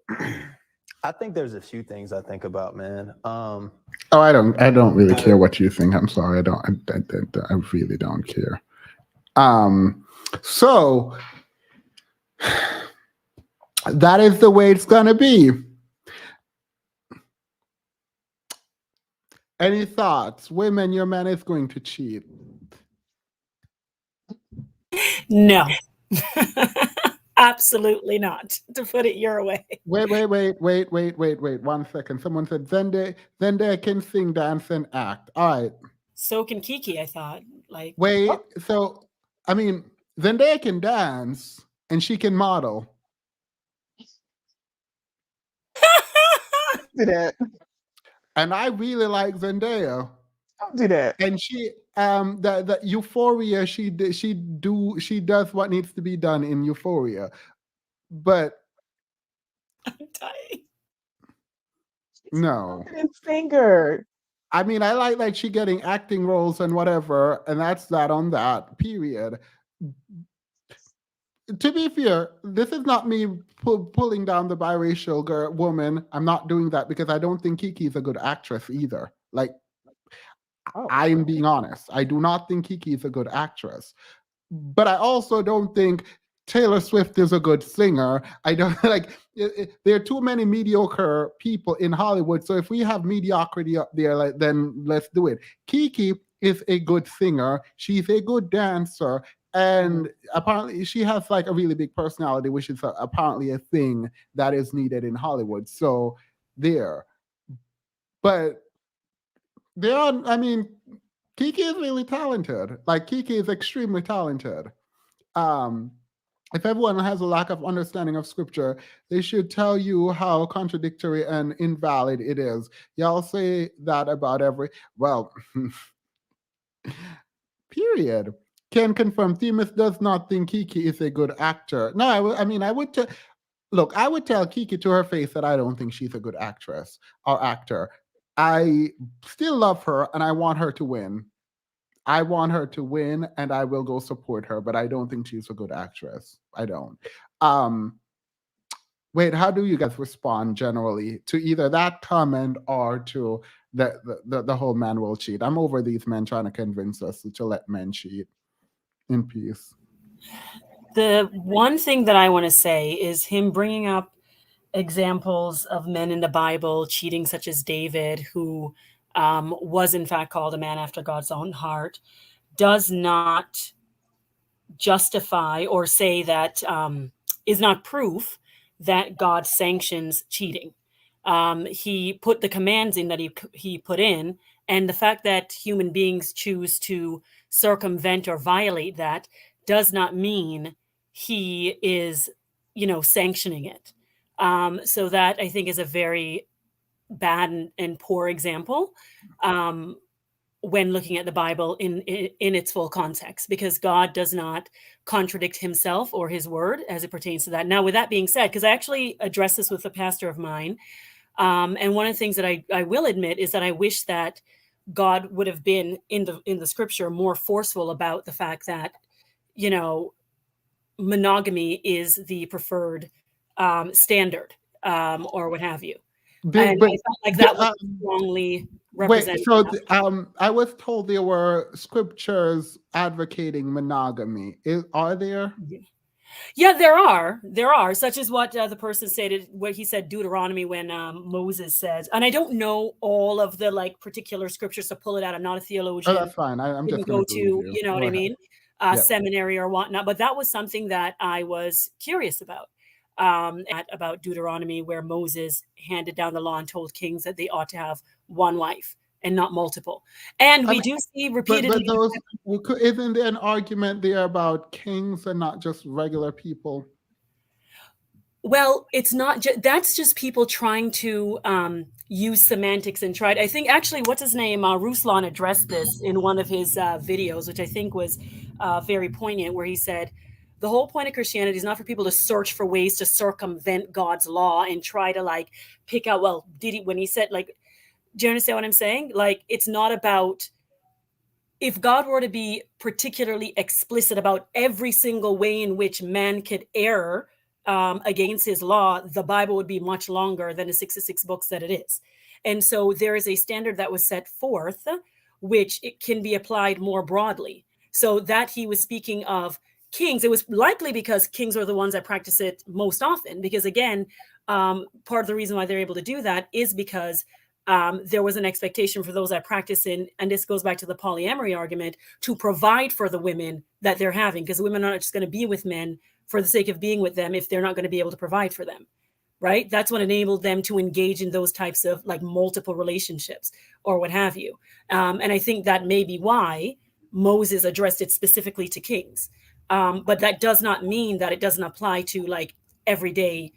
Speaker 8: I think there's a few things I think about, man.
Speaker 2: Oh, I don't really care what you think. I'm sorry. I really don't care. So that is the way it's gonna be. Any thoughts? Women, your man is going to cheat.
Speaker 10: No. Absolutely not, to put it your way.
Speaker 2: Wait. 1 second. Someone said Zendaya can sing, dance, and act. All right.
Speaker 10: So can Kiki, I thought. Like,
Speaker 2: Wait. So, I mean, Zendaya can dance and she can model.
Speaker 9: Do that.
Speaker 2: And I really like Zendaya.
Speaker 9: Don't do that.
Speaker 2: And she the Euphoria, she does what needs to be done in Euphoria. But
Speaker 10: I'm dying.
Speaker 2: no.
Speaker 9: Singer.
Speaker 2: I mean, I like she getting acting roles and whatever, and that's that on that, period. To be fair, this is not me pulling down the biracial woman. I'm not doing that because I don't think Kiki's a good actress either. Like, I'm being honest. I do not think Kiki is a good actress. But I also don't think Taylor Swift is a good singer. I don't like there are too many mediocre people in Hollywood. So if we have mediocrity up there, like, then let's do it. Kiki is a good singer. She's a good dancer. And apparently she has like a really big personality, which is apparently a thing that is needed in Hollywood. So there. But there are, I mean, Kiki is really talented. Like, Kiki is extremely talented. If everyone has a lack of understanding of scripture, they should tell you how contradictory and invalid it is. Y'all say that about well, period. Can confirm Themis does not think Kiki is a good actor. No, I would look, I would tell Kiki to her face that I don't think she's a good actress or actor. I still love her and I want her to win. I want her to win and I will go support her, but I don't think she's a good actress. I don't. Wait, how do you guys respond generally to either that comment or to the whole man will cheat? I'm over these men trying to convince us to let men cheat. In peace.
Speaker 10: The one thing that I want to say is him bringing up examples of men in the Bible cheating, such as David, who was in fact called a man after God's own heart, does not justify or say that is not proof that God sanctions cheating. He put the commands in that he put in, and the fact that human beings choose to circumvent or violate that does not mean he is, sanctioning it. So that, I think, is a very bad and poor example when looking at the Bible in its full context, because God does not contradict himself or his word as it pertains to that. Now, with that being said, because I actually addressed this with a pastor of mine, and one of the things that I will admit is that I wish that God would have been in the scripture more forceful about the fact that, monogamy is the preferred standard, or what have you. And I felt like that was strongly represented.
Speaker 2: Wait, so I was told there were scriptures advocating monogamy. Are there?
Speaker 10: Yeah, there are, such as what the person stated, what he said, Deuteronomy, when Moses says, and I don't know all of the particular scriptures to pull it out. I'm not a theologian.
Speaker 2: Oh, that's fine. I'm just
Speaker 10: go to, you know what I mean? seminary or whatnot. But that was something that I was curious about. About Deuteronomy, where Moses handed down the law and told kings that they ought to have one wife and not multiple. And we do see repeatedly.
Speaker 2: But those isn't there an argument there about kings and not just regular people?
Speaker 10: Well, it's not that's just people trying to use semantics and try. I think actually, what's his name? Ruslan addressed this in one of his videos, which I think was very poignant, where he said, the whole point of Christianity is not for people to search for ways to circumvent God's law and try to like pick out, well, did he, when he said like, do you understand what I'm saying? Like, it's not about, if God were to be particularly explicit about every single way in which man could err against his law, the Bible would be much longer than the 66 books that it is. And so there is a standard that was set forth, which it can be applied more broadly. So that he was speaking of kings, it was likely because kings are the ones that practice it most often. Because again, part of the reason why they're able to do that is because there was an expectation for those that practice in, and this goes back to the polyamory argument, to provide for the women that they're having, because women aren't just going to be with men for the sake of being with them if they're not going to be able to provide for them, right? That's what enabled them to engage in those types of like multiple relationships or what have you. And I think that may be why Moses addressed it specifically to kings. But that does not mean that it doesn't apply to like everyday,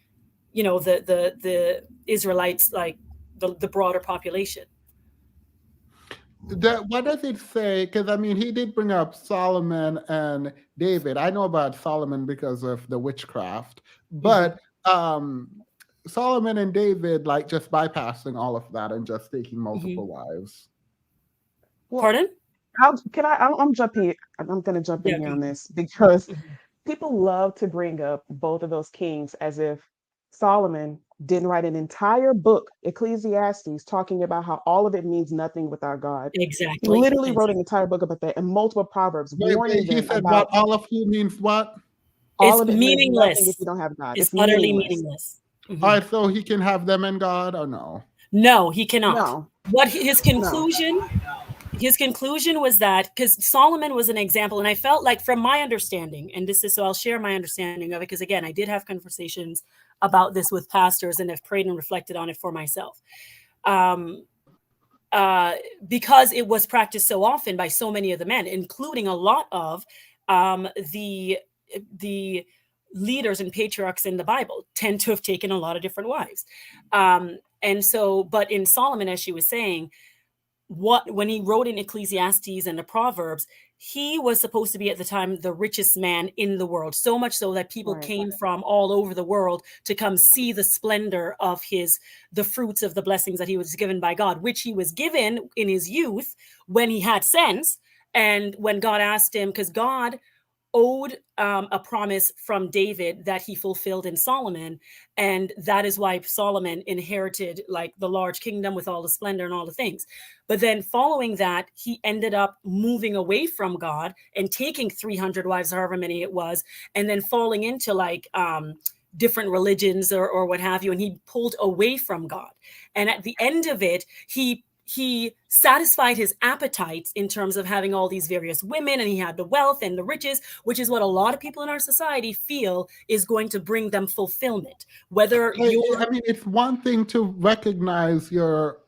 Speaker 10: you know, the Israelites, like the broader population.
Speaker 2: What does it say? Because I mean, he did bring up Solomon and David. I know about Solomon because of the witchcraft, but Solomon and David, like just bypassing all of that and just taking multiple wives.
Speaker 9: Well,
Speaker 10: Pardon?
Speaker 9: I'm jumping. I'm going to jump in here on this because people love to bring up both of those kings as if Solomon didn't write an entire book, Ecclesiastes, talking about how all of it means nothing without God.
Speaker 10: Exactly.
Speaker 9: He literally wrote an entire book about that and multiple proverbs warning them
Speaker 2: said
Speaker 9: about
Speaker 2: what all of you means what?
Speaker 9: All
Speaker 10: it's
Speaker 9: of it
Speaker 10: meaningless
Speaker 9: means nothing if you don't have God.
Speaker 10: It's utterly meaningless.
Speaker 2: All right, so he can have them and God, or no?
Speaker 10: No, he cannot.
Speaker 9: No.
Speaker 10: What his conclusion? His conclusion was that, because Solomon was an example, and I felt like, from my understanding, and this is, so I'll share my understanding of it, because again, I did have conversations about this with pastors and have prayed and reflected on it for myself. Because it was practiced so often by so many of the men, including a lot of the leaders and patriarchs in the Bible tend to have taken a lot of different wives. And so, but in Solomon, as she was saying, when he wrote in Ecclesiastes and the Proverbs, he was supposed to be at the time the richest man in the world, so much so that people came from all over the world to come see the splendor of the fruits of the blessings that he was given by God, which he was given in his youth when he had sense. And when God asked him, because God owed a promise from David that he fulfilled in Solomon. And that is why Solomon inherited like the large kingdom with all the splendor and all the things. But then following that, he ended up moving away from God and taking 300 wives, however many it was, and then falling into like different religions or what have you. And he pulled away from God. And at the end of it, he satisfied his appetites in terms of having all these various women, and he had the wealth and the riches, which is what a lot of people in our society feel is going to bring them fulfillment. Whether
Speaker 2: I mean, it's one thing to recognize your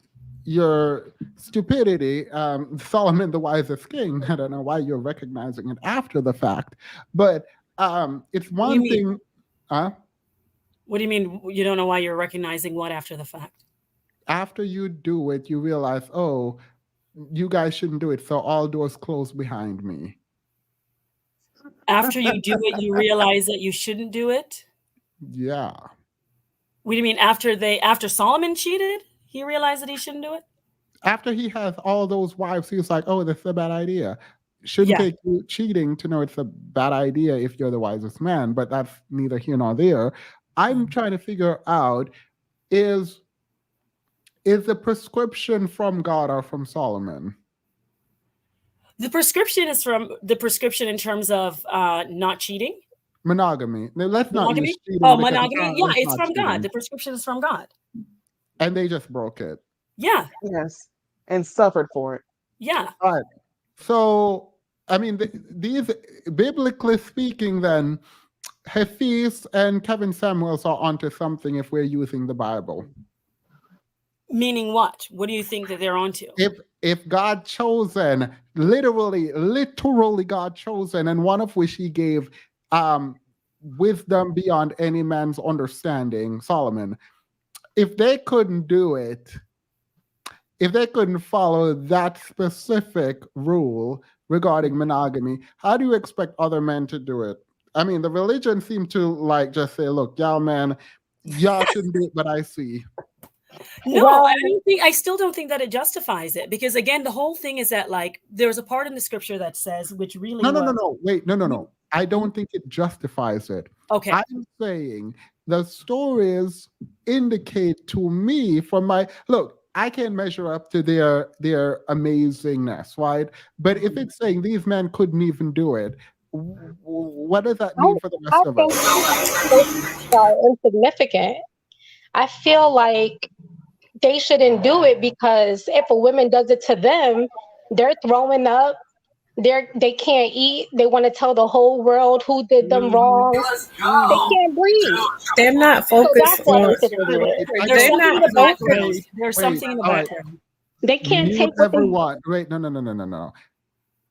Speaker 2: stupidity. Solomon, the wisest king. I don't know why you're recognizing it after the fact, but it's one thing. What
Speaker 10: do you mean? You don't know why you're recognizing what after the fact?
Speaker 2: After you do it, you realize, oh, you guys shouldn't do it. So all doors close behind me.
Speaker 10: After you do it, you realize that you shouldn't do it?
Speaker 2: Yeah.
Speaker 10: What do you mean after Solomon cheated, he realized that he shouldn't do it?
Speaker 2: After he has all those wives, he was like, oh, that's a bad idea. Shouldn't take you cheating to know it's a bad idea if you're the wisest man, but that's neither here nor there. I'm trying to figure out, is the prescription from God or from Solomon?
Speaker 10: The prescription is from the prescription in terms of not cheating.
Speaker 2: Monogamy. Now, let's not use cheating.
Speaker 10: Oh, monogamy. Yeah, it's from cheating. God. The prescription is from God.
Speaker 2: And they just broke it.
Speaker 10: Yeah.
Speaker 9: Yes. And suffered for it.
Speaker 10: Yeah.
Speaker 2: All right. So I mean, these, biblically speaking, then Hafiz and Kevin Samuels are onto something if we're using the Bible.
Speaker 10: Meaning what? What do you think that they're onto?
Speaker 2: If God chosen, literally God chosen, and one of which he gave wisdom beyond any man's understanding, Solomon, if they couldn't do it, if they couldn't follow that specific rule regarding monogamy, how do you expect other men to do it? I mean, the religion seemed to like just say, look, y'all man, y'all shouldn't do it, but I see.
Speaker 10: No,
Speaker 5: Well,
Speaker 10: I still don't think that it justifies it, because again, the whole thing is that like there's a part in the scripture that says, which really
Speaker 2: No. Wait, no. I don't think it justifies it.
Speaker 10: Okay.
Speaker 2: I'm saying the stories indicate to me from my look, I can measure up to their amazingness, right? But if it's saying these men couldn't even do it, what does that mean for the
Speaker 5: I
Speaker 2: rest of
Speaker 5: think
Speaker 2: us?
Speaker 5: they are insignificant. I feel like they shouldn't do it because if a woman does it to them, they're throwing up. They can't eat. They want to tell the whole world who did them wrong. They can't breathe.
Speaker 11: They're not
Speaker 5: So that's
Speaker 11: focused
Speaker 5: why
Speaker 11: on.
Speaker 5: they shouldn't do it.
Speaker 2: I
Speaker 10: There's
Speaker 2: don't
Speaker 10: something in
Speaker 11: not
Speaker 10: the background.
Speaker 11: focused.
Speaker 10: There's
Speaker 2: wait,
Speaker 10: something in the
Speaker 2: all right.
Speaker 10: background.
Speaker 5: They can't
Speaker 2: Mute
Speaker 5: take what they
Speaker 2: everyone. Wait, no.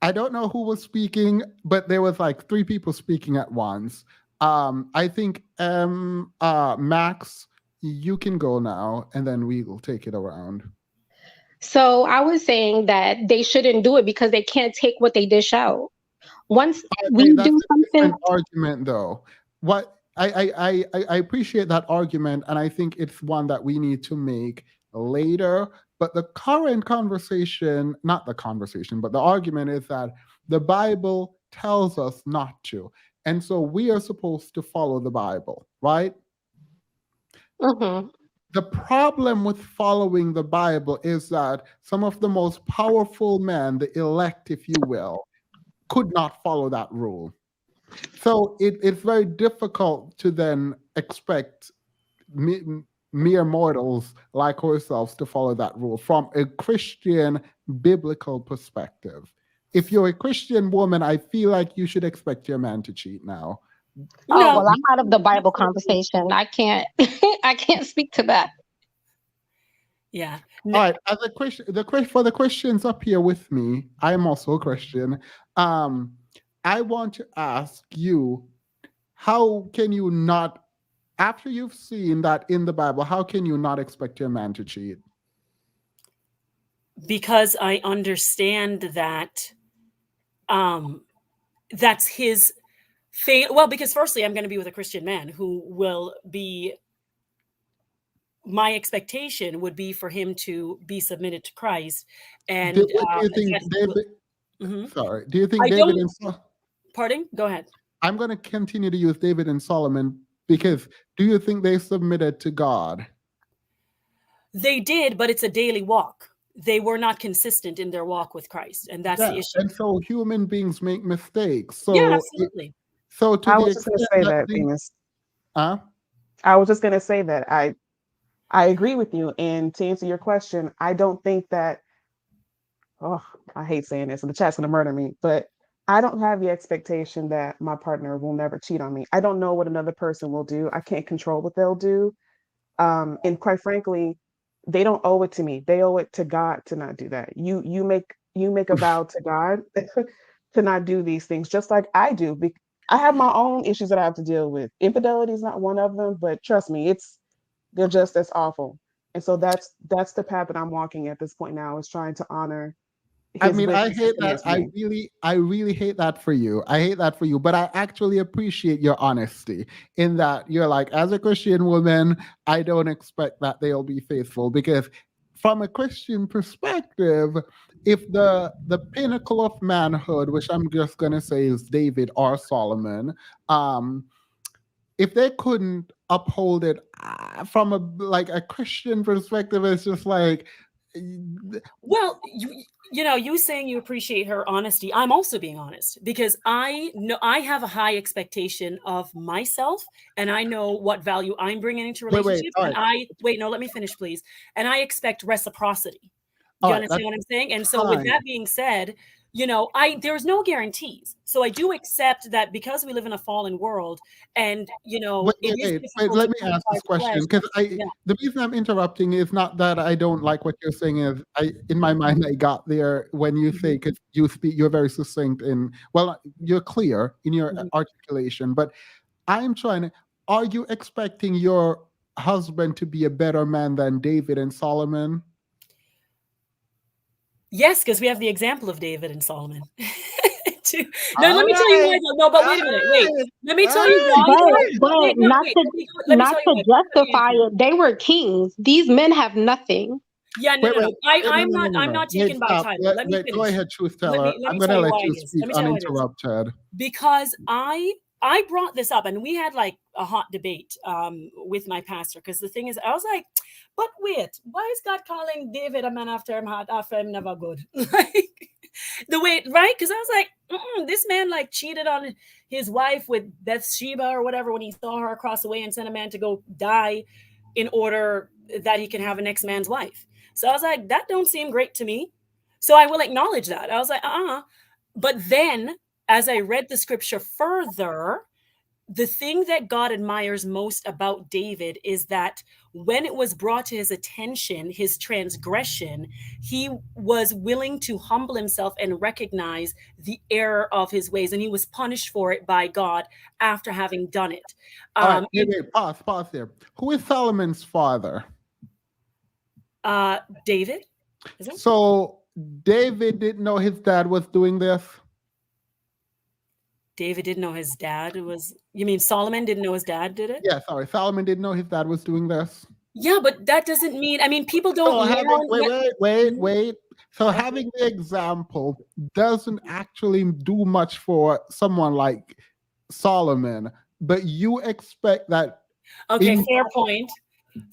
Speaker 2: I don't know who was speaking, but there was like 3 people speaking at once. I think Max, you can go now, and then we will take it around.
Speaker 5: So I was saying that they shouldn't do it because they can't take what they dish out. Once we
Speaker 2: That's
Speaker 5: do
Speaker 2: a
Speaker 5: something,
Speaker 2: different argument, though. What I appreciate that argument, and I think it's one that we need to make later. But the current conversation, not the conversation, but the argument is that the Bible tells us not to, and so we are supposed to follow the Bible, right?
Speaker 5: mhm.
Speaker 2: The problem with following the Bible is that some of the most powerful men, the elect, if you will, could not follow that rule. So it's very difficult to then expect mere mortals like ourselves to follow that rule from a Christian biblical perspective. If you're a Christian woman, I feel like you should expect your man to cheat now.
Speaker 5: Oh
Speaker 10: No.
Speaker 5: well, I'm out of the Bible conversation. I can't. I can't speak to that.
Speaker 10: Yeah.
Speaker 2: All right, as a Christian, for the Christians up here with me, I'm also a Christian. I want to ask you, how can you not, after you've seen that in the Bible, how can you not expect your man to cheat?
Speaker 10: Because I understand that that's his fate. Well, because firstly, I'm going to be with a Christian man who will be, my expectation would be for him to be submitted to Christ. And
Speaker 2: Do you think David? Sorry, do you think David and
Speaker 10: pardon? Go ahead.
Speaker 2: I'm going to continue to use David and Solomon because do you think they submitted to God?
Speaker 10: They did, but it's a daily walk. They were not consistent in their walk with Christ, and that's the issue.
Speaker 2: And so human beings make mistakes. So
Speaker 10: yeah, absolutely.
Speaker 2: So to
Speaker 9: I
Speaker 2: the
Speaker 9: was just going to
Speaker 2: extent
Speaker 9: say that,
Speaker 2: they-
Speaker 9: Venus.
Speaker 2: Huh?
Speaker 9: I was just going to say that I agree with you. And to answer your question, I don't think that, oh, I hate saying this, and the chat's going to murder me, but I don't have the expectation that my partner will never cheat on me. I don't know what another person will do. I can't control what they'll do. And quite frankly, they don't owe it to me. They owe it to God to not do that. You make a vow to God to not do these things, just like I do. I have my own issues that I have to deal with. Infidelity is not one of them, but trust me, they're just as awful. And so that's the path that I'm walking at this point now, is trying to honor
Speaker 2: I
Speaker 9: his
Speaker 2: mean, I
Speaker 9: wishes
Speaker 2: hate
Speaker 9: and
Speaker 2: that.
Speaker 9: his
Speaker 2: I really hate that for you. I hate that for you, but I actually appreciate your honesty in that you're like, as a Christian woman, I don't expect that they'll be faithful because from a Christian perspective, if the pinnacle of manhood, which I'm just gonna say is David or Solomon, if they couldn't uphold it from a Christian perspective, it's just like,
Speaker 10: well, you saying you appreciate her honesty. I'm also being honest because I know I have a high expectation of myself, and I know what value I'm bringing into relationships. No, let me finish, please. And I expect reciprocity. You understand what I'm saying? And so, with that being said, there's no guarantees. So I do accept that because we live in a fallen world, and
Speaker 2: Wait,
Speaker 10: it
Speaker 2: wait,
Speaker 10: is
Speaker 2: wait, wait.
Speaker 10: difficult to
Speaker 2: Let me ask
Speaker 10: crucify
Speaker 2: this
Speaker 10: the flesh.
Speaker 2: question because
Speaker 10: Yeah.
Speaker 2: the reason I'm interrupting is not that I don't like what you're saying. Is in my mind, I got there when you say, because you speak, you're very succinct in, well, you're clear in your
Speaker 10: Mhm.
Speaker 2: articulation, but I'm trying to, are you expecting your husband to be a better man than David and Solomon?
Speaker 10: Yes, because we have the example of David and Solomon. No,
Speaker 2: All
Speaker 10: let me tell you why.
Speaker 2: right.
Speaker 10: No, but
Speaker 2: All
Speaker 10: wait a minute. Wait.
Speaker 2: right.
Speaker 10: Let me
Speaker 2: All
Speaker 10: tell you
Speaker 2: right.
Speaker 10: why,
Speaker 5: But
Speaker 10: though.
Speaker 2: Great.
Speaker 10: Wait, no,
Speaker 5: not
Speaker 10: wait.
Speaker 5: to
Speaker 10: Let me
Speaker 5: not
Speaker 10: tell you
Speaker 5: to
Speaker 10: why.
Speaker 5: justify it. They were kings. These men have nothing.
Speaker 10: Yeah, no,
Speaker 2: Wait,
Speaker 10: no,
Speaker 2: wait.
Speaker 10: no. I,
Speaker 2: No,
Speaker 10: I'm
Speaker 2: no, no,
Speaker 10: not.
Speaker 2: no,
Speaker 10: I'm
Speaker 2: no.
Speaker 10: not
Speaker 2: Wait,
Speaker 10: taken by
Speaker 2: stop.
Speaker 10: title. Let me
Speaker 2: Go
Speaker 10: finish.
Speaker 2: ahead, truth
Speaker 10: Let
Speaker 2: teller.
Speaker 10: me let
Speaker 2: I'm
Speaker 10: me
Speaker 2: going
Speaker 10: tell
Speaker 2: to
Speaker 10: you
Speaker 2: let
Speaker 10: why
Speaker 2: you
Speaker 10: it is.
Speaker 2: speak
Speaker 10: Let me tell you why it is.
Speaker 2: uninterrupted.
Speaker 10: Because I brought this up, and we had like a hot debate with my pastor, because the thing is, I was like, but wait, why is God calling David a man after him heart, after him never good? Like the way, right? Because I was like, this man like cheated on his wife with Bathsheba or whatever when he saw her across the way and sent a man to go die in order that he can have a next man's wife. So I was like, that don't seem great to me. So I will acknowledge that. I was like, But then as I read the scripture further, the thing that God admires most about David is that when it was brought to his attention, his transgression, he was willing to humble himself and recognize the error of his ways, and he was punished for it by God after having done it.
Speaker 2: All right. Wait,
Speaker 10: Um,
Speaker 2: wait. Pause there. Who is Solomon's father?
Speaker 10: David, is it?
Speaker 2: So David didn't know his dad was doing this?
Speaker 10: David didn't know his dad was. You mean Solomon didn't know his dad did it?
Speaker 2: Yeah, sorry. Solomon didn't know his dad was doing this?
Speaker 10: Yeah, but that doesn't mean. I mean, people don't
Speaker 2: So having,
Speaker 10: mourn.
Speaker 2: wait. So
Speaker 10: Okay.
Speaker 2: having the example doesn't actually do much for someone like Solomon, but you expect that
Speaker 10: Okay,
Speaker 2: in
Speaker 10: fair point.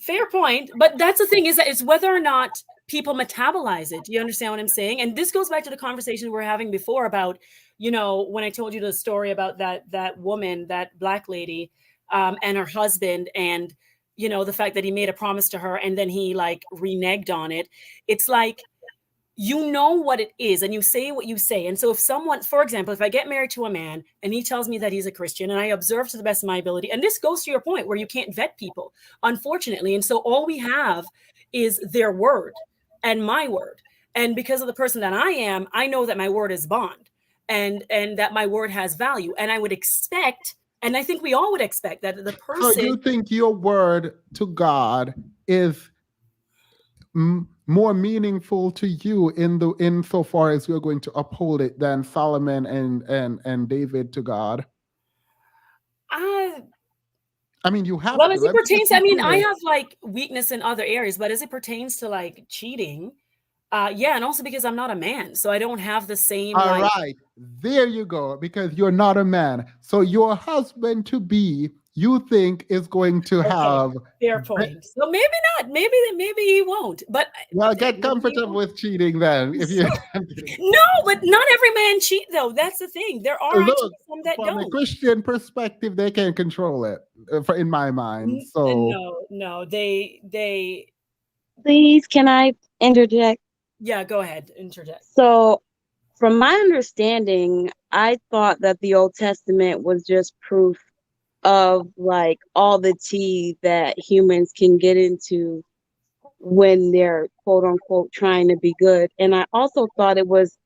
Speaker 10: Fair point. But that's the thing, is that it's whether or not people metabolize it. Do you understand what I'm saying? And this goes back to the conversation we were having before about, when I told you the story about that woman, that black lady, and her husband, and the fact that he made a promise to her and then he like reneged on it. It's like, you know what it is and you say what you say. And so if someone, for example, if I get married to a man and he tells me that he's a Christian and I observe to the best of my ability, and this goes to your point where you can't vet people, unfortunately. And so all we have is their word and my word. And because of the person that I am, I know that my word is bond, and that my word has value. And I would expect, and I think we all would expect, that the
Speaker 2: so
Speaker 10: person.
Speaker 2: you think your word to God is more meaningful to you in so far as you're going to uphold it than Solomon and David to God?
Speaker 10: I
Speaker 2: I mean, you have
Speaker 10: Well,
Speaker 2: to.
Speaker 10: as it
Speaker 2: Let me just
Speaker 10: pertains,
Speaker 2: be
Speaker 10: I mean, I
Speaker 2: clear.
Speaker 10: have like weakness in other areas, but as it pertains to like cheating, yeah, and also because I'm not a man, so I don't have the same
Speaker 2: All
Speaker 10: like.
Speaker 2: right, there you go, because you're not a man. So your husband to be, you think, is going to
Speaker 10: Okay,
Speaker 2: have.
Speaker 10: fair point. So maybe not. Maybe he won't. But
Speaker 2: Well, get
Speaker 10: maybe he
Speaker 2: comfortable
Speaker 10: won't.
Speaker 2: with cheating then. If you
Speaker 10: No, but not every man cheat though. That's the thing. There are actually
Speaker 2: look
Speaker 10: some that
Speaker 2: from a
Speaker 10: don't.
Speaker 2: Christian perspective, they can control it. In my mind, so
Speaker 10: No, they.
Speaker 11: Please, can I interject?
Speaker 10: Yeah, go ahead, interject.
Speaker 11: So, from my understanding, I thought that the Old Testament was just proof of like all the tea that humans can get into when they're quote unquote trying to be good. And I also thought it was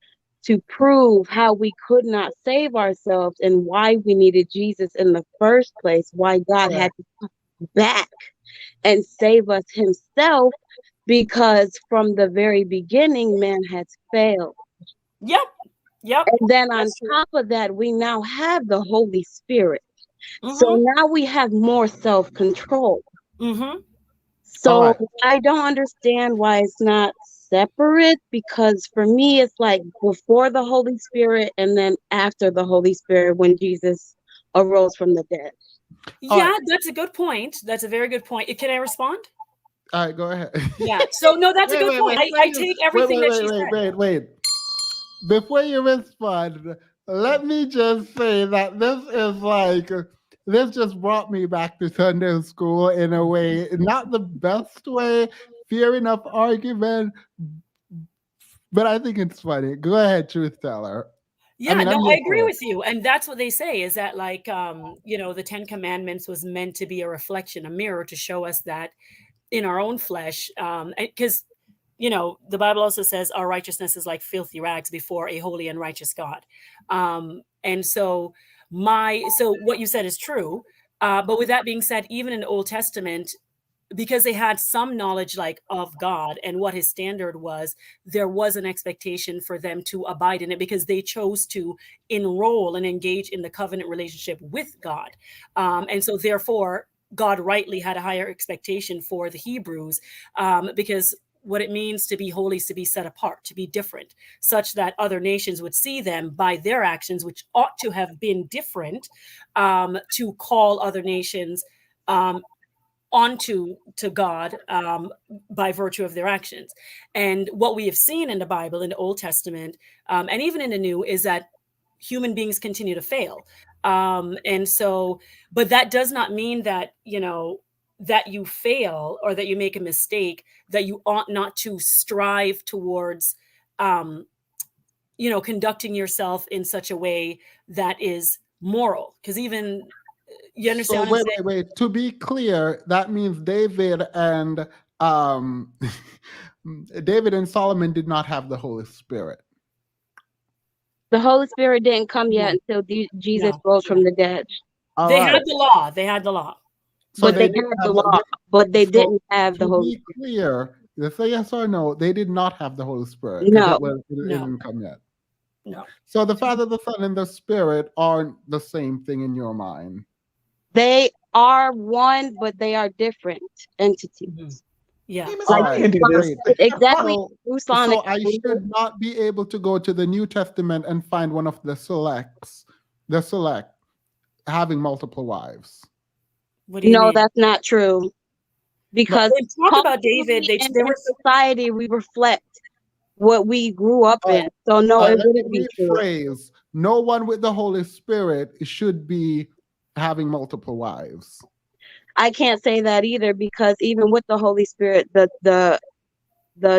Speaker 11: to prove how we could not save ourselves and why we needed Jesus in the first place, why God had
Speaker 2: correct.
Speaker 11: to come back and save us himself, because from the very beginning, man has failed.
Speaker 10: Yep.
Speaker 11: And then on
Speaker 10: That's true.
Speaker 11: top of that, we now have the Holy Spirit. So
Speaker 10: Mm-hmm.
Speaker 11: now we have more self-control.
Speaker 10: Mm-hmm.
Speaker 2: All
Speaker 11: So
Speaker 2: right.
Speaker 11: I don't understand why it's not separate, because for me, it's like before the Holy Spirit and then after the Holy Spirit when Jesus arose from the dead.
Speaker 2: All
Speaker 10: Yeah,
Speaker 2: right.
Speaker 10: that's a good point. That's a very good point. Can I respond?
Speaker 2: All right, go ahead.
Speaker 10: Yeah. So no, that's a
Speaker 2: wait,
Speaker 10: good
Speaker 2: wait,
Speaker 10: point.
Speaker 2: wait.
Speaker 10: I take everything that she said.
Speaker 2: Wait. Before you respond, let me just say that this just brought me back to Sunday school in a way, not the best way, fair enough argument, But I think it's funny. Go ahead, truth teller.
Speaker 10: Yeah,
Speaker 2: I'm
Speaker 10: no, I
Speaker 2: here
Speaker 10: agree
Speaker 2: for it.
Speaker 10: with you. And that's what they say is that, like, the 10 Commandments was meant to be a reflection, a mirror to show us that in our own flesh. Because, the Bible also says our righteousness is like filthy rags before a holy and righteous God. And so, what you said is true. But with that being said, even in the Old Testament, because they had some knowledge like of God and what his standard was, there was an expectation for them to abide in it because they chose to enroll and engage in the covenant relationship with God. And so therefore, God rightly had a higher expectation for the Hebrews, because what it means to be holy is to be set apart, to be different, such that other nations would see them by their actions, which ought to have been different, to call other nations onto to God, by virtue of their actions. And what we have seen in the Bible, in the Old Testament, and even in the New, is that human beings continue to fail. And so, but that does not mean that, that you fail or that you make a mistake, that you ought not to strive towards, conducting yourself in such a way that is moral. Because even, you understand
Speaker 2: So
Speaker 10: what I'm
Speaker 2: wait,
Speaker 10: saying?
Speaker 2: wait, wait. To be clear, that means David and um David and Solomon did not have the Holy Spirit.
Speaker 11: The Holy Spirit didn't come yet
Speaker 10: No,
Speaker 11: until Jesus
Speaker 10: no,
Speaker 11: rose from
Speaker 10: no.
Speaker 11: the dead.
Speaker 2: All
Speaker 10: They
Speaker 2: right.
Speaker 10: had the law. They had the law.
Speaker 2: So
Speaker 11: But
Speaker 2: they
Speaker 11: they
Speaker 2: didn't
Speaker 11: had the
Speaker 2: have
Speaker 11: law, but they
Speaker 2: so
Speaker 11: didn't have the
Speaker 2: to
Speaker 11: Holy
Speaker 2: be clear, they say yes or no, they did not have the Holy Spirit
Speaker 11: Spirit.
Speaker 2: because
Speaker 11: No,
Speaker 2: it
Speaker 10: No,
Speaker 2: didn't come yet.
Speaker 10: no.
Speaker 2: So the Father, the Son, and the Spirit aren't the same thing in your mind.
Speaker 11: they are one, but they are different entities.
Speaker 10: Mhm. Yeah.
Speaker 9: Amos,
Speaker 2: All
Speaker 11: Like
Speaker 9: I
Speaker 2: right,
Speaker 9: can't do this.
Speaker 2: great.
Speaker 11: exactly,
Speaker 2: So
Speaker 11: Ruslan
Speaker 2: so I
Speaker 11: explained.
Speaker 2: should not be able to go to the New Testament and find one of the select having multiple wives.
Speaker 10: What do you
Speaker 11: No,
Speaker 10: mean?
Speaker 11: that's not true.
Speaker 2: No,
Speaker 11: Because
Speaker 10: They talk about David.
Speaker 11: culturally and
Speaker 10: They
Speaker 11: in
Speaker 10: were.
Speaker 11: society, we reflect what we grew up
Speaker 2: all right,
Speaker 11: in. So no,
Speaker 2: all right,
Speaker 11: it
Speaker 2: let
Speaker 11: wouldn't
Speaker 2: me
Speaker 11: be true.
Speaker 2: rephrase. No one with the Holy Spirit should be having multiple wives.
Speaker 11: I can't say that either because even with the Holy Spirit, the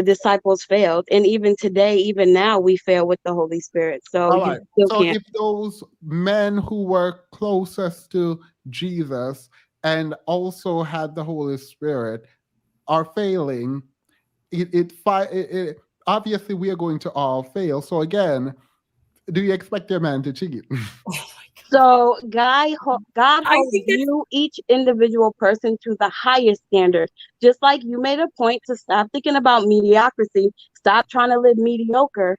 Speaker 11: disciples failed, and even today, even now, we fail with the Holy Spirit. So
Speaker 2: All
Speaker 11: you
Speaker 2: right.
Speaker 11: still
Speaker 2: So
Speaker 11: can't.
Speaker 2: if those men who were closest to Jesus and also had the Holy Spirit are failing, obviously we are going to all fail. So again, do you expect your man to cheat?
Speaker 10: Oh my God.
Speaker 11: So God
Speaker 10: I
Speaker 11: holds
Speaker 10: think that's.
Speaker 11: you, each individual person, to the highest standard. Just like you made a point to stop thinking about mediocrity, stop trying to live mediocre.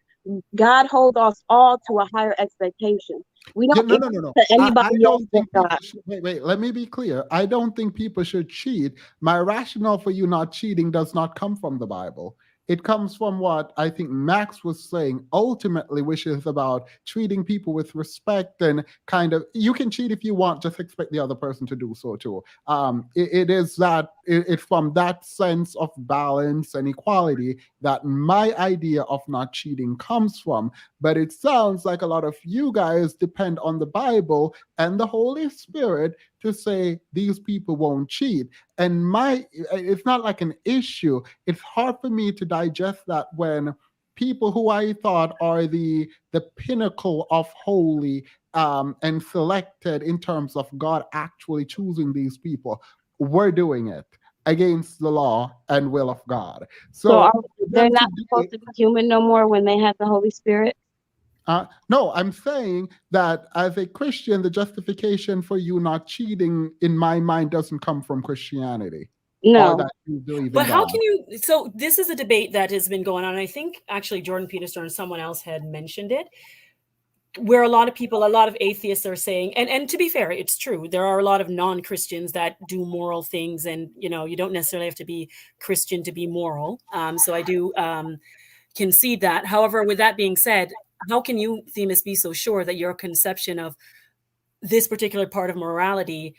Speaker 11: God holds us all to a higher expectation. We
Speaker 2: Yeah,
Speaker 11: don't
Speaker 2: no,
Speaker 11: answer
Speaker 2: no, no, no.
Speaker 11: to
Speaker 2: I
Speaker 11: anybody else
Speaker 2: don't
Speaker 11: but
Speaker 2: think
Speaker 11: God.
Speaker 2: people should wait. Let me be clear. I don't think people should cheat. My rationale for you not cheating does not come from the Bible. It comes from what I think Max was saying ultimately, which is about treating people with respect and kind of you can cheat if you want, just expect the other person to do so too. It is that it's from that sense of balance and equality that my idea of not cheating comes from. But it sounds like a lot of you guys depend on the Bible and the Holy Spirit to say these people won't cheat. And it's not like an issue. It's hard for me to digest that when people who I thought are the pinnacle of holy and selected in terms of God actually choosing these people were doing it against the law and will of God.
Speaker 11: So
Speaker 2: So for
Speaker 11: they're
Speaker 2: them to
Speaker 11: not
Speaker 2: do
Speaker 11: supposed
Speaker 2: it,
Speaker 11: to be human no more when they have the Holy Spirit.
Speaker 2: no, I'm saying that as a Christian, the justification for you not cheating, in my mind, doesn't come from Christianity or
Speaker 11: No.
Speaker 2: that you believe in
Speaker 10: But how
Speaker 2: God.
Speaker 10: can you? So this is a debate that has been going on. I think actually Jordan Peterson and someone else had mentioned it, where a lot of people, a lot of atheists are saying, and to be fair, it's true. There are a lot of non-Christians that do moral things, and you don't necessarily have to be Christian to be moral. So I do concede that. However, with that being said, how can you, Themis, be so sure that your conception of this particular part of morality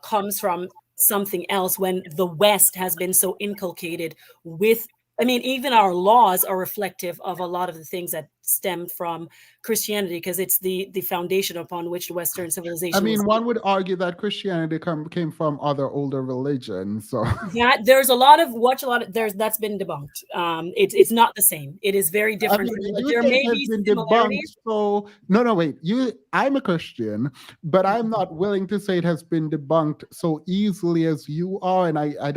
Speaker 10: comes from something else when the West has been so inculcated with I mean, even our laws are reflective of a lot of the things that stem from Christianity, because it's the foundation upon which Western
Speaker 2: I
Speaker 10: civilization was
Speaker 2: mean,
Speaker 10: built.
Speaker 2: one would argue that Christianity came from other older religions. So
Speaker 10: That there's a lot of that's been debunked. It's not the same. It is very
Speaker 2: I
Speaker 10: different.
Speaker 2: mean, you
Speaker 10: There
Speaker 2: say it
Speaker 10: may
Speaker 2: has
Speaker 10: be
Speaker 2: been debunked.
Speaker 10: similarities.
Speaker 2: So no, wait. I'm a Christian, but I'm not willing to say it has been debunked so easily as you are, and I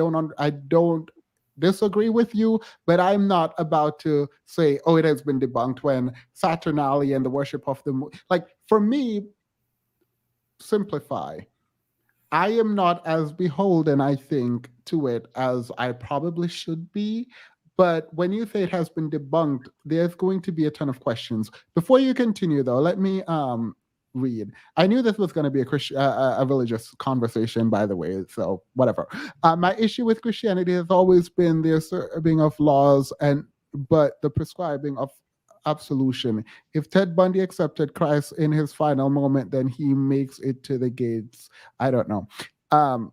Speaker 2: don't disagree with you, but I'm not about to say, oh, it has been debunked when Saturnalia and the worship of the moon. Like for me, simplify. I am not as beholden, I think, to it as I probably should be. But when you say it has been debunked, there's going to be a ton of questions. Before you continue, though, let me read. I knew this was going to be a religious conversation, by the way, so whatever. My issue with Christianity has always been the asserting of laws but the prescribing of absolution. If Ted Bundy accepted Christ in his final moment, then he makes it to the gates. I don't know.
Speaker 9: Can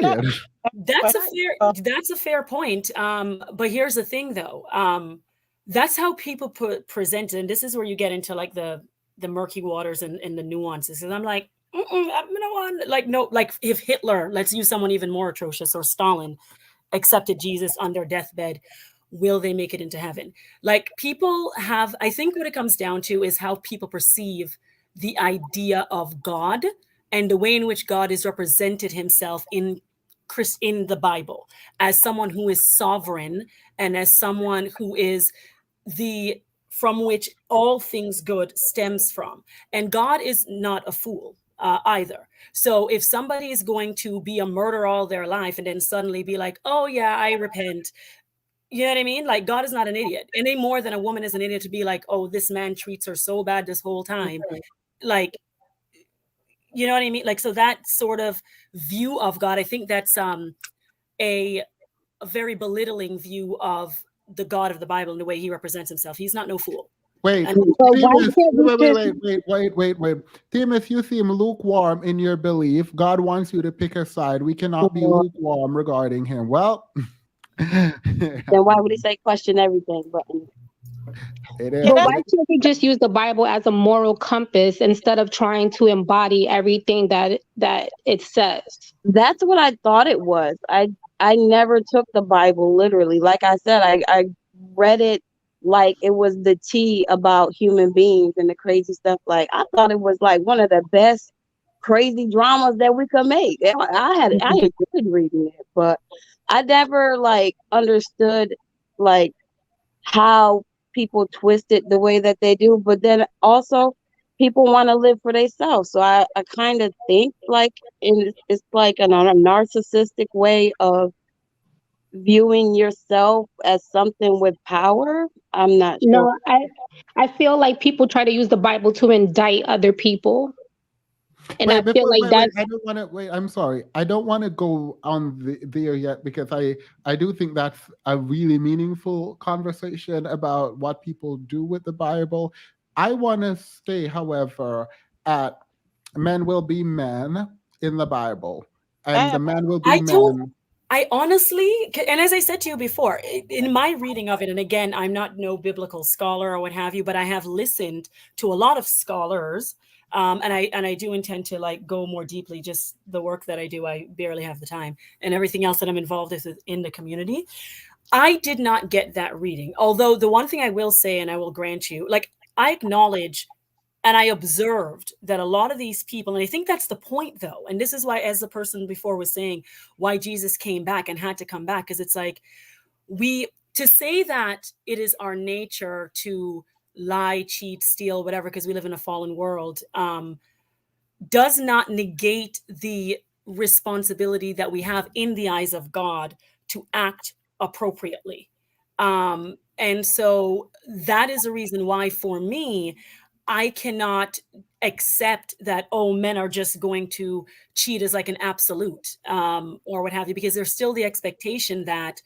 Speaker 9: I
Speaker 2: Period.
Speaker 10: That's a fair point. But here's the thing, though. That's how people present it, and this is where you get into like the murky waters and the nuances. And I'm like, I'm gonna want like no, like if Hitler, let's use someone even more atrocious, or Stalin accepted Jesus on their deathbed, will they make it into heaven? Like people have, I think what it comes down to is how people perceive the idea of God and the way in which God is represented himself in the Bible as someone who is sovereign and as someone who is the from which all things good stems from. And God is not a fool either. So if somebody is going to be a murderer all their life and then suddenly be like, oh yeah, I repent. You know what I mean? Like God is not an idiot any more than a woman is an idiot to be like, oh, this man treats her so bad this whole time. Like, you know what I mean? Like, so that sort of view of God, I think that's a very belittling view of the God of the Bible and the way he represents himself. He's not no fool.
Speaker 2: Wait,
Speaker 10: And
Speaker 2: Timus, wait. Timus, you seem lukewarm in your belief. God wants you to pick a side. We cannot be lukewarm regarding him. Well,
Speaker 11: Then why would he say question everything? But
Speaker 2: it is.
Speaker 12: But why can't we just use the Bible as a moral compass instead of trying to embody everything that it says?
Speaker 11: that's what I thought it was. I never took the Bible literally. Like I said, I read it like it was the tea about human beings and the crazy stuff. Like I thought it was like one of the best crazy dramas that we could make. I enjoyed reading it, but I never like understood like how people twist it the way that they do. But then also people want to live for themselves. So I kind of think like it's like a narcissistic way of viewing yourself as something with power. I'm not sure.
Speaker 12: No, I feel like people try to use the Bible to indict other people. And I feel like that's
Speaker 2: I don't want to wait. I'm sorry. I don't want to go on there yet because I do think that's a really meaningful conversation about what people do with the Bible. I want to stay, however, at men will be men in the Bible, and the man will be men.
Speaker 10: I honestly, and as I said to you before, in my reading of it, and again, I'm not no biblical scholar or what have you, but I have listened to a lot of scholars, and I do intend to like go more deeply. Just the work that I do, I barely have the time, and everything else that I'm involved with in the community. I did not get that reading. Although the one thing I will say, and I will grant you, like I acknowledge and I observed that a lot of these people, and I think that's the point though, and this is why, as the person before was saying, why Jesus came back and had to come back, because it's like to say that it is our nature to lie, cheat, steal, whatever, because we live in a fallen world, does not negate the responsibility that we have in the eyes of God to act appropriately. And so that is a reason why, for me, I cannot accept that, oh, men are just going to cheat as like an absolute or what have you, because there's still the expectation that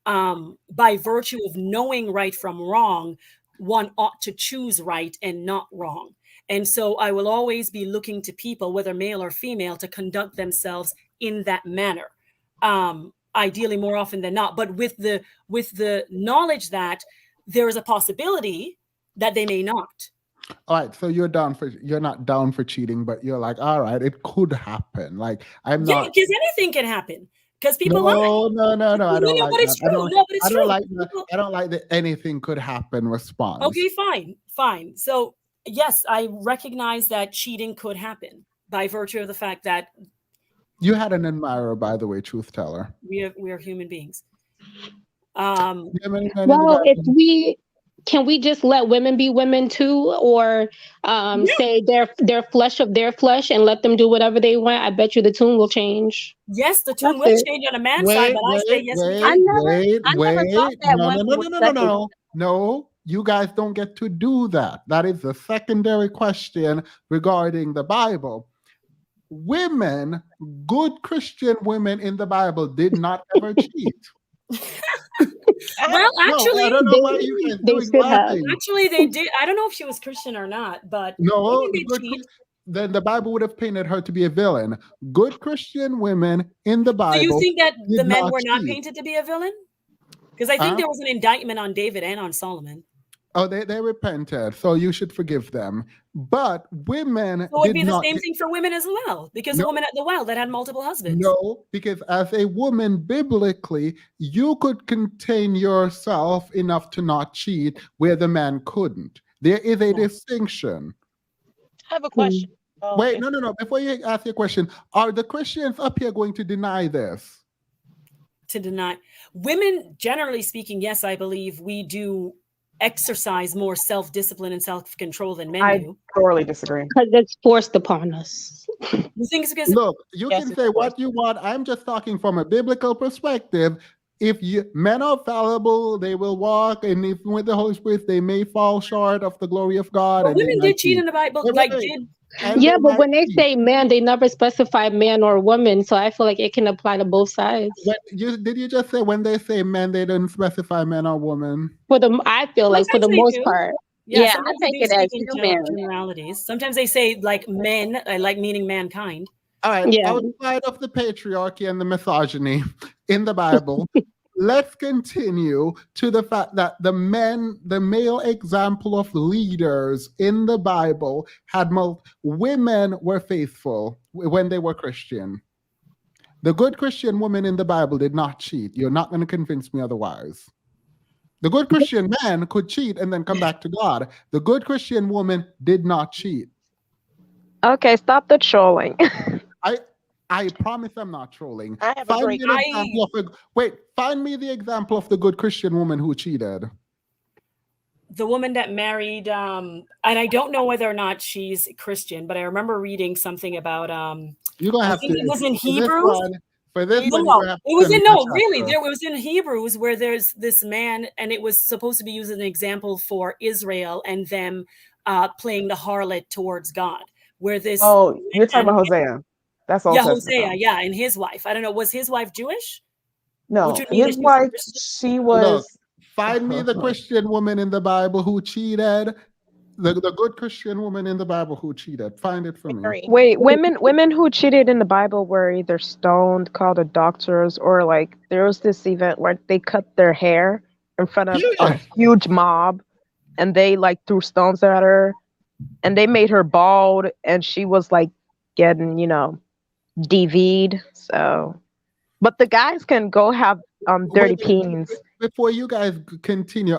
Speaker 10: by virtue of knowing right from wrong, one ought to choose right and not wrong. And so I will always be looking to people, whether male or female, to conduct themselves in that manner. ideally more often than not, but with the knowledge that there is a possibility that they may not.
Speaker 2: All right, so you're not down for cheating, but you're like, all right, it could happen. Like I'm
Speaker 10: Yeah,
Speaker 2: not.
Speaker 10: because anything can happen. Because people lie.
Speaker 2: No, no, no, no. I
Speaker 10: No,
Speaker 2: don't
Speaker 10: no,
Speaker 2: like
Speaker 10: but
Speaker 2: that.
Speaker 10: it's true. No, but it's
Speaker 2: I don't
Speaker 10: true.
Speaker 2: like that.
Speaker 10: People-
Speaker 2: I don't like that anything could happen response.
Speaker 10: Okay, fine. So yes, I recognize that cheating could happen by virtue of the fact that
Speaker 2: You had an admirer, by the way, truth teller.
Speaker 10: we are human beings.
Speaker 2: Do you have any men in the
Speaker 12: Well, if
Speaker 2: Bible?
Speaker 12: we can we just let women be women too, or
Speaker 10: Yeah.
Speaker 12: say their flesh of their flesh and let them do whatever they want? I bet you the tune will change.
Speaker 10: Yes, the tune
Speaker 12: That's
Speaker 10: will
Speaker 12: it.
Speaker 10: change on a man's side, but I say yes, we
Speaker 2: Wait,
Speaker 10: can.
Speaker 11: I never thought that
Speaker 2: No, no,
Speaker 11: women
Speaker 2: no,
Speaker 11: would
Speaker 2: no, no, no,
Speaker 11: second.
Speaker 2: no. No, you guys don't get to do that. That is the secondary question regarding the Bible. Women, good Christian women in the Bible, did not ever cheat.
Speaker 10: Well,
Speaker 2: No,
Speaker 10: actually,
Speaker 2: I don't know why you guys
Speaker 12: They
Speaker 2: doing
Speaker 12: should have.
Speaker 2: laughing.
Speaker 10: actually, they did. I don't know if she was Christian or not, but
Speaker 2: No,
Speaker 10: women
Speaker 2: the
Speaker 10: did
Speaker 2: good
Speaker 10: cheat.
Speaker 2: then the Bible would have painted her to be a villain. Good Christian women in the
Speaker 10: So you
Speaker 2: Bible
Speaker 10: think that the
Speaker 2: did
Speaker 10: men
Speaker 2: not
Speaker 10: were not
Speaker 2: cheat.
Speaker 10: painted to be a villain? Because I think
Speaker 2: Huh?
Speaker 10: there was an indictment on David and on Solomon.
Speaker 2: Oh, they repented, so you should forgive them. But women
Speaker 10: So it would
Speaker 2: did
Speaker 10: be the
Speaker 2: not.
Speaker 10: same thing for women as well, because the
Speaker 2: No,
Speaker 10: woman at the well that had multiple husbands.
Speaker 2: no, because as a woman, biblically, you could contain yourself enough to not cheat where the man couldn't. There is a
Speaker 10: No.
Speaker 2: distinction.
Speaker 13: I have a question.
Speaker 2: Wait,
Speaker 13: if-
Speaker 2: no. Before you ask your question, are the Christians up here going to deny this?
Speaker 10: To deny women, generally speaking, yes, I believe we do exercise more self-discipline and self-control than men
Speaker 9: I
Speaker 10: do.
Speaker 9: thoroughly disagree.
Speaker 12: Because it's forced upon us.
Speaker 10: You think it's because
Speaker 2: Look, you
Speaker 13: Yes,
Speaker 2: can
Speaker 13: it's
Speaker 2: say
Speaker 13: forced.
Speaker 2: what you want. I'm just talking from a biblical perspective. If men are fallible, they will walk, and if with the Holy Spirit, they may fall short of the glory of God.
Speaker 10: but
Speaker 2: And they
Speaker 10: women
Speaker 2: might
Speaker 10: did cheat
Speaker 2: cheat.
Speaker 10: in the Bible?
Speaker 2: Wait,
Speaker 10: Like,
Speaker 2: wait,
Speaker 10: did
Speaker 2: and
Speaker 12: Yeah,
Speaker 2: they
Speaker 12: but
Speaker 2: might
Speaker 12: when they
Speaker 2: cheat.
Speaker 12: say man, they never specify man or woman. So I feel like it can apply to both sides.
Speaker 2: Did you just say when they say men, they don't specify men or woman?
Speaker 12: I feel like for
Speaker 10: sometimes
Speaker 12: the
Speaker 10: they
Speaker 12: most
Speaker 10: do.
Speaker 12: part.
Speaker 10: Yeah,
Speaker 11: Yeah, I
Speaker 10: sometimes they
Speaker 11: take
Speaker 10: do
Speaker 11: it as
Speaker 10: speak in
Speaker 11: human.
Speaker 10: generalities. Sometimes they say like men, like meaning mankind.
Speaker 2: All right,
Speaker 12: Yeah.
Speaker 2: outside of the patriarchy and the misogyny in the Bible, let's continue to the fact that the male example of leaders in the Bible had women were faithful when they were Christian. The good Christian woman in the Bible did not cheat. You're not going to convince me otherwise. The good Christian man could cheat and then come back to God. The good Christian woman did not cheat.
Speaker 14: Okay, stop the trolling.
Speaker 2: I promise I'm not trolling.
Speaker 13: I have a
Speaker 2: Find
Speaker 13: great.
Speaker 2: me an example of find me the example of the good Christian woman who cheated.
Speaker 10: The woman that married, and I don't know whether or not she's Christian, but I remember reading something about
Speaker 2: You're gonna
Speaker 10: I
Speaker 2: have
Speaker 10: think
Speaker 2: to
Speaker 10: it was in
Speaker 2: for this
Speaker 10: Hebrews.
Speaker 2: one. For this
Speaker 10: No,
Speaker 2: one,
Speaker 10: no,
Speaker 2: you're gonna have
Speaker 10: it was
Speaker 2: to
Speaker 10: in
Speaker 2: send me
Speaker 10: no,
Speaker 2: the
Speaker 10: really.
Speaker 2: chapter.
Speaker 10: There it was in Hebrews where there's this man, and it was supposed to be used as an example for Israel and them playing the harlot towards God. Where this
Speaker 9: Oh, you're talking
Speaker 10: man-
Speaker 9: about Hosea. That's Old
Speaker 10: yeah,
Speaker 9: Testament.
Speaker 10: Hosea,
Speaker 9: though.
Speaker 10: yeah, and his wife. I don't know, was his wife Jewish?
Speaker 9: No,
Speaker 10: Would you mean that
Speaker 9: his
Speaker 10: she was
Speaker 9: wife,
Speaker 10: Christian?
Speaker 9: she
Speaker 2: Look,
Speaker 9: was.
Speaker 2: find me the Christian woman in the Bible who cheated. The good Christian woman in the Bible who cheated. Find it for me.
Speaker 13: Mary.
Speaker 14: Wait, women who cheated in the Bible were either stoned, called adulterers, or like there was this event where they cut their hair in front of a
Speaker 2: Period.
Speaker 14: huge mob, and they like threw stones at her, and they made her bald, and she was like getting DV'd. So, but the guys can go have dirty
Speaker 2: Wait,
Speaker 14: peens.
Speaker 2: before you guys continue,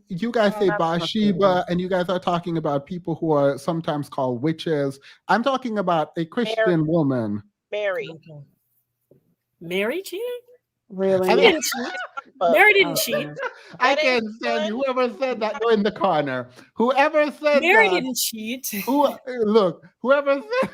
Speaker 2: you guys
Speaker 14: Oh,
Speaker 2: say
Speaker 14: that's not
Speaker 2: Bathsheba, and you guys are talking about people who are sometimes called witches. I'm talking about a Christian woman.
Speaker 13: Mary.
Speaker 10: Okay. Mary cheated?
Speaker 9: Really?
Speaker 2: I
Speaker 10: She
Speaker 2: mean,
Speaker 10: didn't cheat. Mary didn't cheat.
Speaker 2: I
Speaker 13: That
Speaker 2: can't
Speaker 13: ain't
Speaker 2: stand you.
Speaker 13: fun.
Speaker 2: Whoever said that, go in the corner. Whoever said
Speaker 10: Mary
Speaker 2: that,
Speaker 10: didn't cheat.
Speaker 2: whoever said.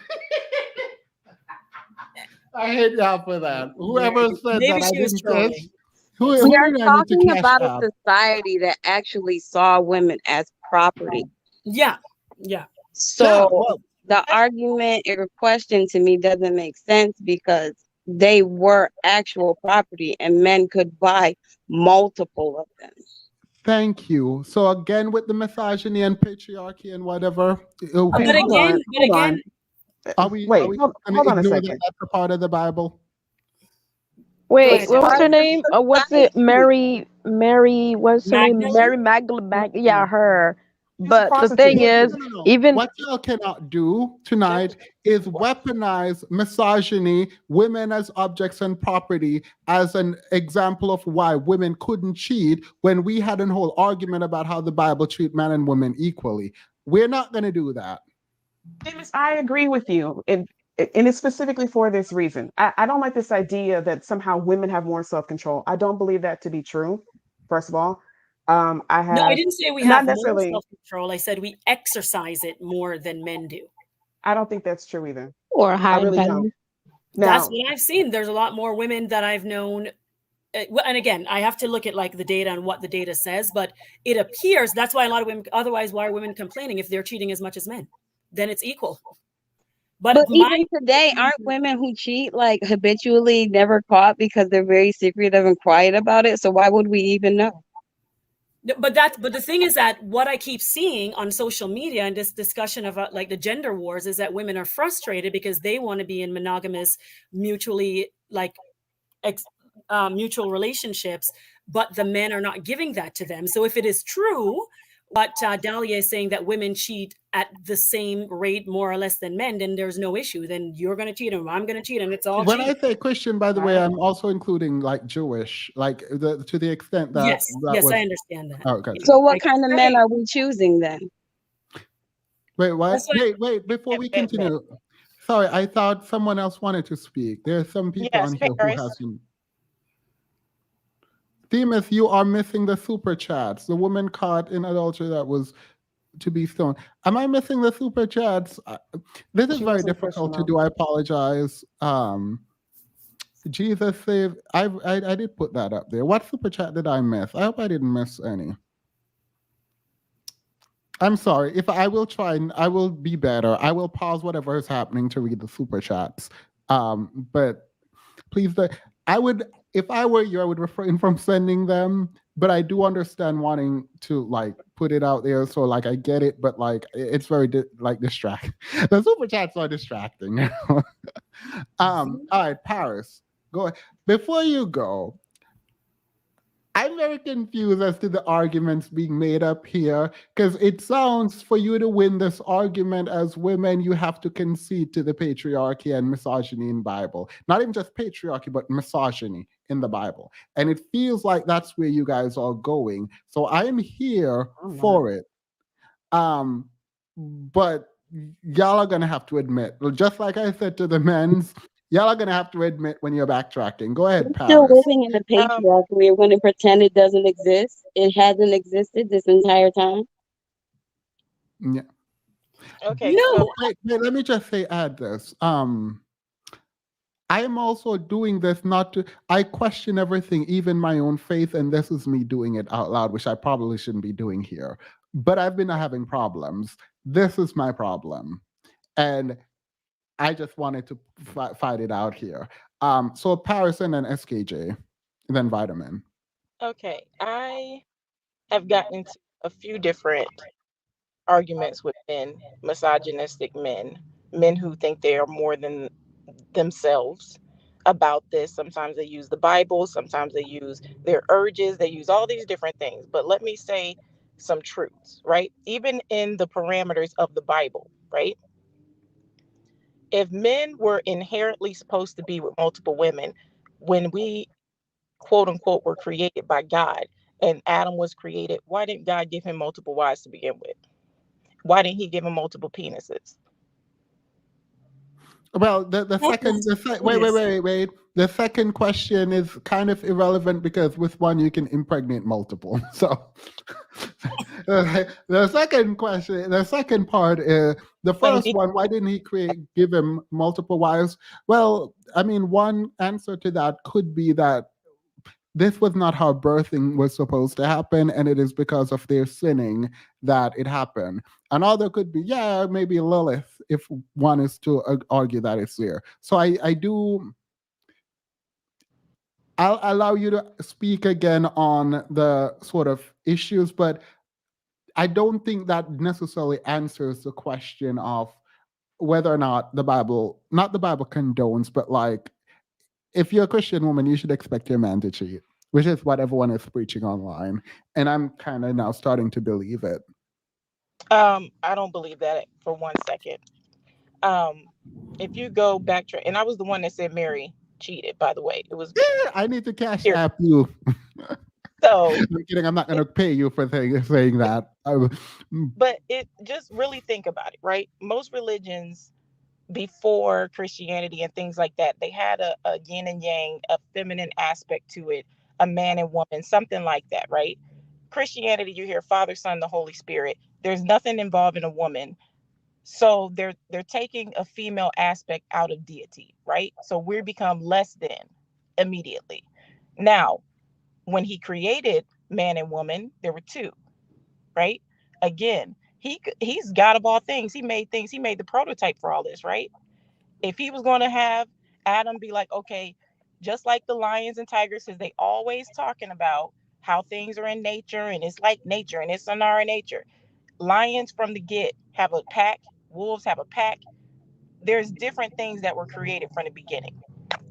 Speaker 2: I hate y'all for that. Whoever said
Speaker 10: Maybe
Speaker 2: that, I
Speaker 10: she was
Speaker 2: didn't
Speaker 10: trolling.
Speaker 2: say. Who
Speaker 11: We are
Speaker 2: did I need to
Speaker 11: talking
Speaker 2: cash
Speaker 11: about
Speaker 2: out?
Speaker 11: a society that actually saw women as property.
Speaker 10: Yeah.
Speaker 2: Yeah,
Speaker 11: So
Speaker 2: well,
Speaker 11: the argument or question to me doesn't make sense because they were actual property and men could buy multiple of them.
Speaker 2: thank you. So again, with the misogyny and patriarchy and whatever,
Speaker 9: Okay,
Speaker 10: But
Speaker 9: hold
Speaker 10: again,
Speaker 9: on.
Speaker 2: are we
Speaker 9: Wait,
Speaker 2: going
Speaker 9: hold
Speaker 2: to
Speaker 9: on a
Speaker 2: ignore that
Speaker 9: second.
Speaker 2: that's a part of the Bible?
Speaker 10: Go
Speaker 14: Wait,
Speaker 10: ahead,
Speaker 14: what was
Speaker 10: Jackie.
Speaker 14: her name? What's it? Mary, what's her name?
Speaker 10: Magdalene.
Speaker 14: Mary Magdalene. Yeah, her.
Speaker 9: She's a
Speaker 14: But the thing
Speaker 9: prostitute.
Speaker 14: is,
Speaker 2: No.
Speaker 14: even
Speaker 2: What y'all cannot do tonight is weaponize misogyny, women as objects and property, as an example of why women couldn't cheat when we had a whole argument about how the Bible treat men and women equally. We're not going to do that.
Speaker 9: I agree with you. And it's specifically for this reason. I don't like this idea that somehow women have more self-control. I don't believe that to be true, first of all. I
Speaker 10: No, I
Speaker 9: have
Speaker 10: didn't say we
Speaker 9: not
Speaker 10: have more
Speaker 9: necessarily,
Speaker 10: self-control. I said we exercise it more than men do.
Speaker 9: I don't think that's true either.
Speaker 12: Or
Speaker 9: I
Speaker 12: hide
Speaker 9: really
Speaker 12: better.
Speaker 9: don't.
Speaker 10: That's
Speaker 9: Now,
Speaker 10: what I've seen. There's a lot more women that I've known. And again, I have to look at like the data and what the data says, but it appears that's why a lot of women, otherwise, why are women complaining if they're cheating as much as men? Then it's equal.
Speaker 11: But
Speaker 10: But my
Speaker 11: even today, aren't women who cheat like habitually never caught because they're very secretive and quiet about it? So why would we even know?
Speaker 10: but the thing is that what I keep seeing on social media and this discussion of like the gender wars is that women are frustrated because they want to be in monogamous, mutually like mutual relationships, but the men are not giving that to them. So if it is true what Dahlia is saying, that women cheat at the same rate more or less than men, then there's no issue. Then you're going to cheat and I'm going to cheat and it's all
Speaker 2: When
Speaker 10: cheating.
Speaker 2: I say Christian, by the way, I'm also including like Jewish, like to the extent that
Speaker 10: Yes,
Speaker 2: that
Speaker 10: yes,
Speaker 2: was.
Speaker 10: I understand that.
Speaker 2: Oh, okay.
Speaker 11: So
Speaker 10: I
Speaker 11: what
Speaker 10: can
Speaker 11: kind of
Speaker 10: say-
Speaker 11: men are we choosing then?
Speaker 2: Wait, what?
Speaker 10: That's why-
Speaker 2: Wait, before we continue. Sorry, I thought someone else wanted to speak. There are some people on here who hasn't. Themis, you are missing the super chats. The woman caught in adultery that was to be stoned. Am I missing the super chats? This is
Speaker 9: She
Speaker 2: very
Speaker 9: wasn't
Speaker 2: difficult to
Speaker 9: Christian,
Speaker 2: do. I apologize. Jesus saved. I did put that up there. What super chat did I miss? I hope I didn't miss any. I'm sorry. If I will try and I will be better. I will pause whatever is happening to read the super chats. But please, I would, if I were you, I would refrain from sending them. But I do understand wanting to like put it out there. So like I get it, but like it's very like distracting. The super chats are distracting. All right, Paris, go ahead. Before you go, I'm very confused as to the arguments being made up here because it sounds for you to win this argument as women, you have to concede to the patriarchy and misogyny in Bible. Not even just patriarchy, but misogyny in the Bible. And it feels like that's where you guys are going. So I am here for it. But y'all are gonna have to admit, just like I said to the men's, y'all are gonna have to admit when you're backtracking. Go ahead,
Speaker 11: We're still
Speaker 2: Paris.
Speaker 11: living in the patriarchy. We're going to pretend it doesn't exist. It hasn't existed this entire time.
Speaker 2: Yeah.
Speaker 13: Okay.
Speaker 10: No,
Speaker 2: Wait, let me just say, add this. I am also doing this not to, I question everything, even my own faith, and this is me doing it out loud, which I probably shouldn't be doing here. But I've been having problems. This is my problem. And I just wanted to fight it out here. So Paris and then SKJ, then Vitamin.
Speaker 13: Okay. I have gotten into a few different arguments with men, misogynistic men, men who think they are more than themselves about this. Sometimes they use the Bible, sometimes they use their urges, they use all these different things. But let me say some truths, right? Even in the parameters of the Bible, right? If men were inherently supposed to be with multiple women, when we quote unquote were created by God and Adam was created, why didn't God give him multiple wives to begin with? Why didn't he give him multiple penises?
Speaker 2: Well, the second, wait. The second question is kind of irrelevant because with one you can impregnate multiple. So the second question, the second part is the first one. Why didn't he give him multiple wives? Well, I mean, one answer to that could be that this was not how birthing was supposed to happen, and it is because of their sinning that it happened. Another could be, yeah, maybe Lilith, if one is to argue that it's there. So I'll allow you to speak again on the sort of issues, but I don't think that necessarily answers the question of whether or not not the Bible condones, but like if you're a Christian woman, you should expect your man to cheat, which is what everyone is preaching online. And I'm kind of now starting to believe it.
Speaker 13: I don't believe that for 1 second. Um, if you go backtrack, and I was the one that said Mary cheated, by the way. It was me.
Speaker 2: Yeah, I need to cash
Speaker 13: Here.
Speaker 2: app you.
Speaker 13: So,
Speaker 2: I'm kidding. I'm not going to pay you for saying that.
Speaker 13: but it just really think about it, right? Most religions before Christianity and things like that, they had a yin and yang, a feminine aspect to it, a man and woman, something like that, right? Christianity, you hear Father, Son, the Holy Spirit. There's nothing involving a woman. So they're taking a female aspect out of deity, right? So we become less than immediately. Now, when he created man and woman, there were two, right? Again, he's God of all things. He made things. He made the prototype for all this, right? If he was going to have Adam be like, okay, just like the lions and tigers, because they always talking about how things are in nature and it's like nature and it's in our nature. Lions from the get have a pack. Wolves have a pack. There's different things that were created from the beginning.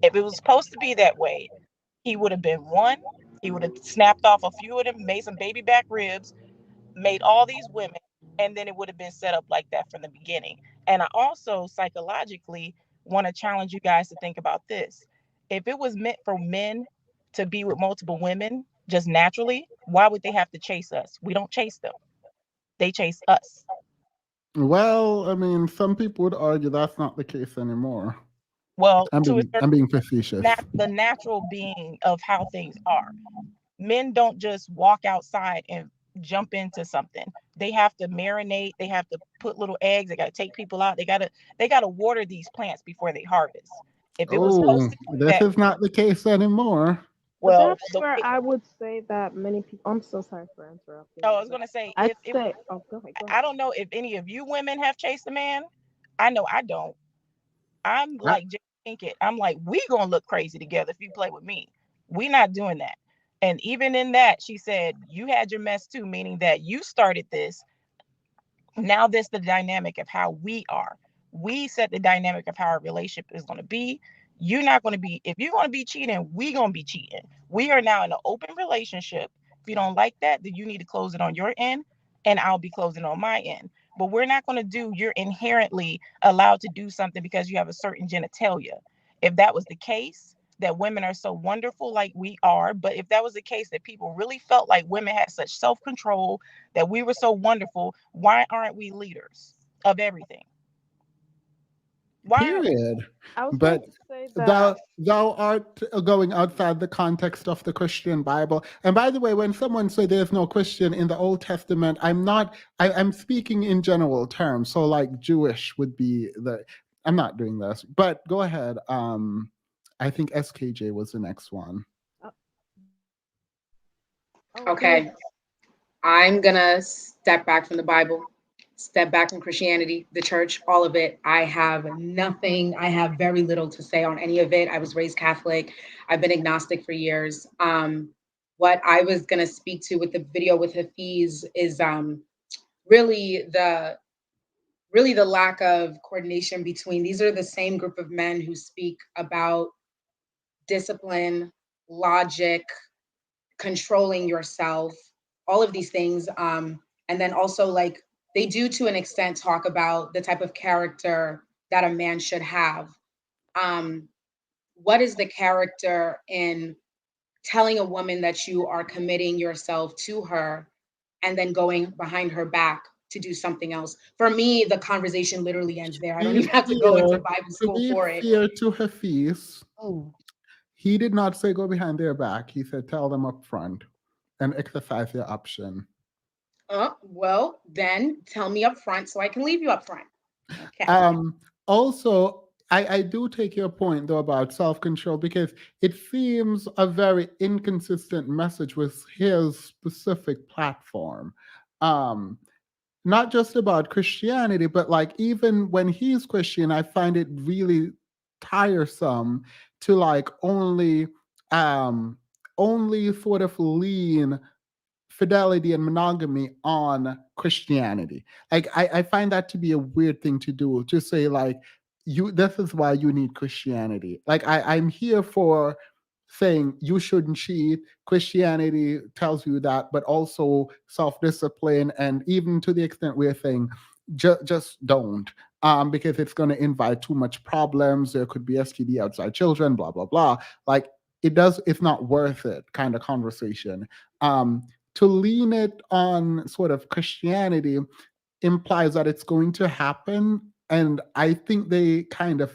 Speaker 13: If it was supposed to be that way, he would have been one. He would have snapped off a few of them, made some baby back ribs, made all these women, and then it would have been set up like that from the beginning. And I also psychologically want to challenge you guys to think about this. If it was meant for men to be with multiple women just naturally, why would they have to chase us? We don't chase them, they chase us.
Speaker 2: Well, I mean, some people would argue that's not the case anymore.
Speaker 13: Well,
Speaker 2: I'm
Speaker 13: to a
Speaker 2: being,
Speaker 13: certain
Speaker 2: I'm being facetious.
Speaker 13: the natural being of how things are. Men don't just walk outside and jump into something. They have to marinate, they have to put little eggs, they got to take people out, they got to water these plants before they harvest. If it was supposed
Speaker 2: Oh,
Speaker 13: to be
Speaker 2: this
Speaker 13: that,
Speaker 2: is not the case anymore.
Speaker 14: But
Speaker 13: well,
Speaker 14: that's
Speaker 13: the
Speaker 14: where
Speaker 13: way,
Speaker 14: I would say that many people. I'm so sorry for interrupting
Speaker 13: oh, I
Speaker 14: you,
Speaker 13: was
Speaker 14: but
Speaker 13: going to say,
Speaker 14: I'd
Speaker 13: if it
Speaker 14: say, oh, go ahead, go
Speaker 13: I
Speaker 14: ahead.
Speaker 13: don't know if any of you women have chased a man. I know I don't. I'm
Speaker 2: I-
Speaker 13: like Jay Pinkett. I'm like, we gonna look crazy together if you play with me. We not doing that. And even in that, she said, you had your mess too, meaning that you started this. Now this the dynamic of how we are. We set the dynamic of how our relationship is going to be. You're not going to be, if you're going to be cheating, we going to be cheating. We are now in an open relationship. If you don't like that, then you need to close it on your end and I'll be closing on my end. But we're not going to do, you're inherently allowed to do something because you have a certain genitalia. If that was the case, that women are so wonderful like we are, but if that was the case that people really felt like women had such self-control, that we were so wonderful, why aren't we leaders of everything? Why aren't we?
Speaker 2: Period.
Speaker 14: I was going
Speaker 2: But
Speaker 14: to say that.
Speaker 2: thou art going outside the context of the Christian Bible. And by the way, when someone say there's no Christian in the Old Testament, I'm not. I'm speaking in general terms. So like Jewish would be the. I'm not doing this, but go ahead. I think SKJ was the next one.
Speaker 14: Uh,
Speaker 15: Okay, I'm gonna step back from the Bible, step back from Christianity, the church, all of it. I have nothing, I have very little to say on any of it. I was raised Catholic, I've been agnostic for years. What I was gonna speak to with the video with Hafiz is really the really the lack of coordination between these are the same group of men who speak about discipline, logic, controlling yourself, all of these things. And then also, like, they do to an extent talk about the type of character that a man should have. Um, what is the character in telling a woman that you are committing yourself to her and then going behind her back to do something else? For me, the conversation literally ends there. I don't even have to go into Bible
Speaker 2: To
Speaker 15: school
Speaker 2: be
Speaker 15: for it.
Speaker 2: fair to Hafiz,
Speaker 14: oh,
Speaker 2: he did not say go behind their back. He said tell them up front and exercise their option.
Speaker 15: Well, then tell me up front so I can leave you up front. Okay.
Speaker 2: Also, I do take your point though about self-control because it seems a very inconsistent message with his specific platform. Um, Not just about Christianity, but like even when he's Christian, I find it really tiresome to like only sort of lean fidelity and monogamy on Christianity. Like I find that to be a weird thing to do. To say like this is why you need Christianity. Like I'm here for saying you shouldn't cheat. Christianity tells you that, but also self-discipline, and even to the extent we're saying just don't. Because it's going to invite too much problems. There could be STD outside children, blah blah blah. Like it's not worth it kind of conversation. To lean it on sort of Christianity implies that it's going to happen. And I think they kind of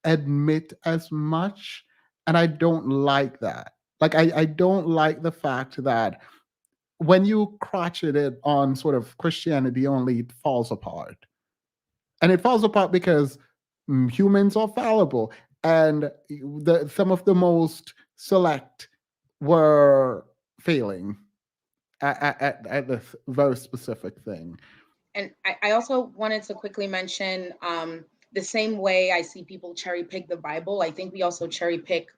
Speaker 2: admit as much. And I don't like that. Like, I don't like the fact that when you crotchet it on sort of Christianity only, it falls apart. And it falls apart because humans are fallible. And some of the most select were failing at this very specific thing.
Speaker 15: And I also wanted to quickly mention the same way I see people cherry pick the Bible. I think we also cherry pick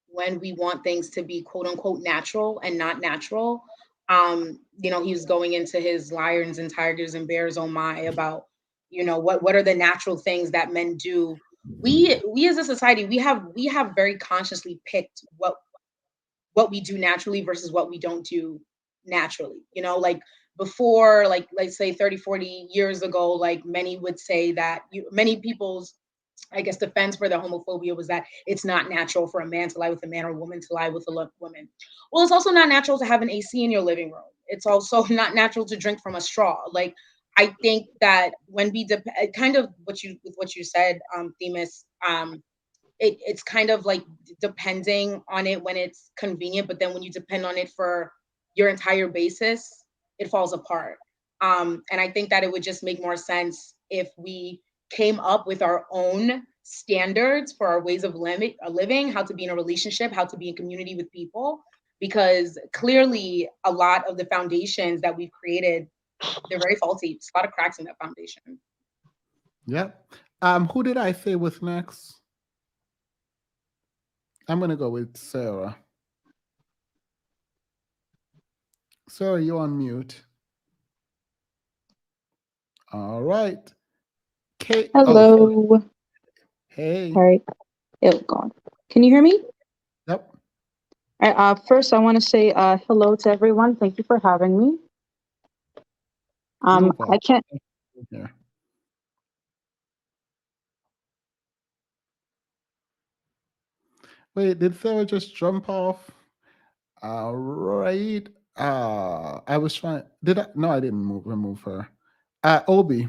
Speaker 15: when we want things to be quote unquote natural and not natural. He was going into his lions and tigers and bears, oh my, about what are the natural things that men do. We as a society, we have very consciously picked what we do naturally versus what we don't do naturally. Like before, like let's say 30, 40 years ago, like many would say that many people's, I guess, defense for their homophobia was that it's not natural for a man to lie with a man or a woman to lie with a woman. Well, it's also not natural to have an AC in your living room. It's also not natural to drink from a straw. Like, I think that when we kind of what you said, Themis, it's kind of like depending on it when it's convenient, but then when you depend on it for your entire basis, it falls apart. And I think that it would just make more sense if we came up with our own standards for our ways of living, how to be in a relationship, how to be in community with people, because clearly a lot of the foundations that we've created, they're very faulty. There's a lot of cracks in that foundation.
Speaker 2: Yep. Who did I say was next? I'm going to go with Sarah. Sarah, you're on mute. All right. Kate.
Speaker 16: Hello.
Speaker 2: Oh, hey.
Speaker 16: All right. Oh, God. Can you hear me?
Speaker 2: Yep.
Speaker 16: All right, first, I want to say hello to everyone. Thank you for having me. I can't.
Speaker 2: Yeah. Wait, did Sarah just jump off? All right. I was trying. Did I? No, I didn't remove her. Obi.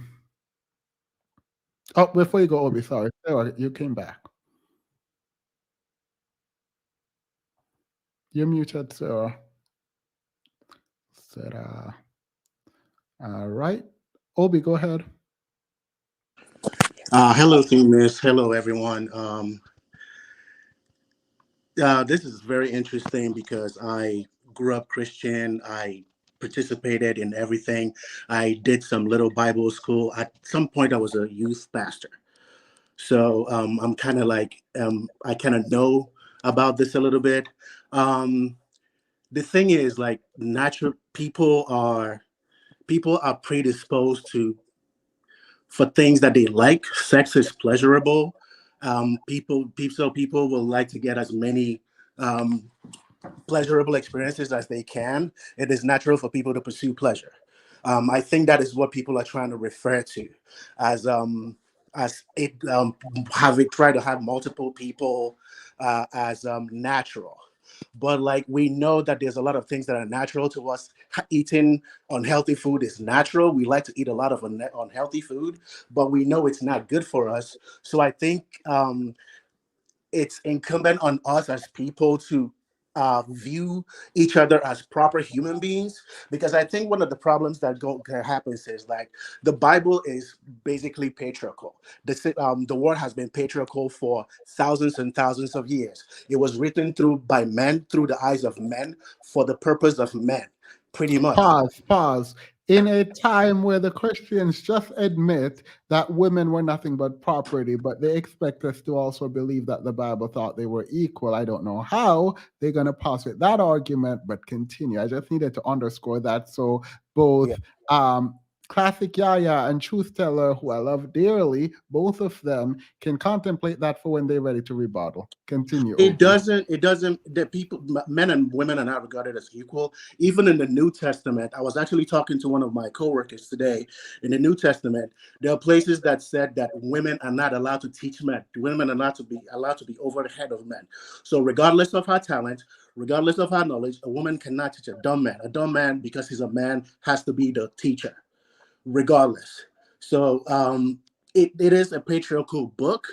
Speaker 2: Oh, before you go, Obi, sorry. Sarah, you came back. You're muted, Sarah. Sarah. All right. Obi, go ahead.
Speaker 17: Hello, Themis. Hello, everyone. This is very interesting because I grew up Christian. I participated in everything. I did some little Bible school. At some point, I was a youth pastor. So I'm kind of like, I kind of know about this a little bit. The thing is, like, natural people are predisposed to for things that they like. Sex is pleasurable. People will like to get as many um, pleasurable experiences as they can. It is natural for people to pursue pleasure. I think that is what people are trying to refer to as it have it try to have multiple people as natural. But like we know that there's a lot of things that are natural to us. Eating unhealthy food is natural. We like to eat a lot of unhealthy food, but we know it's not good for us. So I think it's incumbent on us as people to view each other as proper human beings, because I think one of the problems that happens is like the Bible is basically patriarchal. The world has been patriarchal for thousands and thousands of years. It was written by men through the eyes of men for the purpose of men, pretty much.
Speaker 2: Pause. In a time where the Christians just admit that women were nothing but property, but they expect us to also believe that the Bible thought they were equal. I don't know how they're going to posit that argument, but continue. I just needed to underscore that so both Classic Yaya and Truth Teller, who I love dearly, both of them can contemplate that for when they're ready to rebuttal. Continue,
Speaker 17: It
Speaker 2: OG.
Speaker 17: doesn't. It doesn't. The people, men and women, are not regarded as equal. Even in the New Testament, I was actually talking to one of my coworkers today. In the New Testament, there are places that said that women are not allowed to teach men. Women are not to be allowed to be over the head of men. So, regardless of her talent, regardless of her knowledge, a woman cannot teach a dumb man. A dumb man, because he's a man, has to be the teacher regardless. So it is a patriarchal book.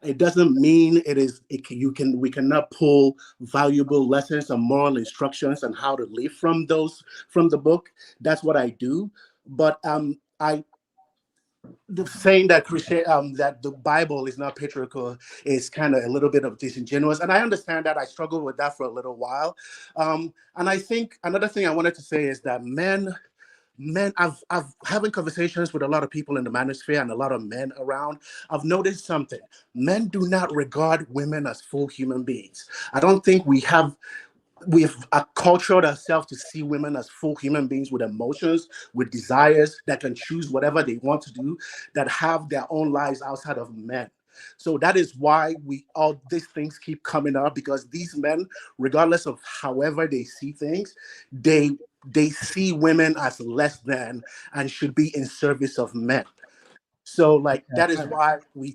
Speaker 17: It doesn't mean it is. You can we cannot pull valuable lessons and moral instructions on how to live from those from the book. That's what I do. But I the saying that Christian that the Bible is not patriarchal is kind of a little bit of disingenuous, and I understand that. I struggled with that for a little while, and I think another thing I wanted to say is that I've having conversations with a lot of people in the manosphere and a lot of men around. I've noticed something. Men do not regard women as full human beings. I don't think we've acculturated ourselves to see women as full human beings with emotions, with desires that can choose whatever they want to do, that have their own lives outside of men. So that is why we all these things keep coming up, because these men, regardless of however they see things, they they see women as less than and should be in service of men. So like that is why we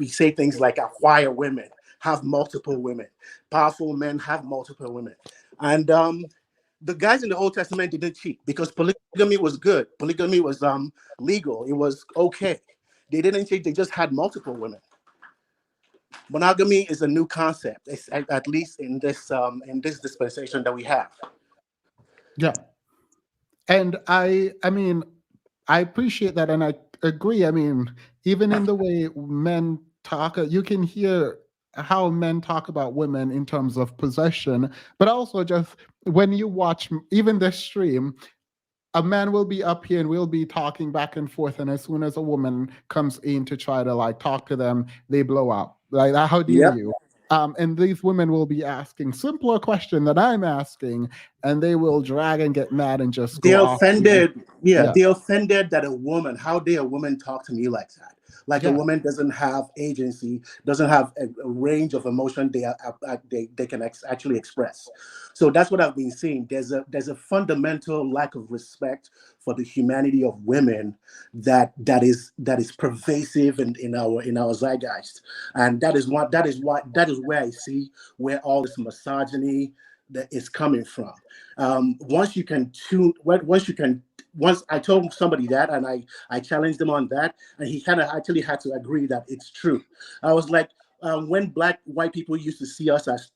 Speaker 17: say things like acquire women, have multiple women, powerful men have multiple women, and the guys in the Old Testament didn't cheat because polygamy was good. Polygamy was legal. It was okay. They didn't cheat. They just had multiple women. Monogamy is a new concept, at least in this dispensation that we have.
Speaker 2: Yeah. And I mean, I appreciate that and I agree. I mean, even in the way men talk, you can hear how men talk about women in terms of possession, but also just when you watch even this stream, a man will be up here and we'll be talking back and forth, and as soon as a woman comes in to try to like talk to them, they blow up like, how dare
Speaker 17: Yep.
Speaker 2: you. And these women will be asking simpler question that I'm asking, and they will drag and get mad and just go
Speaker 17: They're
Speaker 2: off the.
Speaker 17: offended. Yeah,
Speaker 2: Yeah,
Speaker 17: they're offended that a woman, how dare a woman talk to me like that? Like a
Speaker 2: yeah,
Speaker 17: woman doesn't have agency, doesn't have a range of emotion they can actually express. So that's what I've been seeing. There's a fundamental lack of respect for the humanity of women that is pervasive in our zeitgeist, and that is where I see where all this misogyny that is coming from. Once you can tune, once you can, once I told somebody that, and I challenged him on that, and he kind of actually had to agree that it's true. I was like, when white people used to see us as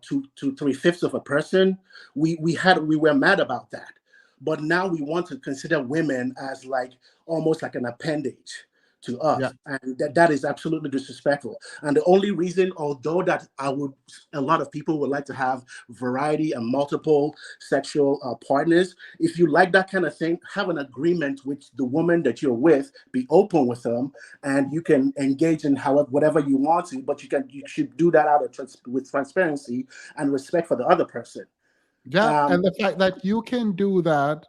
Speaker 17: two three-fifths of a person, we were mad about that. But now we want to consider women as like almost like an appendage to
Speaker 2: yeah,
Speaker 17: us, and that is absolutely disrespectful. And the only reason, although that a lot of people would like to have variety and multiple sexual partners, if you like that kind of thing, have an agreement with the woman that you're with, be open with them, and you can engage in however whatever you want to, but you should do that out of with transparency and respect for the other person.
Speaker 2: yeah.
Speaker 17: Um,
Speaker 2: And the fact that you can do that,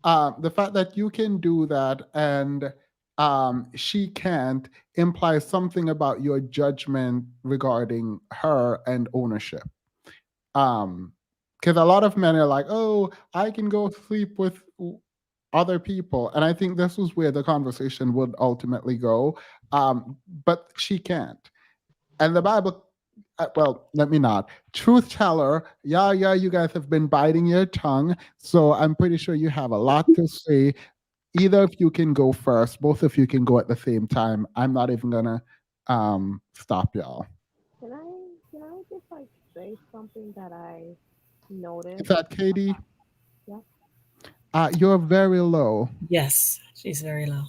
Speaker 2: the fact that you can do that and she can't, implies something about your judgment regarding her and ownership. Um, because a lot of men are like, "Oh, I can go sleep with other people," and I think this is where the conversation would ultimately go. But she can't, and the Bible. Well, let me not. Truth teller, yeah, yeah, you guys have been biting your tongue, so I'm pretty sure you have a lot to say. Either of you can go first. Both of you can go at the same time. I'm not even gonna stop y'all.
Speaker 14: Can I can I just like say something that I
Speaker 2: Is
Speaker 14: noticed?
Speaker 2: that Katie?
Speaker 14: Yeah.
Speaker 2: You're very low.
Speaker 10: Yes, she's very low.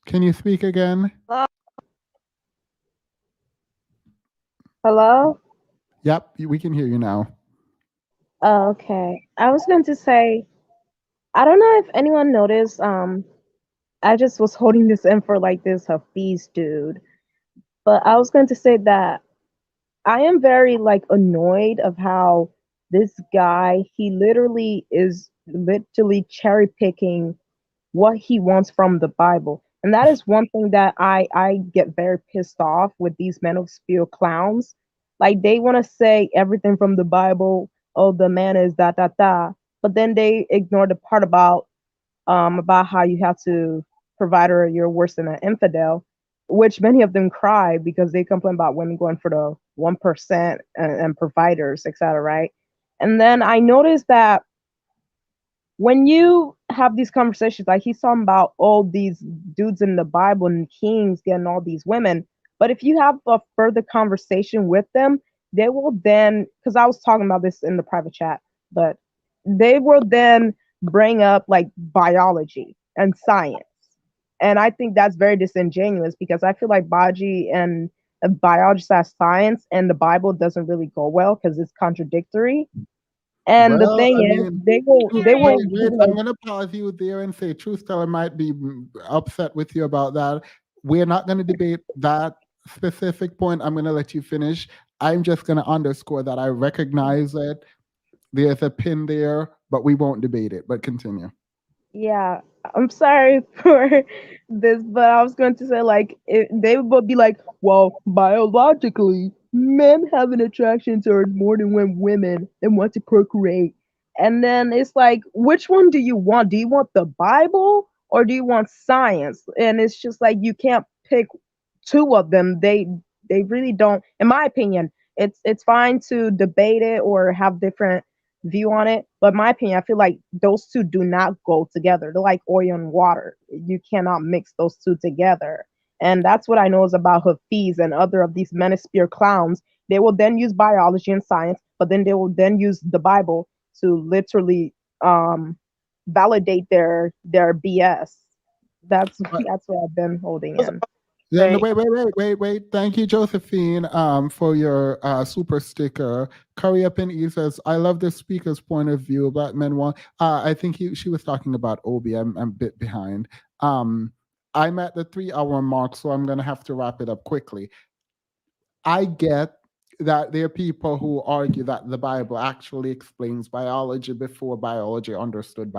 Speaker 2: Can you speak again?
Speaker 14: Hello? Hello?
Speaker 2: Yep, we can hear you now.
Speaker 14: Oh, okay. I was going to say, I don't know if anyone noticed, I just was holding this in for like this Hafiz dude. But I was going to say that I am very like annoyed of how this guy, he literally is literally cherry picking what he wants from the Bible. And that is one thing that I get very pissed off with these manosphere clowns. Like they want to say everything from the Bible. Oh, the man is da da da, but then they ignore the part about how you have to provide or you're worse than an infidel, which many of them cry because they complain about women going for the 1% and providers, etc. Right? And then I noticed that when you have these conversations, like he's talking about all these dudes in the Bible and kings getting all these women, but if you have a further conversation with them, they will then, because I was talking about this in the private chat, but they will then bring up like biology and science. And I think that's very disingenuous because I feel like biology and biology slash science and the Bible doesn't really go well because it's contradictory. And the
Speaker 2: Well,
Speaker 14: thing
Speaker 2: I
Speaker 14: is,
Speaker 2: mean,
Speaker 14: they will
Speaker 2: wait.
Speaker 14: be
Speaker 2: I'm
Speaker 14: like,
Speaker 2: gonna pause you there and say, Truth Teller might be upset with you about that. We're not gonna debate that specific point. I'm gonna let you finish. I'm just gonna underscore that I recognize it. There's a pin there, but we won't debate it. But continue.
Speaker 14: yeah, I'm sorry for this, but I was going to say like they would be like, well, biologically, men have an attraction towards more than women and want to procreate. And then it's like, which one do you want? Do you want the Bible or do you want science? And it's just like you can't pick two of them. They really don't. In my opinion, it's fine to debate it or have different view on it. But in my opinion, I feel like those two do not go together. They're like oil and water. You cannot mix those two together. And that's what I know is about Hafiz and other of these manosphere clowns. They will then use biology and science, but then they will then use the Bible to literally validate their BS. That's what I've been holding in.
Speaker 2: Yeah, no, wait. Thank you, Josephine, for your super sticker. Curry Up and E says, I love the speaker's point of view. Black men want. I think she was talking about Obi. I'm a bit behind. I'm at the 3 hour mark, so I'm gonna have to wrap it up quickly. I get that there are people who argue that the Bible actually explains biology before biology understood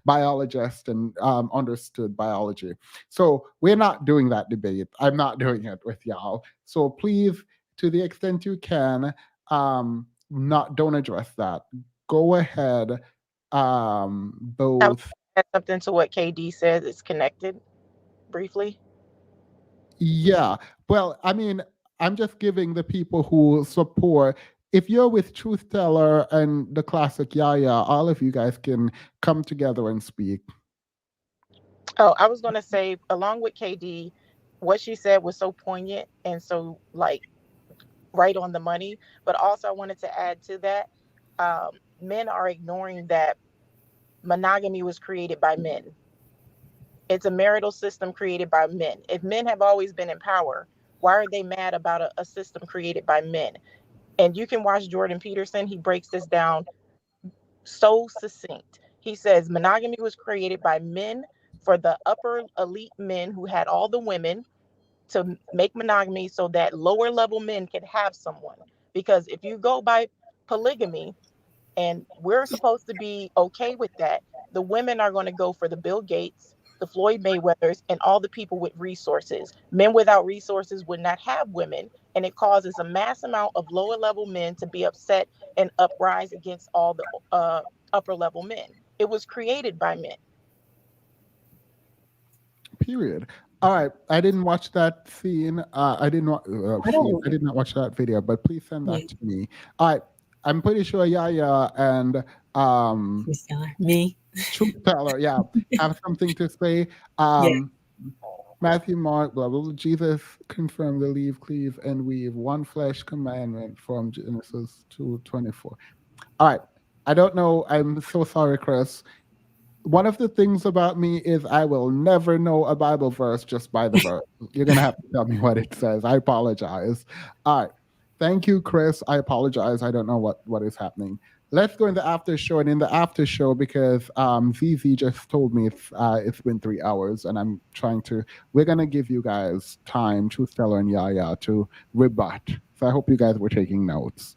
Speaker 2: biologists and understood biology. So we're not doing that debate. I'm not doing it with y'all. So please, to the extent you can, not don't address that. Go ahead.
Speaker 13: I would
Speaker 2: Both.
Speaker 13: add something to what KD says. It's connected briefly.
Speaker 2: Yeah. Well, I mean, I'm just giving the people who support. If you're with Truth Teller and the classic Yaya, all of you guys can come together and speak.
Speaker 13: Oh, I was going to say, along with KD, what she said was so poignant and so like right on the money. But also, I wanted to add to that, men are ignoring that monogamy was created by men. It's a marital system created by men. If men have always been in power, why are they mad about a system created by men? And you can watch Jordan Peterson. He breaks this down so succinct. He says monogamy was created by men for the upper elite men who had all the women to make monogamy so that lower level men could have someone. Because if you go by polygamy, and we're supposed to be okay with that, the women are going to go for the Bill Gates, the Floyd Mayweathers, and all the people with resources. Men without resources would not have women, and it causes a mass amount of lower level men to be upset and uprise against all the upper level men. It was created by men.
Speaker 2: Period. All right. I didn't watch that scene. I didn't
Speaker 10: I
Speaker 2: scene.
Speaker 10: don't.
Speaker 2: I did not watch that video, but please send
Speaker 10: Yeah.
Speaker 2: that to me. All right. I'm pretty sure Yaya and
Speaker 10: Who's telling me?
Speaker 2: Truth Teller, yeah, have something to say.
Speaker 10: Yeah.
Speaker 2: Matthew, Mark, blah, blah, blah. Jesus confirmed the leave, cleave, and weave, one flesh commandment from Genesis 2:24. All right. I don't know. I'm so sorry, Chris. One of the things about me is I will never know a Bible verse just by the verse. You're going to have to tell me what it says. I apologize. All right. Thank you, Chris. I apologize. I don't know what is happening. Let's go in the after show. And in the after show, because ZZ just told me it's been 3 hours and I'm trying to, we're going to give you guys time, Truth Teller and Yaya, to rebut. So I hope you guys were taking notes.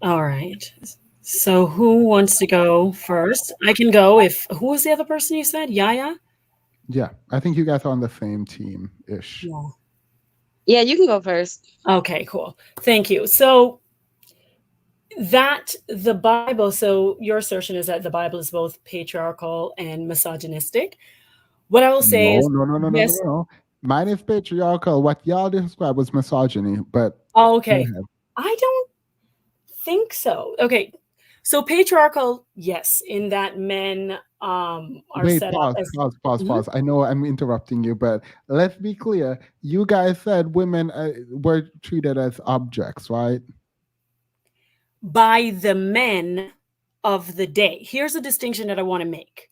Speaker 10: All right. So who wants to go first? I can go if who was the other person you said? Yaya?
Speaker 2: Yeah, I think you guys are on the same team ish.
Speaker 10: Yeah.
Speaker 11: Yeah, you can go first.
Speaker 10: Okay, cool. Thank you. So that the Bible, so your assertion is that the Bible is both patriarchal and misogynistic. What I will say
Speaker 2: No,
Speaker 10: is
Speaker 2: no, no, no, no, no,
Speaker 10: yes.
Speaker 2: no. Mine is patriarchal. What y'all described was misogyny, but
Speaker 10: Oh,
Speaker 2: go
Speaker 10: okay.
Speaker 2: ahead.
Speaker 10: I don't think so. Okay. So patriarchal, yes, in that men are
Speaker 2: Wait,
Speaker 10: set up
Speaker 2: pause,
Speaker 10: as
Speaker 2: pause, pause,
Speaker 10: Mhm.
Speaker 2: pause. I know I'm interrupting you, but let's be clear. You guys said women were treated as objects, right?
Speaker 10: By the men of the day. Here's a distinction that I want to make.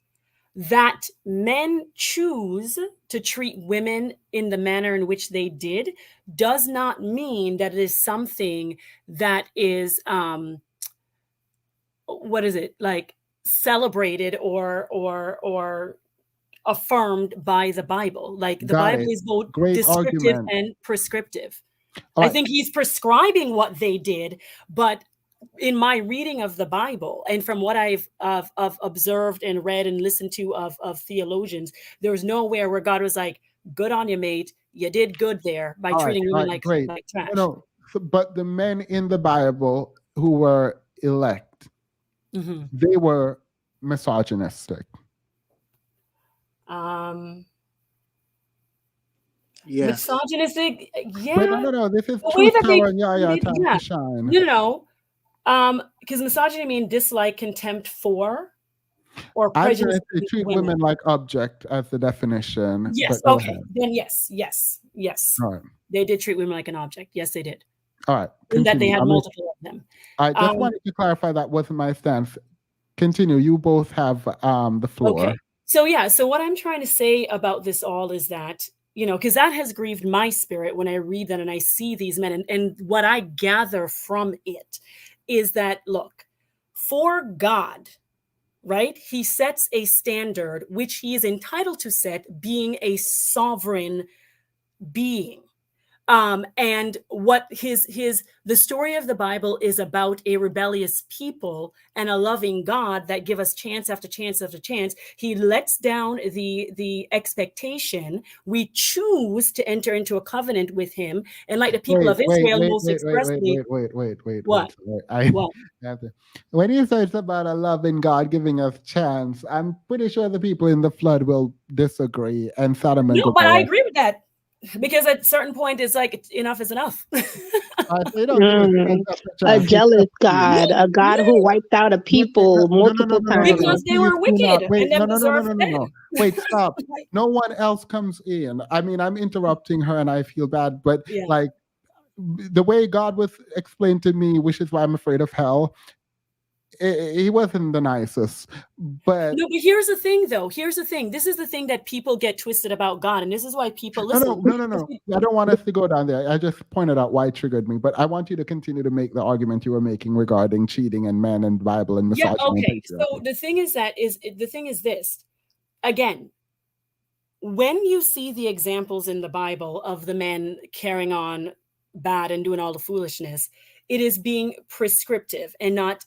Speaker 10: That men choose to treat women in the manner in which they did does not mean that it is something that is what is it, like, celebrated or affirmed by the Bible. Like, the
Speaker 2: Got
Speaker 10: Bible
Speaker 2: it.
Speaker 10: is both
Speaker 2: Great
Speaker 10: descriptive
Speaker 2: argument.
Speaker 10: and prescriptive.
Speaker 2: All
Speaker 10: I
Speaker 2: right.
Speaker 10: think he's prescribing what they did, but in my reading of the Bible and from what I've of observed and read and listened to of theologians, there's nowhere where God was like, "Good on you, mate. You did good there by treating
Speaker 2: All
Speaker 10: women
Speaker 2: right, great.
Speaker 10: like
Speaker 2: No,
Speaker 10: trash."
Speaker 2: no. But the men in the Bible who were elect,
Speaker 10: Mhm.
Speaker 2: they were misogynistic.
Speaker 10: Um,
Speaker 17: Yes.
Speaker 10: misogynistic,
Speaker 2: Wait, no,
Speaker 10: yeah.
Speaker 2: no, no. This is
Speaker 10: The way
Speaker 2: truth,
Speaker 10: that they
Speaker 2: power, and Yaya
Speaker 10: treated,
Speaker 2: time
Speaker 10: yeah.
Speaker 2: to shine.
Speaker 10: No, no, no. Because misogyny mean dislike, contempt for, or
Speaker 2: I'm
Speaker 10: prejudice
Speaker 2: going to
Speaker 10: against
Speaker 2: treat
Speaker 10: women.
Speaker 2: women like object as the definition,
Speaker 10: Yes.
Speaker 2: but go
Speaker 10: Okay.
Speaker 2: ahead.
Speaker 10: Then yes, yes, yes.
Speaker 2: All right.
Speaker 10: They did treat women like an object. Yes, they did.
Speaker 2: All right.
Speaker 10: In that they
Speaker 2: Continue.
Speaker 10: had multiple of them.
Speaker 2: I just
Speaker 10: Um,
Speaker 2: wanted to clarify that wasn't my stance. Continue. You both have the floor.
Speaker 10: okay. So yeah. So what I'm trying to say about this all is that, because that has grieved my spirit when I read that and I see these men, and what I gather from it is that, look, for God, right? He sets a standard which he is entitled to set, being a sovereign being. And what the story of the Bible is about a rebellious people and a loving God that give us chance after chance after chance. He lets down the expectation. We choose to enter into a covenant with him, and like the people
Speaker 2: Wait,
Speaker 10: of
Speaker 2: wait,
Speaker 10: Israel,
Speaker 2: wait,
Speaker 10: most
Speaker 2: wait, wait, wait,
Speaker 10: expressly,
Speaker 2: wait, wait, wait, wait,
Speaker 10: what?
Speaker 2: wait. I
Speaker 10: What?
Speaker 2: have to. When you say it's about a loving God giving us chance, I'm pretty sure the people in the flood will disagree, and Sodom and
Speaker 10: No, but I
Speaker 2: Gomorrah.
Speaker 10: agree with that because at a certain point, it's like enough is enough.
Speaker 2: They don't give us
Speaker 12: Mm,
Speaker 2: chance after
Speaker 12: a
Speaker 2: chance. They
Speaker 12: jealous
Speaker 2: just do.
Speaker 12: God, a God who wiped out a people
Speaker 2: No, no, no,
Speaker 12: multiple
Speaker 2: no, no, no, no.
Speaker 12: times.
Speaker 10: Because they
Speaker 2: Please
Speaker 10: were
Speaker 2: do not.
Speaker 10: wicked
Speaker 2: Wait,
Speaker 10: and then
Speaker 2: no, no, no, no,
Speaker 10: deserved
Speaker 2: no, no,
Speaker 10: dead.
Speaker 2: no. Wait, stop. No one else comes in. I mean, I'm interrupting her and I feel bad, but
Speaker 10: Yeah.
Speaker 2: like the way God was explained to me, which is why I'm afraid of hell, he wasn't the nicest. But
Speaker 10: No, but here's the thing, though. Here's the thing. This is the thing that people get twisted about God, and this is why people
Speaker 2: no,
Speaker 10: listen.
Speaker 2: no, no, no, no. I don't want us to go down there. I just pointed out why it triggered me. But I want you to continue to make the argument you were making regarding cheating and men and Bible and
Speaker 10: Yeah.
Speaker 2: misogyny and
Speaker 10: Okay. So
Speaker 2: patriarchy.
Speaker 10: the thing is this. Again, when you see the examples in the Bible of the men carrying on bad and doing all the foolishness, it is being prescriptive and not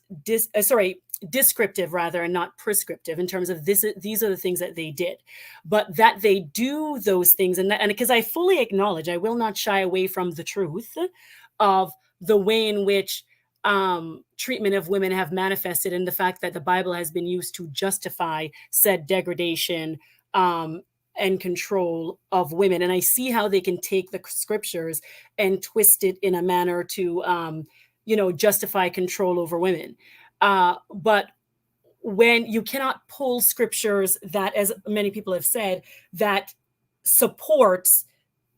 Speaker 10: descriptive rather, and not prescriptive in terms of these are the things that they did, but that they do those things, and because I fully acknowledge, I will not shy away from the truth of the way in which treatment of women have manifested, and the fact that the Bible has been used to justify said degradation and control of women. And I see how they can take the scriptures and twist it in a manner to, justify control over women. But when you cannot pull scriptures that, as many people have said, that supports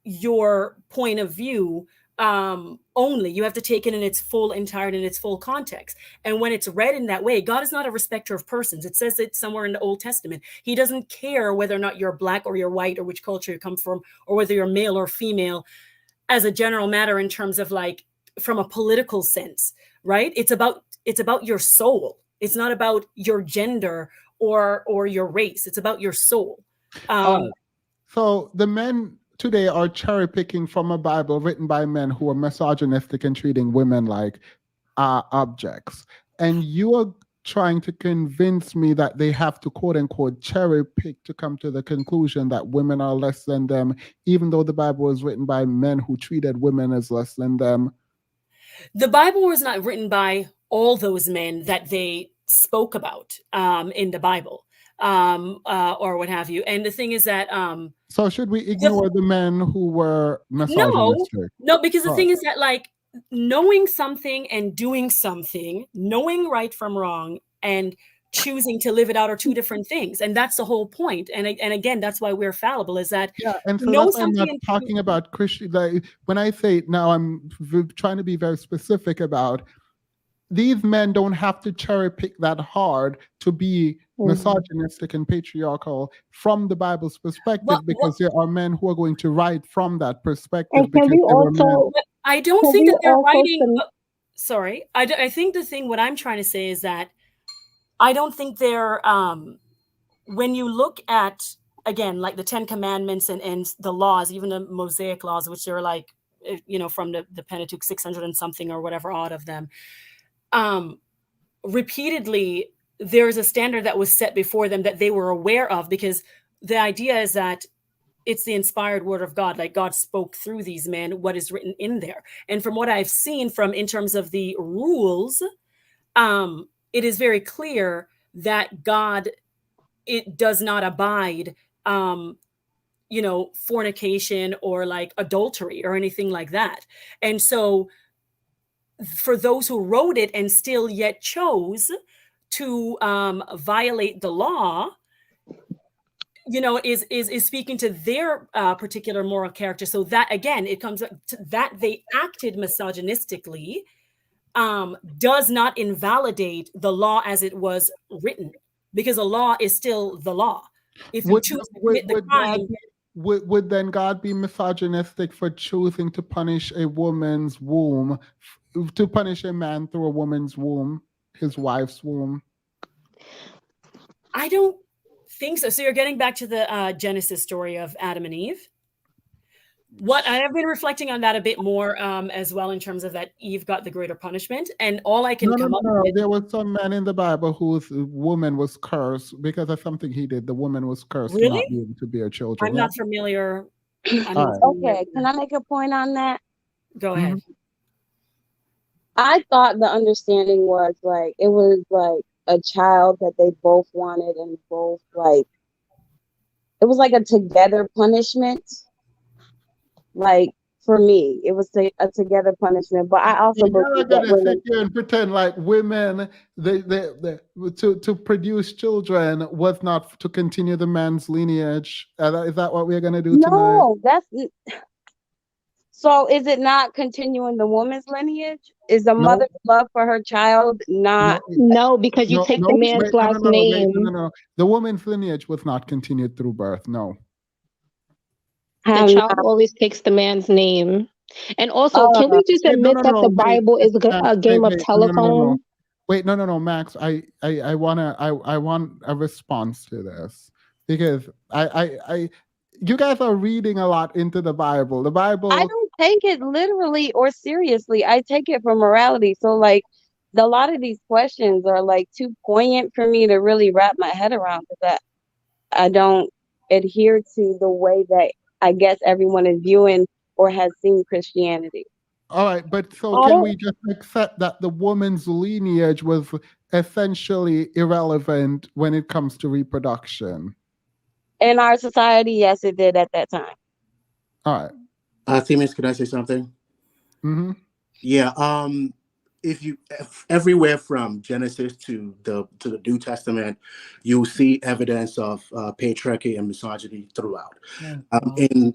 Speaker 10: your point of view, only you have to take it in its full entirety, in its full context. And when it's read in that way, God is not a respecter of persons. It says it somewhere in the Old Testament. He doesn't care whether or not you're black or you're white or which culture you come from or whether you're male or female, as a general matter, in terms of, like, from a political sense, right? It's about your soul. It's not about your gender or your race. It's about your soul.
Speaker 2: All right. So the men today are cherry picking from a Bible written by men who are misogynistic and treating women like objects, and you are trying to convince me that they have to quote unquote cherry pick to come to the conclusion that women are less than them, even though the Bible was written by men who treated women as less than them.
Speaker 10: The Bible was not written by all those men that they spoke about in the Bible, or what have you. And the thing is that
Speaker 2: So should we ignore the men who were
Speaker 10: no,
Speaker 2: misogynistic?
Speaker 10: no, because the
Speaker 2: Oh.
Speaker 10: thing is that, like, knowing something and doing something, knowing right from wrong and choosing to live it out are two different things, and that's the whole point. And again, that's why we're fallible. Is that
Speaker 2: Yeah, and so
Speaker 10: know
Speaker 2: that's why I'm
Speaker 10: something
Speaker 2: not
Speaker 10: and
Speaker 2: talking about Christian. Like, when I say now, I'm trying to be very specific about these men don't have to cherry pick that hard to be misogynistic and patriarchal from the Bible's perspective, because there are men who are going to write from that perspective
Speaker 12: And can
Speaker 2: because
Speaker 12: we
Speaker 2: they were men.
Speaker 12: also
Speaker 10: But I don't
Speaker 12: can
Speaker 10: think
Speaker 12: we
Speaker 10: that they're
Speaker 12: also
Speaker 10: writing.
Speaker 12: some
Speaker 10: Sorry, I think the thing what I'm trying to say is that I don't think they're when you look at, again, like the 10 Commandments and the laws, even the Mosaic laws, which are like, from the Pentateuch, 600 and something or whatever odd of them, repeatedly there's a standard that was set before them that they were aware of, because the idea is that it's the inspired word of God. Like, God spoke through these men what is written in there. And from what I've seen in terms of the rules, it is very clear that God, it does not abide, fornication or like adultery or anything like that. And so for those who wrote it and still yet chose to violate the law, is speaking to their particular moral character. So that, again, it comes to that they acted misogynistically, does not invalidate the law as it was written, because the law is still the law. If you choose to commit the crime,
Speaker 2: Would then God be misogynistic for choosing to punish a woman's womb, to punish a man through a woman's womb, his wife's womb?
Speaker 10: I don't think so. So you're getting back to the Genesis story of Adam and Eve. What I have been reflecting on that a bit more as well, in terms of that Eve got the greater punishment, and all I can come up with.
Speaker 2: There was some man in the Bible whose woman was cursed because of something he did. The woman was cursed to
Speaker 10: Really?
Speaker 2: not be able to bear children.
Speaker 10: I'm not familiar.
Speaker 11: Okay, can I make a point on that?
Speaker 10: Go ahead.
Speaker 11: I thought the understanding was like it was like a child that they both wanted, and both like it was like a together punishment. Like, for me, it was a together punishment. But I also
Speaker 2: You're
Speaker 11: believe
Speaker 2: not
Speaker 11: that
Speaker 2: gonna sit
Speaker 11: women.
Speaker 2: here and pretend like women, they to produce children was not to continue the man's lineage. Is that what we're gonna do tonight?
Speaker 11: No, that's so. Is it not continuing the woman's lineage? Is the
Speaker 2: No.
Speaker 11: mother's love for her child not?
Speaker 12: No, because you take the man's
Speaker 2: wait,
Speaker 12: last
Speaker 2: wait,
Speaker 12: name.
Speaker 2: no. The woman's lineage was not continued through birth. No.
Speaker 12: The child always takes the man's name. And also, can we just admit that the Bible is a game of telephone?
Speaker 2: Wait, no, Max. I want a response to this, because you guys are reading a lot into the Bible. The Bible.
Speaker 11: I don't take it literally or seriously. I take it for morality. So like, a lot of these questions are like too poignant for me to really wrap my head around, because I don't adhere to the way that I guess everyone is viewing or has seen Christianity.
Speaker 2: All right, but so can we just accept that the woman's lineage was essentially irrelevant when it comes to reproduction?
Speaker 11: In our society, yes, it did at that time.
Speaker 2: All right.
Speaker 17: Timmons, can I say something?
Speaker 2: Mm-hmm.
Speaker 17: Yeah. If you everywhere from Genesis to the New Testament, you'll see evidence of patriarchy and misogyny throughout. In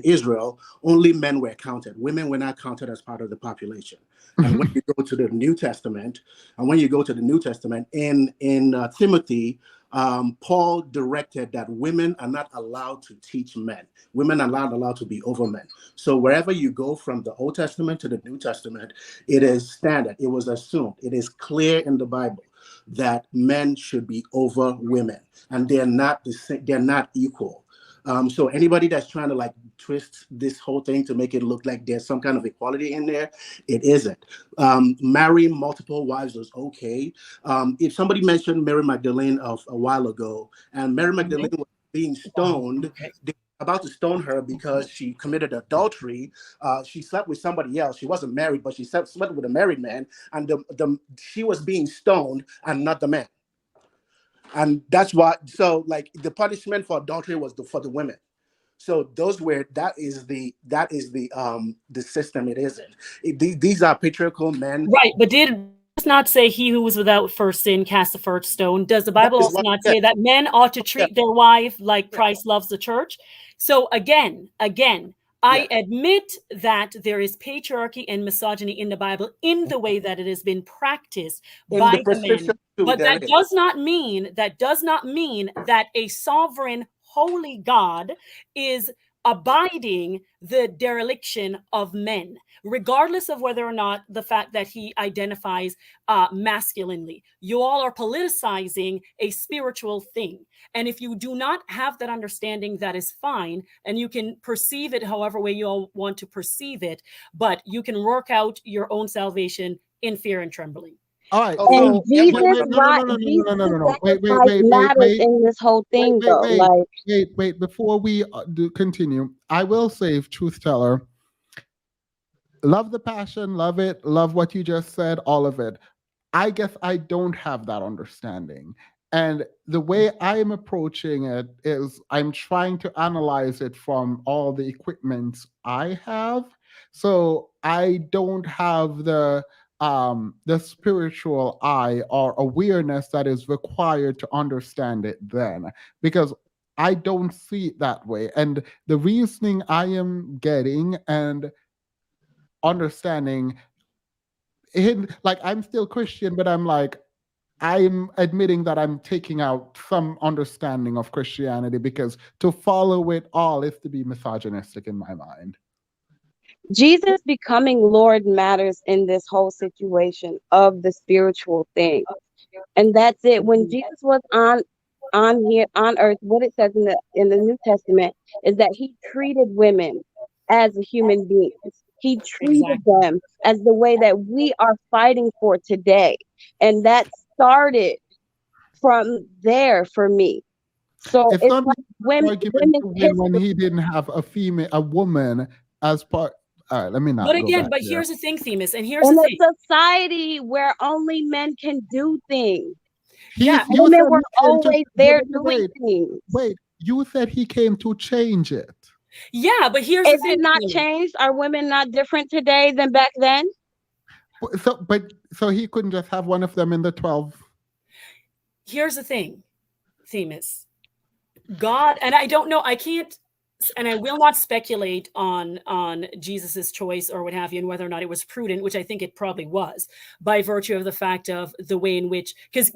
Speaker 17: Israel, only men were counted; women were not counted as part of the population. And when you go to the New Testament, in Timothy, Paul directed that women are not allowed to teach men. Women are not allowed to be over men. So wherever you go from the Old Testament to the New Testament, it is standard. It was assumed. It is clear in the Bible that men should be over women, and they're not the same. They're not equal. So anybody that's trying to like twist this whole thing to make it look like there's some kind of equality in there, it isn't. Marrying multiple wives is okay. If somebody mentioned Mary Magdalene of a while ago, and Mary Magdalene was being stoned, they were about to stone her because she committed adultery. She slept with somebody else. She wasn't married, but she slept with a married man, and she was being stoned and not the man. And that's why, so like the punishment for adultery was for the women. So those were the system it is in. These are patriarchal men.
Speaker 10: Right, but did Jesus not say he who was without first sin cast the first stone? Does the
Speaker 17: That
Speaker 10: Bible
Speaker 17: is
Speaker 10: also
Speaker 17: what
Speaker 10: not
Speaker 17: it
Speaker 10: say that men ought to
Speaker 17: said.
Speaker 10: treat their wife like Christ loves the church? So again, I admit that there is patriarchy and misogyny in the Bible in the way that it has been practiced
Speaker 17: In the
Speaker 10: by the men.
Speaker 17: prescription too,
Speaker 10: But
Speaker 17: there
Speaker 10: that
Speaker 17: is.
Speaker 10: does not mean that a sovereign, holy God is abiding the dereliction of men, regardless of whether or not the fact that he identifies masculinely. You all are politicizing a spiritual thing. And if you do not have that understanding, that is fine. And you can perceive it however way you all want to perceive it, but you can work out your own salvation in fear and trembling.
Speaker 2: All right.
Speaker 11: And
Speaker 2: So
Speaker 11: Jesus,
Speaker 2: wait, wait, no, no,
Speaker 11: right?
Speaker 2: no, no, no, no, no,
Speaker 11: Jesus'
Speaker 2: no, no. Wait, wait,
Speaker 11: sacrifice
Speaker 2: wait, wait,
Speaker 11: matters
Speaker 2: wait,
Speaker 11: in this whole
Speaker 2: wait,
Speaker 11: thing,
Speaker 2: wait,
Speaker 11: though.
Speaker 2: wait,
Speaker 11: Like,
Speaker 2: wait. Before we do continue, I will say, truth teller, love the passion, love it, love what you just said, all of it. I guess I don't have that understanding. And the way I am approaching it is I'm trying to analyze it from all the equipment I have. So I don't have the spiritual eye or awareness that is required to understand it then, because I don't see it that way. And the reasoning I am getting and understanding, like, I'm still Christian, but I'm like, I'm admitting that I'm taking out some understanding of Christianity, because to follow it all is to be misogynistic in my mind.
Speaker 11: Jesus becoming Lord matters in this whole situation of the spiritual thing. And that's it. When Jesus was on here on earth, what it says in the New Testament is that he treated women as human beings. He treated
Speaker 10: Exactly.
Speaker 11: them as the way that we are fighting for today. And that started from there for me. So
Speaker 2: It's
Speaker 11: it's
Speaker 2: not
Speaker 11: like
Speaker 2: argument
Speaker 11: women's
Speaker 2: to win when
Speaker 11: history.
Speaker 2: he didn't have a woman as part. All right, let me
Speaker 10: But
Speaker 2: not go
Speaker 10: again,
Speaker 2: back
Speaker 10: but
Speaker 2: there.
Speaker 10: here's the thing, Themis, and here's the
Speaker 11: In
Speaker 10: thing.
Speaker 11: a society where only men can do things.
Speaker 10: Yeah.
Speaker 2: You
Speaker 11: Women
Speaker 2: said
Speaker 11: were
Speaker 2: he came to
Speaker 11: always there doing things.
Speaker 2: wait. You said he came to change it.
Speaker 10: Yeah, but here's the
Speaker 11: Is
Speaker 10: thing.
Speaker 11: it not changed? Are women not different today than back then?
Speaker 2: So he couldn't just have one of them in the 12.
Speaker 10: Here's the thing, Themis. God, and I don't know, I can't, and I will not speculate on Jesus's choice or what have you, and whether or not it was prudent, which I think it probably was, by virtue of the fact of the way in which, because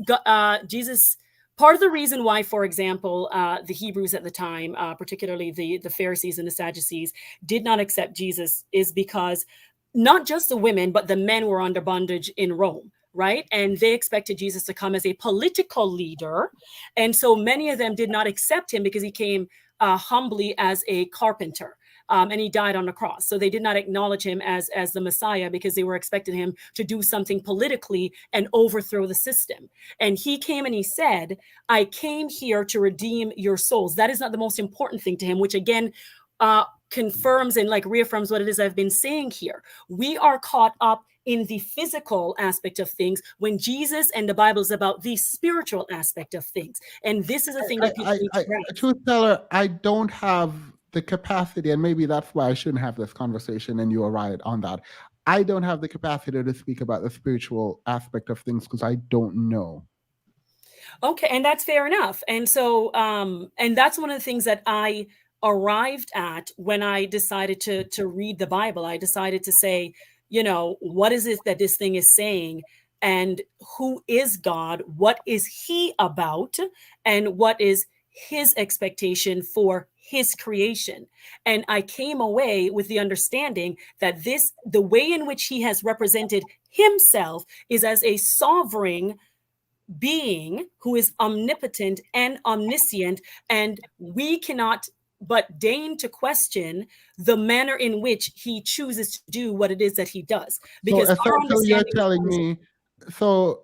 Speaker 10: Jesus, part of the reason why, for example, the Hebrews at the time, particularly the Pharisees and the Sadducees, did not accept Jesus is because not just the women, but the men were under bondage in Rome. Right. And they expected Jesus to come as a political leader. And so many of them did not accept him because he came humbly as a carpenter. And he died on the cross. So they did not acknowledge him as the Messiah because they were expecting him to do something politically and overthrow the system. And he came and he said, I came here to redeem your souls. That is not the most important thing to him, which again, confirms and like reaffirms what it is I've been saying here. We are caught up in the physical aspect of things when Jesus and the Bible is about the spiritual aspect of things. And this is the thing that people need to grasp.
Speaker 2: Truth teller, I don't have the capacity, and maybe that's why I shouldn't have this conversation, and you are right on that. I don't have the capacity to speak about the spiritual aspect of things because I don't know.
Speaker 10: Okay, and that's fair enough. And so, and that's one of the things that I arrived at when I decided to read the Bible. I decided to say, what is it that this thing is saying? And who is God? What is he about? And what is his expectation for his creation? And I came away with the understanding that the way in which he has represented himself is as a sovereign being who is omnipotent and omniscient, and we cannot but deign to question the manner in which he chooses to do what it is that he does.
Speaker 2: So
Speaker 10: Because our
Speaker 2: essentially, you're
Speaker 10: understanding
Speaker 2: telling
Speaker 10: becomes,
Speaker 2: me. So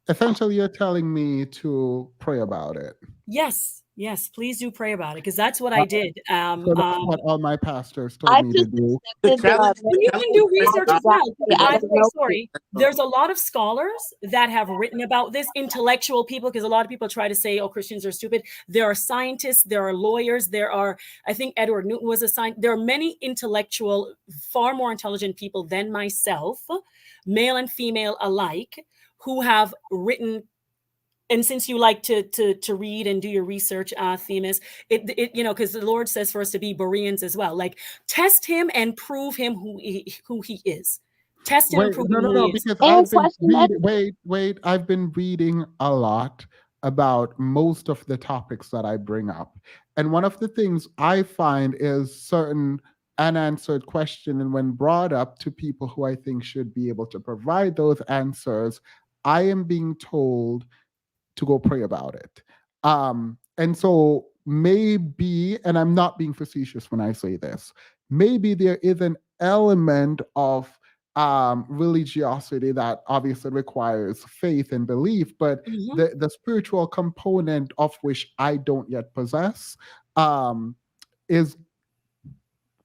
Speaker 2: essentially, you're telling me to pray about it.
Speaker 10: yes, please do pray about it, because that's what
Speaker 2: Uh,
Speaker 10: I did.
Speaker 2: So that's what all my pastors told
Speaker 11: I
Speaker 2: me to
Speaker 11: just
Speaker 2: do.
Speaker 17: The
Speaker 11: accepted
Speaker 17: challenge,
Speaker 10: And you can do research as well.
Speaker 11: the
Speaker 10: By
Speaker 11: out
Speaker 10: the
Speaker 11: of
Speaker 10: way,
Speaker 11: nowhere.
Speaker 10: sorry, there's a lot of scholars that have written about this, intellectual people, because a lot of people try to say, oh, Christians are stupid. There are scientists, there are lawyers, there are, I think Edward Newton was a scientist. There are many intellectual, far more intelligent people than myself, male and female alike, who have written. And since you like to read and do your research, Themis, it because the Lord says for us to be Bereans as well. Like, test him and prove him who he is. Test him and
Speaker 2: Wait,
Speaker 10: prove
Speaker 2: no,
Speaker 10: him
Speaker 2: no,
Speaker 10: who
Speaker 2: no,
Speaker 10: he is.
Speaker 2: because
Speaker 11: And
Speaker 2: I've been
Speaker 11: question that.
Speaker 2: reading. Wait. I've been reading a lot about most of the topics that I bring up, and one of the things I find is certain unanswered question, and when brought up to people who I think should be able to provide those answers, I am being told to go pray about it. And so maybe, and I'm not being facetious when I say this, maybe there is an element of religiosity that obviously requires faith and belief, but
Speaker 10: Mhm.
Speaker 2: the spiritual component of which I don't yet possess is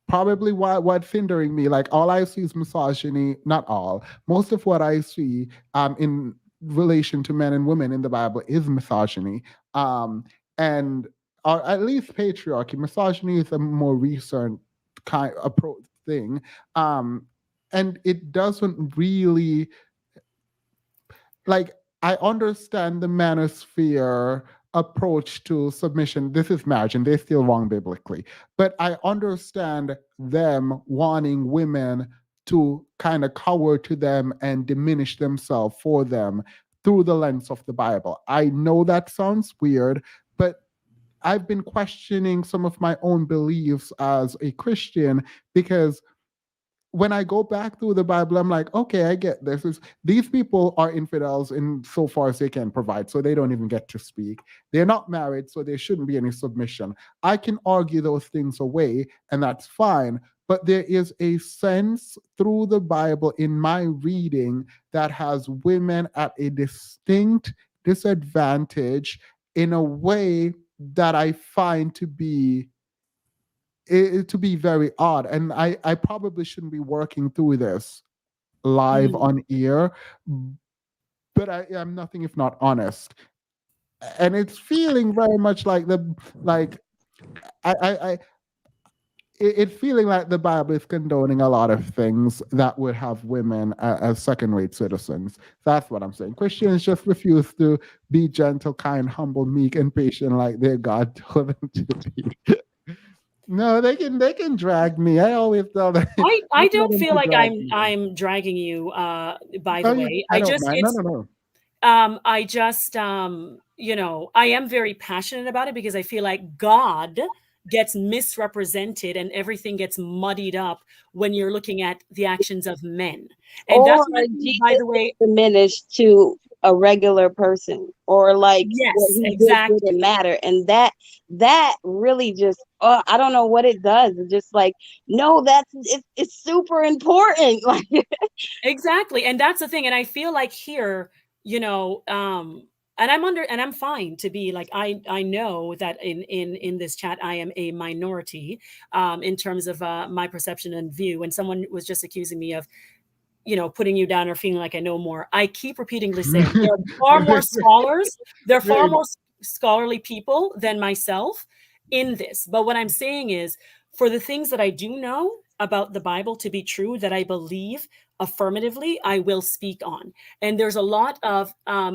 Speaker 2: probably what's hindering me. Like, all I see is misogyny. Not all. Most of what I see in relation to men and women in the Bible is misogyny. And or at least patriarchy. Misogyny is a more recent kind approach thing. And it doesn't really, like, I understand the manosphere approach to submission. This is marriage, and they're still wrong biblically. But I understand them wanting women to kind of cower to them and diminish themselves for them through the lens of the Bible. I know that sounds weird, but I've been questioning some of my own beliefs as a Christian, because when I go back through the Bible, I'm like, okay, I get this. These people are infidels in so far as they can provide, so they don't even get to speak. They're not married, so there shouldn't be any submission. I can argue those things away, and that's fine. But there is a sense through the Bible in my reading that has women at a distinct disadvantage in a way that I find to be very odd. And I probably shouldn't be working through this live on air, but I am nothing if not honest. And it's feeling very much like I it's feeling like the Bible is condoning a lot of things that would have women as second-rate citizens. That's what I'm saying. Christians just refuse to be gentle, kind, humble, meek, and patient like their God told them to be. No, they can drag me. I always tell them.
Speaker 10: I
Speaker 2: Just let
Speaker 10: don't
Speaker 2: them
Speaker 10: feel
Speaker 2: to
Speaker 10: like
Speaker 2: drag me.
Speaker 10: I'm dragging you, by
Speaker 2: Oh,
Speaker 10: the way.
Speaker 2: I don't mind. No, no, no.
Speaker 10: I just I am very passionate about it, because I feel like God gets misrepresented and everything gets muddied up when you're looking at the actions of men. And
Speaker 11: Or
Speaker 10: that's what I think,
Speaker 11: Jesus
Speaker 10: by the
Speaker 11: gets
Speaker 10: way.
Speaker 11: diminished to a regular person, or like what
Speaker 10: Yes,
Speaker 11: he did didn't
Speaker 10: exactly.
Speaker 11: matter, and that really just I don't know what it does. It's just like, no, it's super important. Like,
Speaker 10: Exactly. And that's the thing. And I feel like here, and I'm fine to be like, I know that in this chat I am a minority, in terms of my perception and view. When someone was just accusing me of, putting you down or feeling like I know more, I keep repeatedly saying there are far more scholars, there are far more scholarly people than myself in this. But what I'm saying is, for the things that I do know about the Bible to be true, that I believe affirmatively, I will speak on. And there's a lot of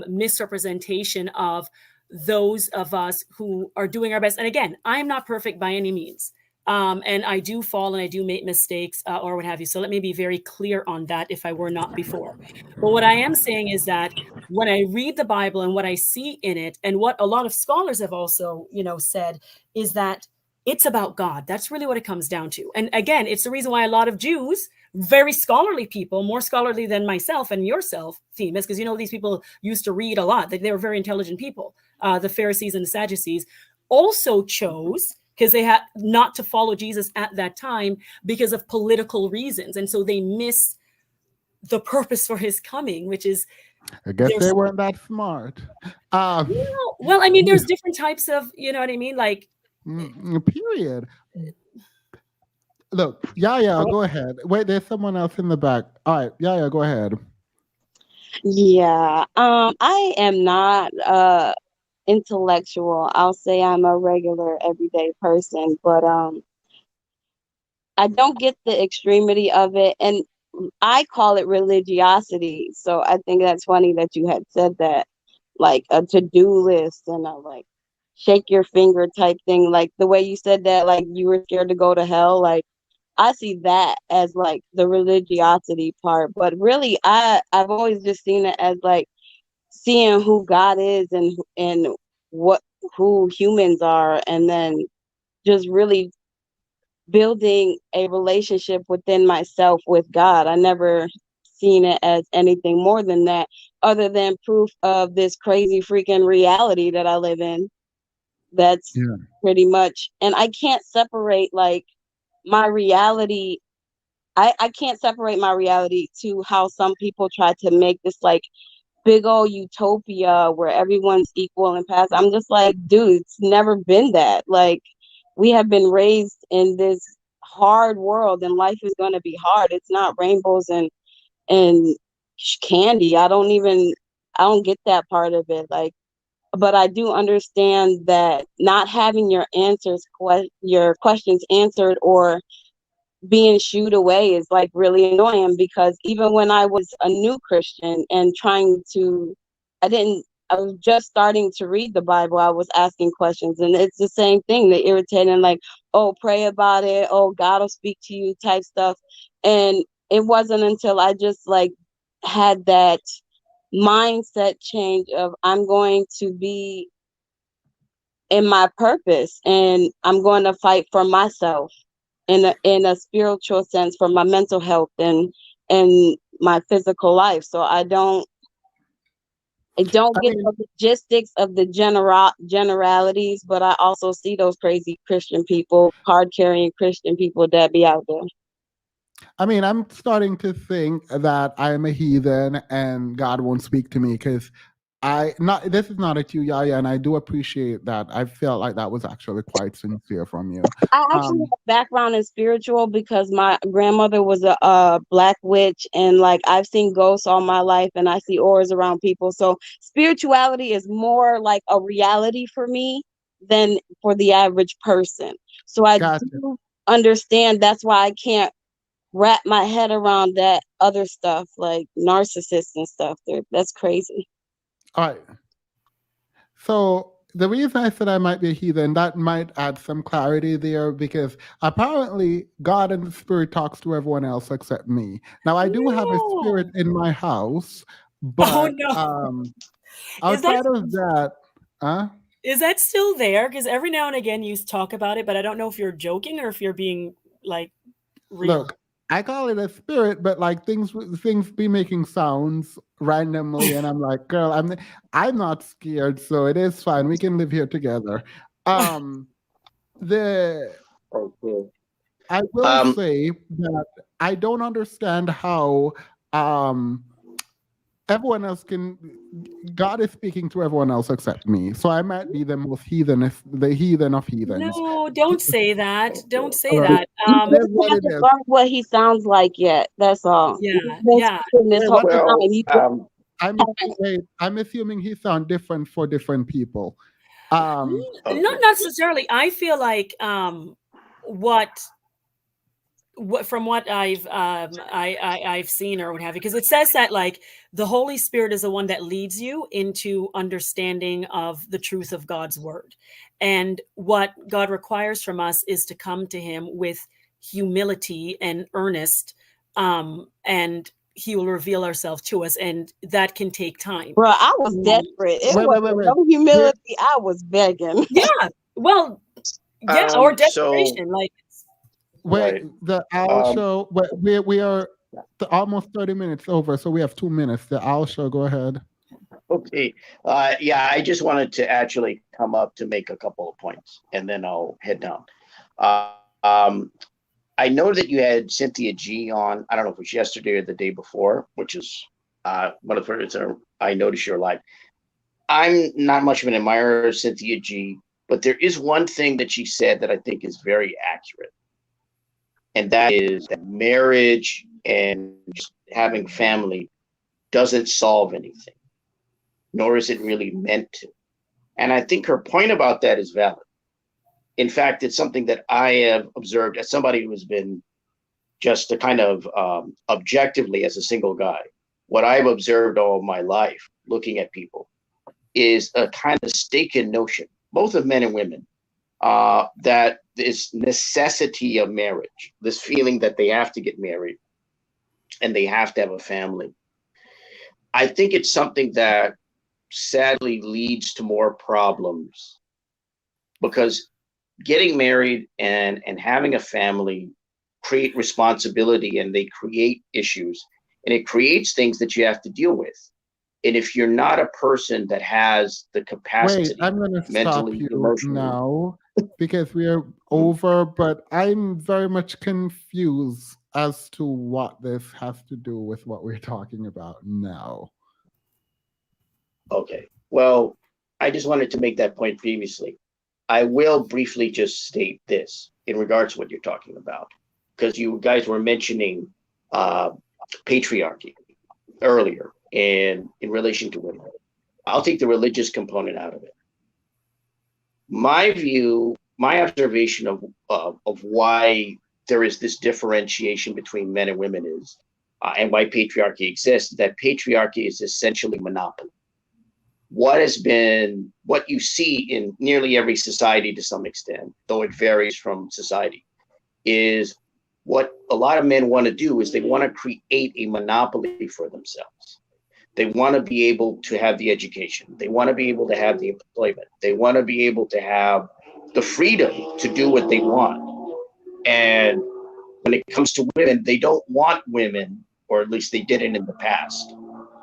Speaker 10: misrepresentation of those of us who are doing our best. And again, I'm not perfect by any means. And I do fall and I do make mistakes, or what have you. So let me be very clear on that if I were not before. But what I am saying is that when I read the Bible and what I see in it, and what a lot of scholars have also, said, is that it's about God. That's really what it comes down to. And again, it's the reason why a lot of Jews, very scholarly people, more scholarly than myself and yourself, Themis, because these people used to read a lot. They were very intelligent people. The Pharisees and the Sadducees also chose because they had not to follow Jesus at that time because of political reasons. And so they miss the purpose for his coming, which is
Speaker 2: I guess they
Speaker 10: there's
Speaker 2: weren't that smart.
Speaker 10: well, I mean, there's different types of, you know what I mean? Like,
Speaker 2: period. Look, Yaya, go ahead. Wait, there's someone else in the back. All right, Yaya, go ahead.
Speaker 11: Yeah. I am not intellectual. I'll say I'm a regular everyday person, but I don't get the extremity of it, and I call it religiosity. So I think that's funny that you had said that, like a to-do list and a like shake your finger type thing. Like the way you said that, like you were scared to go to hell. Like I see that as like the religiosity part, but really I've always just seen it as like seeing who God is and what who humans are, and then just really building a relationship within myself with God. I never seen it as anything more than that, other than proof of this crazy freaking reality that I live in. That's pretty much, and I can't separate like my reality. I can't separate my reality to how some people try to make this like big old utopia where everyone's equal and pass. I'm just like, dude, it's never been that. Like, we have been raised in this hard world, and life is going to be hard. It's not rainbows and candy. I don't get that part of it. Like, but I do understand that not having your your questions answered, or being shooed away, is like really annoying, because even when I was a new Christian and I was just starting to read the Bible, I was asking questions, and it's the same thing, the irritating, like, oh, pray about it, oh, God will speak to you type stuff. And it wasn't until I just like had that mindset change of I'm going to be in my purpose, and I'm going to fight for myself in a spiritual sense, for my mental health and my physical life. So I don't get the logistics of the generalities, but I also see those crazy Christian people, card carrying Christian people that be out there.
Speaker 2: I mean, I'm starting to think that I am a heathen and God won't speak to me, because this is not at you, Yaya, and I do appreciate that. I felt like that was actually quite sincere from you.
Speaker 11: I actually have a background in spiritual because my grandmother was a black witch, and like I've seen ghosts all my life, and I see auras around people. So spirituality is more like a reality for me than for the average person. So I do understand. That's why I can't wrap my head around that other stuff, like narcissists and stuff. That's crazy.
Speaker 2: All right. So the reason I said I might be a heathen, that might add some clarity there, because apparently God and the Spirit talks to everyone else except me. Now I do have a spirit in my house, but outside of that,
Speaker 10: is that still there? Because every now and again you talk about it, but I don't know if you're joking or if you're being like real.
Speaker 2: Look, I call it a spirit, but like things be making sounds randomly, and I'm like, girl, I'm not scared, so it is fine. We can live here together. I will say that I don't understand how everyone else God is speaking to everyone else except me. So I might be the most the heathen of heathens.
Speaker 10: No, don't say that. Don't say that.
Speaker 11: You haven't learned what he sounds like yet. That's all.
Speaker 10: Yeah.
Speaker 2: I'm assuming he sounds different for different people.
Speaker 10: Not necessarily. I feel like what from what I've seen or what have you, because it says that like the Holy Spirit is the one that leads you into understanding of the truth of God's word, and what God requires from us is to come to Him with humility and earnest, and He will reveal ourselves to us, and that can take time.
Speaker 11: Bro, I was desperate. It wasn't no humility. I was begging.
Speaker 10: Yeah, well, yeah, or desperation, like.
Speaker 2: Wait, the owl show. We are almost 30 minutes over, so we have 2 minutes. The owl show. Go ahead.
Speaker 18: Okay. Yeah, I just wanted to actually come up to make a couple of points, and then I'll head down. Um, I know that you had Cynthia G on. I don't know if it was yesterday or the day before, which is one of the first I noticed you're live. I'm not much of an admirer of Cynthia G, but there is one thing that she said that I think is very accurate, and that is that marriage and just having family doesn't solve anything, nor is it really meant to. And I think her point about that is valid. In fact, it's something that I have observed as somebody who has been just a kind of objectively as a single guy. What I've observed all my life looking at people is a kind of mistaken notion, both of men and women, that this necessity of marriage, this feeling that they have to get married and they have to have a family. I think it's something that sadly leads to more problems because getting married and having a family create responsibility and they create issues and it creates things that you have to deal with. And if you're not a person that has the
Speaker 2: Wait,
Speaker 18: capacity
Speaker 2: I'm going to stop
Speaker 18: mentally,
Speaker 2: you
Speaker 18: emotionally,
Speaker 2: now because we are over, but I'm very much confused as to what this has to do with what we're talking about now.
Speaker 18: okay. Well, I just wanted to make that point previously. I will briefly just state this in regards to what you're talking about, because you guys were mentioning uh, patriarchy earlier and in relation to women. I'll take the religious component out of it. My view, my observation of why there is this differentiation between men and women is, and why patriarchy exists, that patriarchy is essentially monopoly. What you see in nearly every society to some extent, though it varies from society, is what a lot of men want to do is they want to create a monopoly for themselves. They want to be able to have the education. They want to be able to have the employment. They want to be able to have the freedom to do what they want. And when it comes to women, they don't want women, or at least they didn't in the past,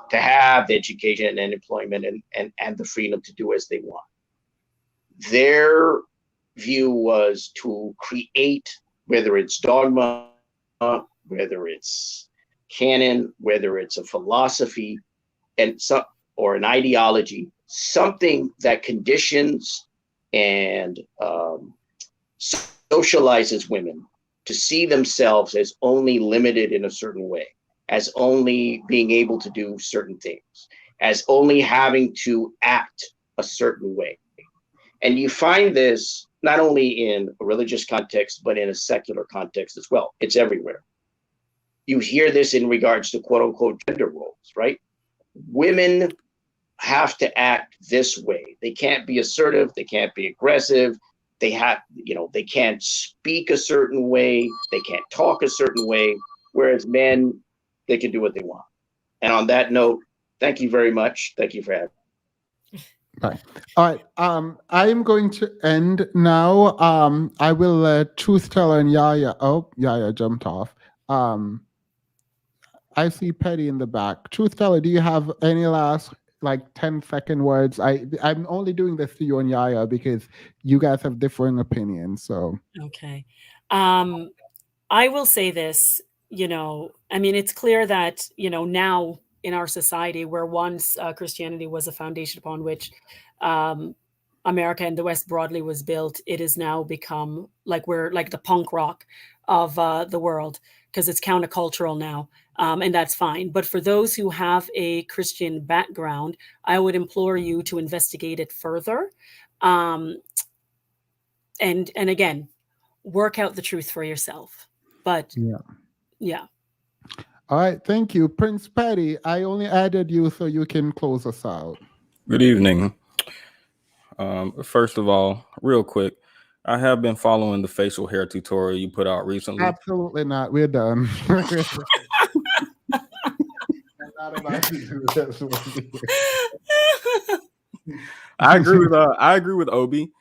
Speaker 18: to have the education and employment and the freedom to do as they want. Their view was to create, whether it's dogma, whether it's canon, whether it's a philosophy, and some or an ideology, something that conditions and socializes women to see themselves as only limited in a certain way, as only being able to do certain things, as only having to act a certain way. And you find this not only in a religious context, but in a secular context as well. It's everywhere. You hear this in regards to quote unquote gender roles, right? Women have to act this way. They can't be assertive. They can't be aggressive. They can't speak a certain way. They can't talk a certain way. Whereas men, they can do what they want. And on that note, thank you very much. Thank you for having me.
Speaker 2: Right. All right. I'm going to end now. I will let Truth Teller and Yaya. Oh, Yaya jumped off. I see Petty in the back. Truth Teller, do you have any last like 10-second words? I'm only doing this to you and Yaya because you guys have differing opinions. So
Speaker 10: Okay. I will say this, I mean, it's clear that, now in our society where once Christianity was a foundation upon which America and the West broadly was built, it has now become like we're like the punk rock of the world because it's countercultural now. And that's fine. But for those who have a Christian background, I would implore you to investigate it further. And again, work out the truth for yourself. But yeah.
Speaker 2: All right. Thank you. Prince Patty, I only added you so you can close us out.
Speaker 19: Good evening. First of all, real quick, I have been following the facial hair tutorial you put out recently.
Speaker 2: Absolutely not. We're done. Not about to do this.
Speaker 19: I agree with Obi.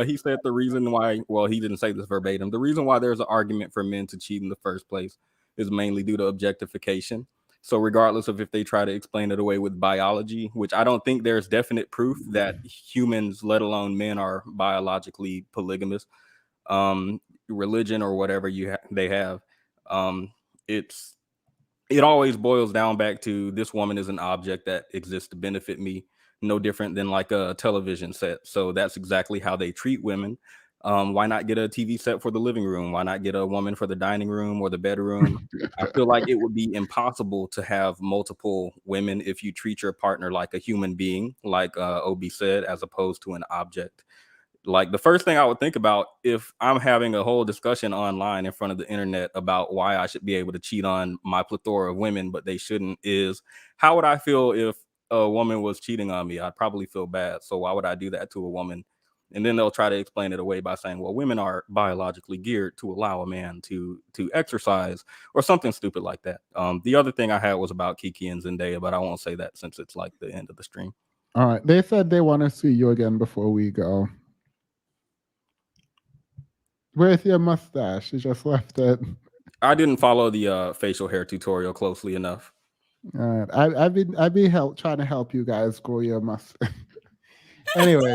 Speaker 19: He said the reason why, well, he didn't say this verbatim. The reason why there's an argument for men to cheat in the first place is mainly due to objectification. So regardless of if they try to explain it away with biology, which I don't think there's definite proof that humans, let alone men, are biologically polygamous, religion or whatever they have, um, it's it always boils down back to this woman is an object that exists to benefit me, no different than like a television set. So that's exactly how they treat women. Why not get a TV set for the living room? Why not get a woman for the dining room or the bedroom? I feel like it would be impossible to have multiple women if you treat your partner like a human being, like Obi said, as opposed to an object. Like the first thing I would think about if I'm having a whole discussion online in front of the internet about why I should be able to cheat on my plethora of women, but they shouldn't, is how would I feel if a woman was cheating on me? I'd probably feel bad. So why would I do that to a woman? And then they'll try to explain it away by saying, well, women are biologically geared to allow a man to exercise or something stupid like that. The other thing I had was about Kiki and Zendaya, but I won't say that since it's like the end of the stream.
Speaker 2: All right. They said they want to see you again before we go. Where's your mustache? You just left it.
Speaker 19: I didn't follow the facial hair tutorial closely enough.
Speaker 2: All right. I've been trying to help you guys grow your mustache. Anyway,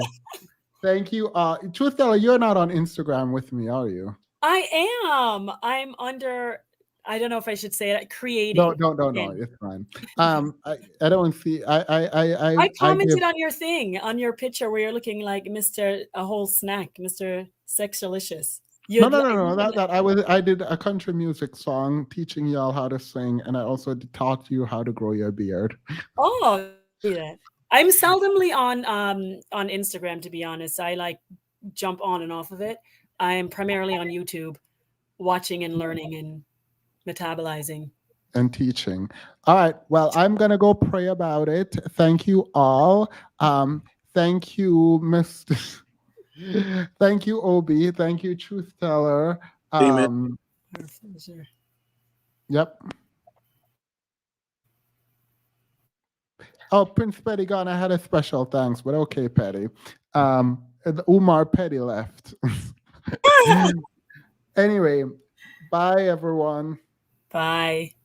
Speaker 2: thank you. Truth teller, you're not on Instagram with me, are you?
Speaker 10: I am. I'm under. I don't know if I should say it. Creating.
Speaker 2: No. It's fine. I don't see.
Speaker 10: I commented on your thing, on your picture where you're looking like Mr. A whole snack, Mr. Sexalicious.
Speaker 2: No. I did a country music song teaching y'all how to sing, and I also taught you how to grow your beard.
Speaker 10: Oh, yeah. I'm seldomly on Instagram, to be honest. I like jump on and off of it. I'm primarily on YouTube, watching and learning and metabolizing.
Speaker 2: And teaching. All right. Well, I'm gonna go pray about it. Thank you all. Thank you, Mr. Thank you, Obi. Thank you, Truth Teller. Yep. Oh, Prince Petty gone. I had a special thanks, but okay, Petty. Umar Petty left. Anyway, bye everyone.
Speaker 10: Bye.